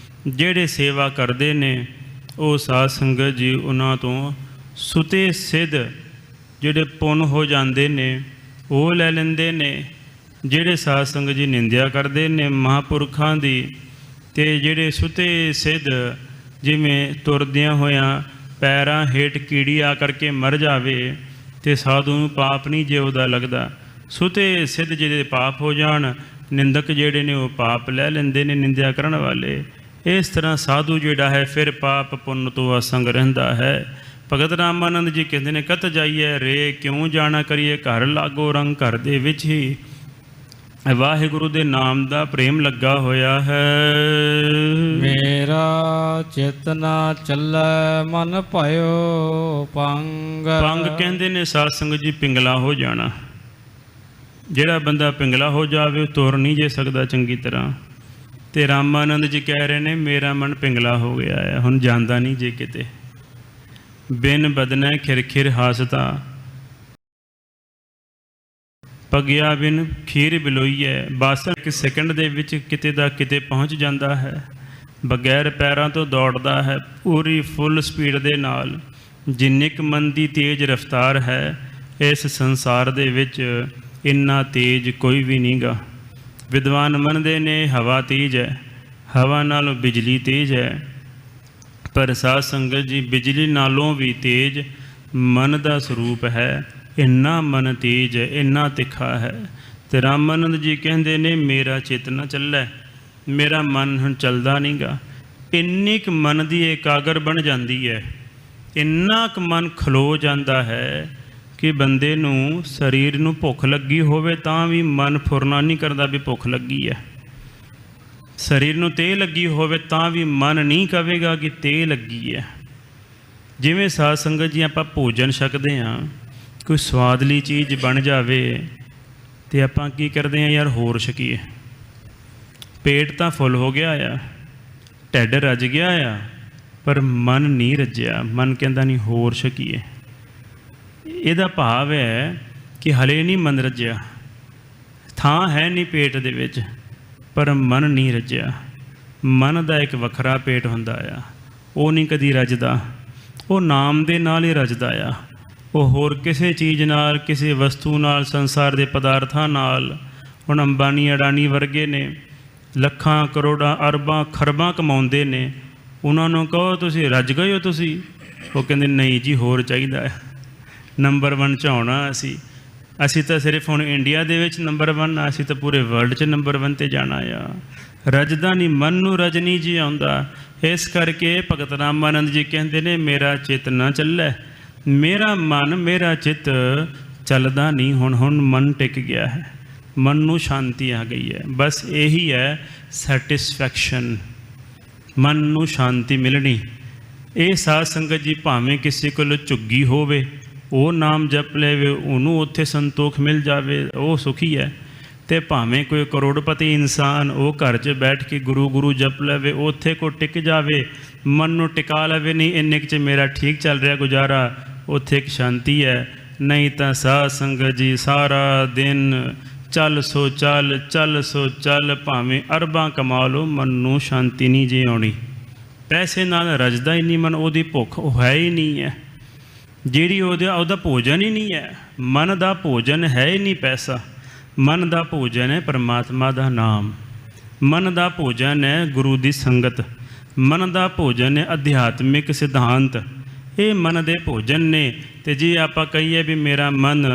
ਜਿਹੜੇ ਸੇਵਾ ਕਰਦੇ ਨੇ ਉਹ ਸਾਧ ਸੰਗਤ ਜੀ ਉਹਨਾਂ ਤੋਂ ਸੁਤੇ ਸਿੱਧ ਜਿਹੜੇ ਪੁੰਨ ਹੋ ਜਾਂਦੇ ਨੇ ਉਹ ਲੈ ਲੈਂਦੇ ਨੇ। ਜਿਹੜੇ ਸਾਧ ਸੰਗਤ ਜੀ ਨਿੰਦਿਆ ਕਰਦੇ ਨੇ ਮਹਾਂਪੁਰਖਾਂ ਦੀ, ਅਤੇ ਜਿਹੜੇ ਸੁਤੇ ਸਿੱਧ ਜਿਵੇਂ ਤੁਰਦਿਆਂ ਹੋਇਆਂ ਪੈਰਾਂ ਹੇਠ ਕੀੜੀ ਆ ਕਰਕੇ ਮਰ ਜਾਵੇ ਅਤੇ ਸਾਧੂ ਨੂੰ ਪਾਪ ਨਹੀਂ ਜੇ ਉਹਦਾ ਲੱਗਦਾ। ਸੁਤੇ ਸਿੱਧ ਜਿਹਦੇ ਪਾਪ ਹੋ ਜਾਣ, ਨਿੰਦਕ ਜਿਹੜੇ ਨੇ ਉਹ ਪਾਪ ਲੈ ਲੈਂਦੇ ਨੇ, ਨਿੰਦਿਆ ਕਰਨ ਵਾਲੇ। ਇਸ ਤਰ੍ਹਾਂ ਸਾਧੂ ਜਿਹੜਾ ਹੈ ਫਿਰ ਪਾਪ ਪੁੰਨ ਤੋਂ ਅਸੰਗ ਰਹਿੰਦਾ ਹੈ। ਭਗਤ ਰਾਮਾਨੰਦ ਜੀ ਕਹਿੰਦੇ ਨੇ, ਕਤ ਜਾਈਏ ਰੇ ਕਿਉਂ ਜਾਣਾ ਕਰੀਏ, ਘਰ ਲਾਗੋ ਰੰਗ, ਘਰ ਦੇ ਵਿੱਚ ਹੀ ਵਾਹਿਗੁਰੂ ਦੇ ਨਾਮ ਦਾ ਪ੍ਰੇਮ ਲੱਗਾ ਹੋਇਆ ਹੈ। ਮੇਰਾ ਚਿਤ ਨਾ ਚੱਲੈ ਮਨ ਭਇਓ ਪੰਗ। ਪੰਗ ਕਹਿੰਦੇ ਨੇ ਸਾਧ ਸੰਗਤ ਜੀ ਪਿੰਗਲਾ ਹੋ ਜਾਣਾ। ਜਿਹੜਾ ਬੰਦਾ ਪਿੰਗਲਾ ਹੋ ਜਾਵੇ ਉਹ ਤੁਰ ਨਹੀਂ ਜੇ ਸਕਦਾ ਚੰਗੀ ਤਰ੍ਹਾਂ। ਅਤੇ ਰਾਮਾਨੰਦ ਜੀ ਕਹਿ ਰਹੇ ਨੇ ਮੇਰਾ ਮਨ ਪਿੰਗਲਾ ਹੋ ਗਿਆ ਹੈ, ਹੁਣ ਜਾਂਦਾ ਨਹੀਂ ਜੇ ਕਿਤੇ। ਬਿਨ ਬਦਨੈ ਖਿਰ ਖਿਰ ਹਾਸਤਾ, ਪਗਿਆ ਬਿਨ ਖੀਰ ਬਿਲੋਈਐ। ਬਸ ਇੱਕ ਸੈਕਿੰਡ ਦੇ ਵਿੱਚ ਕਿਤੇ ਦਾ ਕਿਤੇ ਪਹੁੰਚ ਜਾਂਦਾ ਹੈ, ਬਗੈਰ ਪੈਰਾਂ ਤੋਂ ਦੌੜਦਾ ਹੈ ਪੂਰੀ ਫੁੱਲ ਸਪੀਡ ਦੇ ਨਾਲ। ਜਿੰਨੀ ਕੁ ਮਨ ਦੀ ਤੇਜ਼ ਰਫ਼ਤਾਰ ਹੈ ਇਸ ਸੰਸਾਰ ਦੇ ਵਿੱਚ ਇੰਨਾ ਤੇਜ਼ ਕੋਈ ਵੀ ਨਹੀਂ ਗਾ। ਵਿਦਵਾਨ ਮੰਨਦੇ ਨੇ ਹਵਾ ਤੇਜ਼ ਹੈ, ਹਵਾ ਨਾਲੋਂ ਬਿਜਲੀ ਤੇਜ਼ ਹੈ, ਪਰ ਸਾਧ ਸੰਗਤ ਜੀ ਬਿਜਲੀ ਨਾਲੋਂ ਵੀ ਤੇਜ਼ ਮਨ ਦਾ ਸਰੂਪ ਹੈ। ਇੰਨਾ ਮਨ ਤੇਜ਼ ਹੈ, ਇੰਨਾ ਤਿੱਖਾ ਹੈ। ਅਤੇ ਰਾਮਾਨੰਦ ਜੀ ਕਹਿੰਦੇ ਨੇ ਮੇਰਾ ਚਿੱਤ ਨਾ ਚੱਲੈ, ਮੇਰਾ ਮਨ ਹੁਣ ਚੱਲਦਾ ਨਹੀਂ ਗਾ। ਇੰਨੀ ਕੁ ਮਨ ਦੀ ਇਕਾਗਰ ਬਣ ਜਾਂਦੀ ਹੈ, ਇੰਨਾ ਕੁ ਮਨ ਖਲੋ ਜਾਂਦਾ ਹੈ ਕਿ ਬੰਦੇ ਨੂੰ ਸਰੀਰ ਨੂੰ ਭੁੱਖ ਲੱਗੀ ਹੋਵੇ ਤਾਂ ਵੀ ਮਨ ਫੁਰਨਾ ਨਹੀਂ ਕਰਦਾ ਵੀ ਭੁੱਖ ਲੱਗੀ ਹੈ। ਸਰੀਰ ਨੂੰ ਤੇਹ ਲੱਗੀ ਹੋਵੇ ਤਾਂ ਵੀ ਮਨ ਨਹੀਂ ਕਹੇਗਾ ਕਿ ਤੇਹ ਲੱਗੀ ਹੈ। ਜਿਵੇਂ ਸਾਧ ਸੰਗਤ ਜੀ ਆਪਾਂ ਭੋਜਨ ਛਕਦੇ ਹਾਂ, ਕੋਈ ਸਵਾਦਲੀ ਚੀਜ਼ ਬਣ ਜਾਵੇ ਅਤੇ ਆਪਾਂ ਕੀ ਕਰਦੇ ਹਾਂ, ਯਾਰ ਹੋਰ ਛਕੀਏ। ਪੇਟ ਤਾਂ ਫੁੱਲ ਹੋ ਗਿਆ ਆ, ਢਿੱਡ ਰੱਜ ਗਿਆ ਆ, ਪਰ ਮਨ ਨਹੀਂ ਰੱਜਿਆ। ਮਨ ਕਹਿੰਦਾ ਨਹੀਂ ਹੋਰ ਛਕੀਏ। ਇਹਦਾ ਭਾਵ ਹੈ ਕਿ ਹਲੇ ਨਹੀਂ ਮਨ ਰੱਜਿਆ, ਥਾਂ ਹੈ ਨਹੀਂ ਪੇਟ ਦੇ ਵਿੱਚ, ਪਰ ਮਨ ਨਹੀਂ ਰੱਜਿਆ। ਮਨ ਦਾ ਇੱਕ ਵੱਖਰਾ ਪੇਟ ਹੁੰਦਾ ਆ, ਉਹ ਨਹੀਂ ਕਦੀ ਰੱਜਦਾ, ਉਹ ਨਾਮ ਦੇ ਨਾਲ ਹੀ ਰੱਜਦਾ ਆ। ਉਹ ਹੋਰ ਕਿਸੇ ਚੀਜ਼ ਨਾਲ, ਕਿਸੇ ਵਸਤੂ ਨਾਲ, ਸੰਸਾਰ ਦੇ ਪਦਾਰਥਾਂ ਨਾਲ। ਹੁਣ ਅੰਬਾਨੀ ਅਡਾਨੀ ਵਰਗੇ ਨੇ ਲੱਖਾਂ ਕਰੋੜਾਂ ਅਰਬਾਂ ਖਰਬਾਂ ਕਮਾਉਂਦੇ ਨੇ, ਉਹਨਾਂ ਨੂੰ ਕਹੋ ਤੁਸੀਂ ਰੱਜ ਗਏ ਹੋ ਤੁਸੀਂ, ਉਹ ਕਹਿੰਦੇ ਨਹੀਂ ਜੀ ਹੋਰ ਚਾਹੀਦਾ ਹੈ, ਨੰਬਰ 1 'ਚ ਆਉਣਾ ਅਸੀਂ ਤਾਂ ਸਿਰਫ ਹੁਣ ਇੰਡੀਆ ਦੇ ਵਿੱਚ ਨੰਬਰ 1 ਆ, ਅਸੀਂ ਤਾਂ ਪੂਰੇ ਵਰਲਡ 'ਚ ਨੰਬਰ 1 'ਤੇ ਜਾਣਾ ਆ। ਰੱਜਦਾ ਨਹੀਂ, ਮਨ ਨੂੰ ਰਜ ਨਹੀਂ ਜੀ ਆਉਂਦਾ। ਇਸ ਕਰਕੇ ਭਗਤ ਰਾਮਾਨੰਦ ਜੀ ਕਹਿੰਦੇ ਨੇ ਮੇਰਾ ਚਿੱਤ ਨਾ ਚੱਲੈ, ਮੇਰਾ ਮਨ ਮੇਰਾ ਚਿੱਤ ਚੱਲਦਾ ਨਹੀਂ। ਹੁਣ ਮਨ ਟਿਕ ਗਿਆ ਹੈ, ਮਨ ਨੂੰ ਸ਼ਾਂਤੀ ਆ ਗਈ ਹੈ। ਬਸ ਇਹੀ ਹੈ ਸੈਟਿਸਫੈਕਸ਼ਨ, ਮਨ ਨੂੰ ਸ਼ਾਂਤੀ ਮਿਲਣੀ। ਇਹ ਸਾਧ ਸੰਗਤ ਜੀ ਭਾਵੇਂ ਕਿਸੇ ਕੋਲ ਝੁੱਗੀ ਹੋਵੇ ਉਹ ਨਾਮ ਜਪ ਲਵੇ, ਉਹਨੂੰ ਉੱਥੇ ਸੰਤੋਖ ਮਿਲ ਜਾਵੇ, ਉਹ ਸੁਖੀ ਹੈ। ਅਤੇ ਭਾਵੇਂ ਕੋਈ ਕਰੋੜਪਤੀ ਇਨਸਾਨ ਉਹ ਘਰ 'ਚ ਬੈਠ ਕੇ ਗੁਰੂ ਜਪ ਲਵੇ, ਉੱਥੇ ਕੋ ਟਿਕ ਜਾਵੇ, ਮਨ ਨੂੰ ਟਿਕਾ ਲਵੇ, ਨਹੀਂ ਇੰਨੇ 'ਚ ਮੇਰਾ ਠੀਕ ਚੱਲ ਰਿਹਾ ਗੁਜ਼ਾਰਾ, ਉੱਥੇ ਇੱਕ ਸ਼ਾਂਤੀ ਹੈ। ਨਹੀਂ ਤਾਂ ਸਾਧ ਸੰਗਤ ਜੀ ਸਾਰਾ ਦਿਨ ਚੱਲ ਸੋ ਚੱਲ, ਚੱਲ ਸੋ ਚੱਲ, ਭਾਵੇਂ ਅਰਬਾਂ ਕਮਾ ਲਓ, ਮਨ ਨੂੰ ਸ਼ਾਂਤੀ ਨਹੀਂ ਜੇ ਆਉਣੀ। ਪੈਸੇ ਨਾਲ ਰੱਜਦਾ ਹੀ ਨਹੀਂ ਮਨ, ਉਹਦੀ ਭੁੱਖ ਉਹ ਹੈ ਹੀ ਨਹੀਂ ਹੈ, ਜਿਹੜੀ ਉਹਦਾ ਭੋਜਨ ਹੀ ਨਹੀਂ ਹੈ। ਮਨ ਦਾ ਭੋਜਨ ਹੈ ਹੀ ਨਹੀਂ ਪੈਸਾ, ਮਨ ਦਾ ਭੋਜਨ ਹੈ ਪਰਮਾਤਮਾ ਦਾ ਨਾਮ, ਮਨ ਦਾ ਭੋਜਨ ਹੈ ਗੁਰੂ ਦੀ ਸੰਗਤ, ਮਨ ਦਾ ਭੋਜਨ ਹੈ ਅਧਿਆਤਮਿਕ ਸਿਧਾਂਤ। ਇਹ ਮਨ ਦੇ ਭੋਜਨ ਨੇ। ਅਤੇ ਜੇ ਆਪਾਂ ਕਹੀਏ ਵੀ ਮੇਰਾ ਮਨ,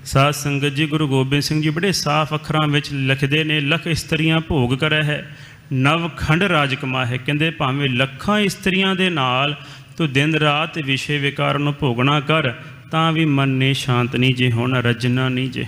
ਸਾਧ ਸੰਗਤ ਜੀ ਗੁਰੂ ਗੋਬਿੰਦ ਸਿੰਘ ਜੀ ਬੜੇ ਸਾਫ਼ ਅੱਖਰਾਂ ਵਿੱਚ ਲਿਖਦੇ ਨੇ, ਲੱਖ ਇਸਤਰੀਆਂ ਭੋਗ ਕਰੇ ਹੈ ਨਵਖੰਡ ਰਾਜ ਕਮਾਹੇ। ਕਹਿੰਦੇ ਭਾਵੇਂ ਲੱਖਾਂ ਇਸਤਰੀਆਂ ਦੇ ਨਾਲ ਤੂੰ ਦਿਨ ਰਾਤ ਵਿਸ਼ੇ ਵਿਕਾਰ ਨੂੰ ਭੋਗਣਾ ਕਰ, ਤਾਂ ਵੀ ਮਨ ਨੇ ਸ਼ਾਂਤ ਨਹੀਂ ਜੇ ਹੋਣਾ, ਰੱਜਣਾ ਨਹੀਂ ਜੇ,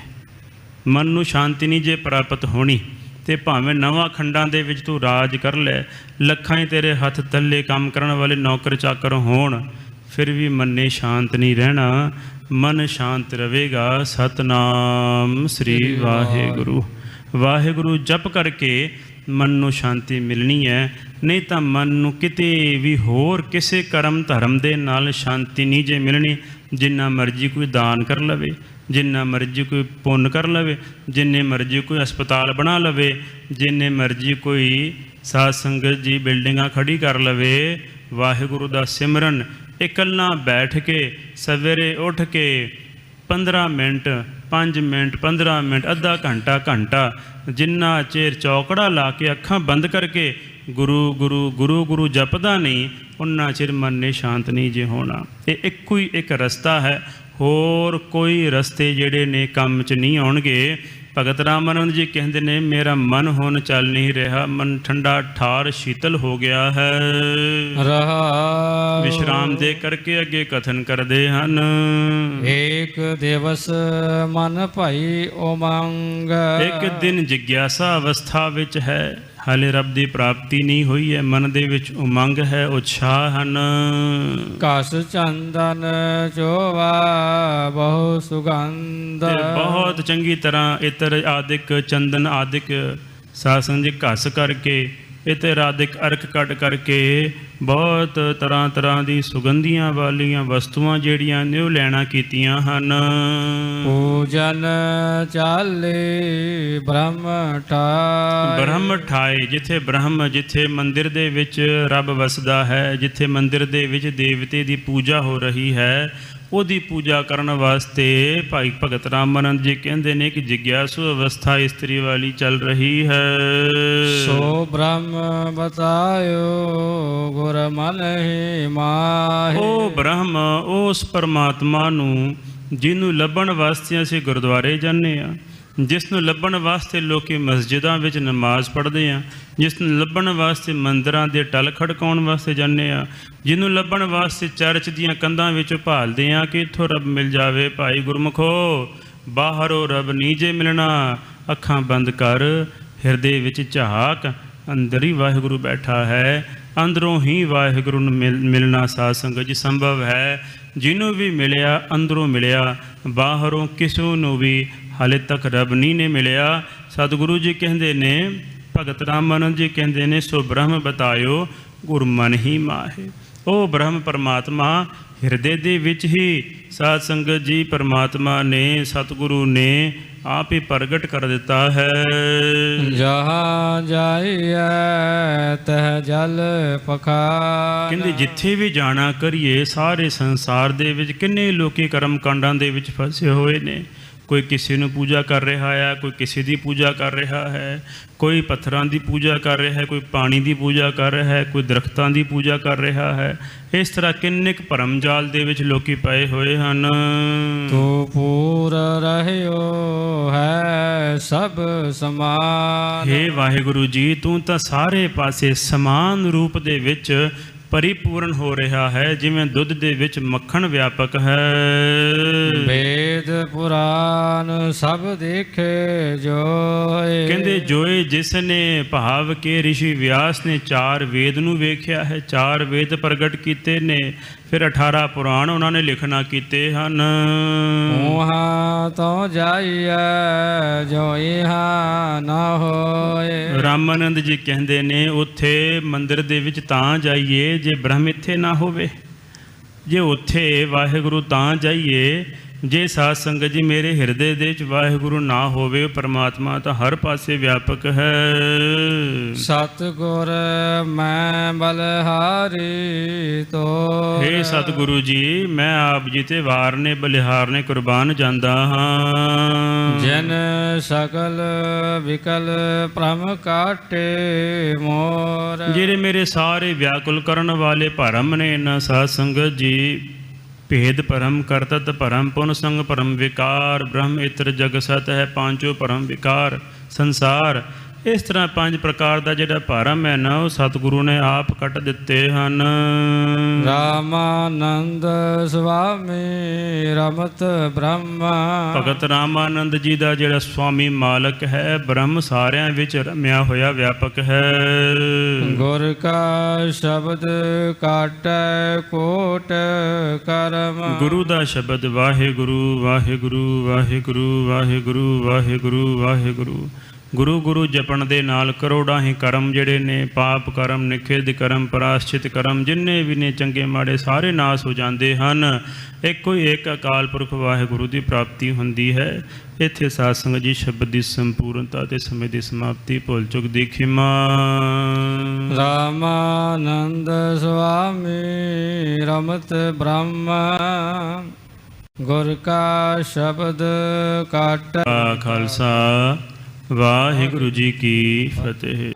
ਮਨ ਨੂੰ ਸ਼ਾਂਤੀ ਨਹੀਂ ਜੇ ਪ੍ਰਾਪਤ ਹੋਣੀ। ਅਤੇ ਭਾਵੇਂ ਨਵਾਂ ਖੰਡਾਂ ਦੇ ਵਿੱਚ ਤੂੰ ਰਾਜ ਕਰ ਲੈ, ਲੱਖਾਂ ਹੀ ਤੇਰੇ ਹੱਥ ਥੱਲੇ ਕੰਮ ਕਰਨ ਵਾਲੇ ਨੌਕਰ ਚਾਕਰ ਹੋਣ, ਫਿਰ ਵੀ ਮਨ ਨੇ ਸ਼ਾਂਤ ਨਹੀਂ ਰਹਿਣਾ। ਮਨ ਸ਼ਾਂਤ ਰਹੇਗਾ ਸਤਨਾਮ ਸ੍ਰੀ ਵਾਹਿਗੁਰੂ। ਵਾਹਿਗੁਰੂ ਜਪ ਕਰਕੇ ਮਨ ਨੂੰ ਸ਼ਾਂਤੀ ਮਿਲਣੀ ਹੈ। ਨਹੀਂ ਤਾਂ ਮਨ ਨੂੰ ਕਿਤੇ ਵੀ ਹੋਰ ਕਿਸੇ ਕਰਮ ਧਰਮ ਦੇ ਨਾਲ ਸ਼ਾਂਤੀ ਨਹੀਂ ਜੇ ਮਿਲਣੀ। ਜਿੰਨਾ ਮਰਜ਼ੀ ਕੋਈ ਦਾਨ ਕਰ ਲਵੇ, ਜਿੰਨਾ ਮਰਜ਼ੀ ਕੋਈ ਪੁੰਨ ਕਰ ਲਵੇ, ਜਿੰਨੇ ਮਰਜ਼ੀ ਕੋਈ ਹਸਪਤਾਲ ਬਣਾ ਲਵੇ, ਜਿੰਨੇ ਮਰਜ਼ੀ ਕੋਈ ਸਾਧ ਸੰਗਤ ਜੀ ਬਿਲਡਿੰਗਾਂ ਖੜੀ ਕਰ ਲਵੇ, ਵਾਹਿਗੁਰੂ ਦਾ ਸਿਮਰਨ ਇਕੱਲਾ ਬੈਠ ਕੇ ਸਵੇਰੇ ਉੱਠ ਕੇ 15 ਮਿੰਟ 5 ਮਿੰਟ 15 ਮਿੰਟ ਅੱਧਾ ਘੰਟਾ ਜਿੰਨਾ ਚਿਰ ਚੌਕੜਾ ਲਾ ਕੇ ਅੱਖਾਂ ਬੰਦ ਕਰਕੇ ਗੁਰੂ ਗੁਰੂ ਗੁਰੂ ਗੁਰੂ ਜਪਦਾ ਨਹੀਂ, ਉਨਾ ਚਿਰ ਮਨ ਨੇ ਸ਼ਾਂਤ ਨਹੀਂ ਜੇ ਹੋਣਾ। ਇਹ ਇੱਕੋ ਹੀ ਇੱਕ ਰਸਤਾ ਹੈ, ਹੋਰ ਕੋਈ ਰਸਤੇ ਜਿਹੜੇ ਨੇ ਕੰਮ 'ਚ ਨਹੀਂ ਆਉਣਗੇ। ਭਗਤ ਰਾਮਾਨੰਦ ਜੀ ਕਹਿੰਦੇ ਨੇ ਮੇਰਾ ਮਨ ਹੁਣ ਚੱਲ ਨਹੀਂ ਰਿਹਾ, ਮਨ ਠੰਡਾ ਠਾਰ ਸ਼ੀਤਲ ਹੋ ਗਿਆ ਹੈ। ਰਹਾ ਵਿਸ਼ਰਾਮ ਦੇ ਕਰਕੇ ਅੱਗੇ ਕਥਨ ਕਰਦੇ ਹਨ। ਏਕ ਦਿਵਸ ਮਨ ਭਈ ਉਮੰਗ। ਇੱਕ ਦਿਨ ਜਿਗਿਆਸਾ ਅਵਸਥਾ ਵਿੱਚ ਹੈ, ਹਾਲੇ ਰੱਬ ਦੀ ਪ੍ਰਾਪਤੀ ਨਹੀਂ ਹੋਈ ਹੈ, ਮਨ ਦੇ ਵਿੱਚ ਉਮੰਗ ਹੈ, ਉਤਸ਼ਾਹ ਹਨ। ਕਸ ਚੰਦਨ ਚੋਵਾ ਬਹੁ ਸੁਗੰਧ। ਬਹੁਤ ਚੰਗੀ ਤਰ੍ਹਾਂ ਇਤਰ ਆਦਿਕ ਚੰਦਨ ਆਦਿਕ ਸਾਸਨ ਜੀ ਘਸ ਕਰਕੇ ਇਤਰ ਆਦਿਕ ਅਰਕ ਕੱਢ ਕਰਕੇ ਬਹੁਤ ਤਰ੍ਹਾਂ ਦੀ ਸੁਗੰਧੀਆਂ ਵਾਲੀਆਂ ਵਸਤੂਆਂ ਜਿਹੜੀਆਂ ਨੇ ਉਹ ਲੈਣਾ ਕੀਤੀਆਂ ਹਨ। ਪੂਜਨ ਚਾਲੇ ਬ੍ਰਹਮ ਠਾਏ। ਬ੍ਰਹਮ ਠਾਏ, ਜਿੱਥੇ ਬ੍ਰਹਮ, ਜਿੱਥੇ ਮੰਦਿਰ ਦੇ ਵਿੱਚ ਰੱਬ ਵਸਦਾ ਹੈ, ਜਿੱਥੇ ਮੰਦਿਰ ਦੇ ਵਿੱਚ ਦੇਵਤੇ ਦੀ ਪੂਜਾ ਹੋ ਰਹੀ ਹੈ, ਉਹਦੀ ਪੂਜਾ ਕਰਨ ਵਾਸਤੇ ਭਾਈ ਭਗਤ ਰਾਮਾਨੰਦ ਜੀ ਕਹਿੰਦੇ ਨੇ ਕਿ ਜਿਗਿਆਸੂ ਅਵਸਥਾ ਇਸਤਰੀ ਵਾਲੀ ਚੱਲ ਰਹੀ ਹੈ। ਸੋ ਬ੍ਰਹਮ ਬਤਾਇਓ ਗੁਰ ਮਨ ਹੀ ਮਾਹੇ। ਉਹ ਬ੍ਰਹਮ, ਉਸ ਪਰਮਾਤਮਾ ਨੂੰ ਜਿਹਨੂੰ ਲੱਭਣ ਵਾਸਤੇ ਅਸੀਂ ਗੁਰਦੁਆਰੇ ਜਾਂਦੇ ਹਾਂ, ਜਿਸ ਨੂੰ ਲੱਭਣ ਵਾਸਤੇ ਲੋਕੀ ਮਸਜਿਦਾਂ ਵਿੱਚ ਨਮਾਜ਼ ਪੜ੍ਹਦੇ ਆ, ਜਿਸ ਨੂੰ ਲੱਭਣ ਵਾਸਤੇ ਮੰਦਿਰਾਂ ਦੇ ਟਲ ਖੜਕਾਉਣ ਵਾਸਤੇ ਜਾਂਦੇ ਆ, ਜਿਹਨੂੰ ਲੱਭਣ ਵਾਸਤੇ ਚਰਚ ਦੀਆਂ ਕੰਧਾਂ ਵਿੱਚ ਭਾਲਦੇ ਆ ਕਿ ਇੱਥੋਂ ਰੱਬ ਮਿਲ ਜਾਵੇ। ਭਾਈ ਗੁਰਮੁਖੋ, ਬਾਹਰੋਂ ਰੱਬ ਨਹੀਂ ਜੇ ਮਿਲਣਾ, ਅੱਖਾਂ ਬੰਦ ਕਰ, ਹਿਰਦੇ ਵਿੱਚ ਝਾਕ, ਅੰਦਰ ਹੀ ਵਾਹਿਗੁਰੂ ਬੈਠਾ ਹੈ। ਅੰਦਰੋਂ ਹੀ ਵਾਹਿਗੁਰੂ ਨੂੰ ਮਿਲਣਾ ਸਾਧ ਸੰਗਤ ਜੀ ਸੰਭਵ ਹੈ। ਜਿਹਨੂੰ ਵੀ ਮਿਲਿਆ ਅੰਦਰੋਂ ਮਿਲਿਆ, ਬਾਹਰੋਂ ਕਿਸੇ ਨੂੰ ਵੀ ਹਾਲੇ ਤੱਕ ਰੱਬ ਨਹੀਂ ਨੇ ਮਿਲਿਆ। ਸਤਿਗੁਰੂ ਜੀ ਕਹਿੰਦੇ ਨੇ, ਭਗਤ ਰਾਮਾਨੰਦ ਜੀ ਕਹਿੰਦੇ ਨੇ, ਸੋ ਬ੍ਰਹਮ ਬਤਾਇਓ ਗੁਰ ਮਨ ਹੀ ਮਾਹੇ। ਉਹ ਬ੍ਰਹਮ ਪਰਮਾਤਮਾ ਹਿਰਦੇ ਦੇ ਵਿੱਚ ਹੀ ਸਾਧ ਸੰਗਤ ਜੀ ਪਰਮਾਤਮਾ ਨੇ, ਸਤਿਗੁਰੂ ਨੇ ਆਪ ਹੀ ਪ੍ਰਗਟ ਕਰ ਦਿੱਤਾ ਹੈ। ਜਹਾਂ ਜਾਈਐ ਤਹ ਜਲ ਪਖਾਨ। ਕਹਿੰਦੇ ਜਿੱਥੇ ਵੀ ਜਾਣਾ ਕਰੀਏ, ਸਾਰੇ ਸੰਸਾਰ ਦੇ ਵਿੱਚ ਕਿੰਨੇ ਲੋਕੀ ਕਰਮ ਕਾਂਡਾਂ ਦੇ ਵਿੱਚ ਫਸੇ ਹੋਏ ਨੇ। ਕੋਈ ਕਿਸੇ ਨੂੰ ਪੂਜਾ ਕਰ ਰਿਹਾ ਹੈ, ਕੋਈ ਕਿਸੇ ਦੀ ਪੂਜਾ ਕਰ ਰਿਹਾ ਹੈ, ਕੋਈ ਪੱਥਰਾਂ ਦੀ ਪੂਜਾ ਕਰ ਰਿਹਾ ਹੈ, ਕੋਈ ਪਾਣੀ ਦੀ ਪੂਜਾ ਕਰ ਰਿਹਾ ਹੈ, ਕੋਈ ਦਰਖਤਾਂ ਦੀ ਪੂਜਾ ਕਰ ਰਿਹਾ ਹੈ। ਇਸ ਤਰ੍ਹਾਂ ਕਿੰਨੇ ਕੁ ਭਰਮ ਜਾਲ ਦੇ ਵਿੱਚ ਲੋਕੀ ਪਏ ਹੋਏ ਹਨ। ਤੂੰ ਪੂਰ ਰਹਿਓ ਹੈ ਸਭ ਸਮਾਨ। ਹੇ ਵਾਹਿਗੁਰੂ ਜੀ, ਤੂੰ ਤਾਂ ਸਾਰੇ ਪਾਸੇ ਸਮਾਨ ਰੂਪ ਦੇ ਵਿੱਚ ਪਰਿਪੂਰਨ ਹੋ ਰਿਹਾ ਹੈ, ਜਿਵੇਂ ਦੁੱਧ ਦੇ ਵਿੱਚ ਮੱਖਣ ਵਿਆਪਕ ਹੈ। ਵੇਦ ਪੁਰਾਨ ਸਭ ਦੇਖੇ ਜੋਏ। ਕਹਿੰਦੇ ਜੋਏ ਜਿਸ ਨੇ, ਭਾਵ ਕੇ ਰਿਸ਼ੀ ਵਿਆਸ ਨੇ 4 ਵੇਦ ਨੂੰ ਵੇਖਿਆ ਹੈ, 4 ਵੇਦ ਪ੍ਰਗਟ ਕੀਤੇ ਨੇ, ਫਿਰ 18 ਪੁਰਾਣ ਉਹਨਾਂ ਨੇ ਲਿਖਣਾ ਕੀਤੇ ਹਨ। ਉਹਾਂ ਤੋਂ ਜਾਈਐ ਜੋ ਇਹਾਂ ਨਾ ਹੋਏ। ਰਾਮਾਨੰਦ ਜੀ ਕਹਿੰਦੇ ਨੇ, ਉੱਥੇ ਮੰਦਿਰ ਦੇ ਵਿੱਚ ਤਾਂ ਜਾਈਏ ਜੇ ਬ੍ਰਹਮ ਇੱਥੇ ਨਾ ਹੋਵੇ, ਜੇ ਉੱਥੇ ਵਾਹਿਗੁਰੂ ਤਾਂ ਜਾਈਏ ਜੇ ਸਾਧ ਸੰਗਤ ਜੀ ਮੇਰੇ ਹਿਰਦੇ ਦੇ ਵਿੱਚ ਵਾਹਿਗੁਰੂ ਨਾ ਹੋਵੇ। ਪਰਮਾਤਮਾ ਤਾਂ ਹਰ ਪਾਸੇ ਵਿਆਪਕ ਹੈ। ਸਤਿਗੁਰ ਮੈਂ ਬਲਿਹਾਰੀ ਤੋ। ਹੇ ਸਤਿਗੁਰੂ ਜੀ, ਮੈਂ ਆਪ ਜੀ ਤੇ ਵਾਰ ਨੇ ਬਲਿਹਾਰ ਨੇ ਕੁਰਬਾਨ ਜਾਂਦਾ ਹਾਂ। ਜਨ ਸਕਲ ਵਿਕਲ ਭ੍ਰਮ ਕਾਟੇ ਮੋਰ। ਜਿਹੜੇ ਮੇਰੇ ਸਾਰੇ ਵਿਆਕੁਲ ਕਰਨ ਵਾਲੇ ਭਰਮ ਨੇ ਨਾ ਸਾਧ ਸੰਗਤ ਜੀ, ਭੇਦ ਭਰਮ, ਕਰਤਤ ਭਰਮ, ਪੁਨ ਸੰਗ ਭਰਮ, ਵਿਕਾਰ, ਬ੍ਰਹਮ ਇਤਰ ਜਗ ਸਤ ਹੈ, ਪਾਂਚੋ ਭਰਮ ਵਿਕਾਰ ਸੰਸਾਰ। ਇਸ ਤਰ੍ਹਾਂ 5 ਪ੍ਰਕਾਰ ਦਾ ਜਿਹੜਾ ਭਰਮ ਹੈ ਨਾ, ਉਹ ਸਤਿਗੁਰੂ ਨੇ ਆਪ ਕੱਟ ਦਿੱਤੇ ਹਨ। ਰਾਮਾਨੰਦ ਸੁਆਮੀ ਰਮਤ ਬ੍ਰਹਮਾ। ਭਗਤ ਰਾਮਾਨੰਦ ਜੀ ਦਾ ਜਿਹੜਾ ਸੁਆਮੀ ਮਾਲਕ ਹੈ, ਬ੍ਰਹਮ ਸਾਰਿਆਂ ਵਿੱਚ ਰਮਿਆ ਹੋਇਆ ਵਿਆਪਕ ਹੈ। ਗੁਰ ਕਾ ਸ਼ਬਦ ਕਾਟੈ ਕੋਟ ਕਰਮ। ਗੁਰੂ ਦਾ ਸ਼ਬਦ ਵਾਹਿਗੁਰੂ ਵਾਹਿਗੁਰੂ ਵਾਹਿਗੁਰੂ ਵਾਹਿਗੁਰੂ ਵਾਹਿਗੁਰੂ ਵਾਹਿਗੁਰੂ ਗੁਰੂ ਗੁਰੂ ਜਪਣ ਦੇ ਨਾਲ ਕਰੋੜਾਂ ਹੀ ਕਰਮ ਜਿਹੜੇ ਨੇ, ਪਾਪ ਕਰਮ, ਨਿਖੇਧ ਕਰਮ, ਪ੍ਰਾਸ਼ਚਿਤ ਕਰਮ, ਜਿੰਨੇ ਵੀ ਨੇ ਚੰਗੇ ਮਾੜੇ ਸਾਰੇ ਨਾਸ ਹੋ ਜਾਂਦੇ ਹਨ। ਇੱਕੋ ਹੀ ਇੱਕ ਅਕਾਲ ਪੁਰਖ ਵਾਹਿਗੁਰੂ ਦੀ ਪ੍ਰਾਪਤੀ ਹੁੰਦੀ ਹੈ। ਇੱਥੇ ਸਾਧ ਸੰਗਤ ਜੀ ਸ਼ਬਦ ਦੀ ਸੰਪੂਰਨਤਾ ਤੇ ਸਮੇਂ ਦੀ ਸਮਾਪਤੀ, ਭੁੱਲ ਚੁੱਕ ਦੀ ਖਿਮਾ। ਰਾਮਾਨੰਦ ਸੁਆਮੀ ਰਮਤ ਬ੍ਰਹਮ ਗੁਰ ਕਾ ਸ਼ਬਦ ਕਾਟੈ। ਖਾਲਸਾ ਵਾਹਿਗੁਰੂ ਜੀ ਕੀ ਫਤਿਹ।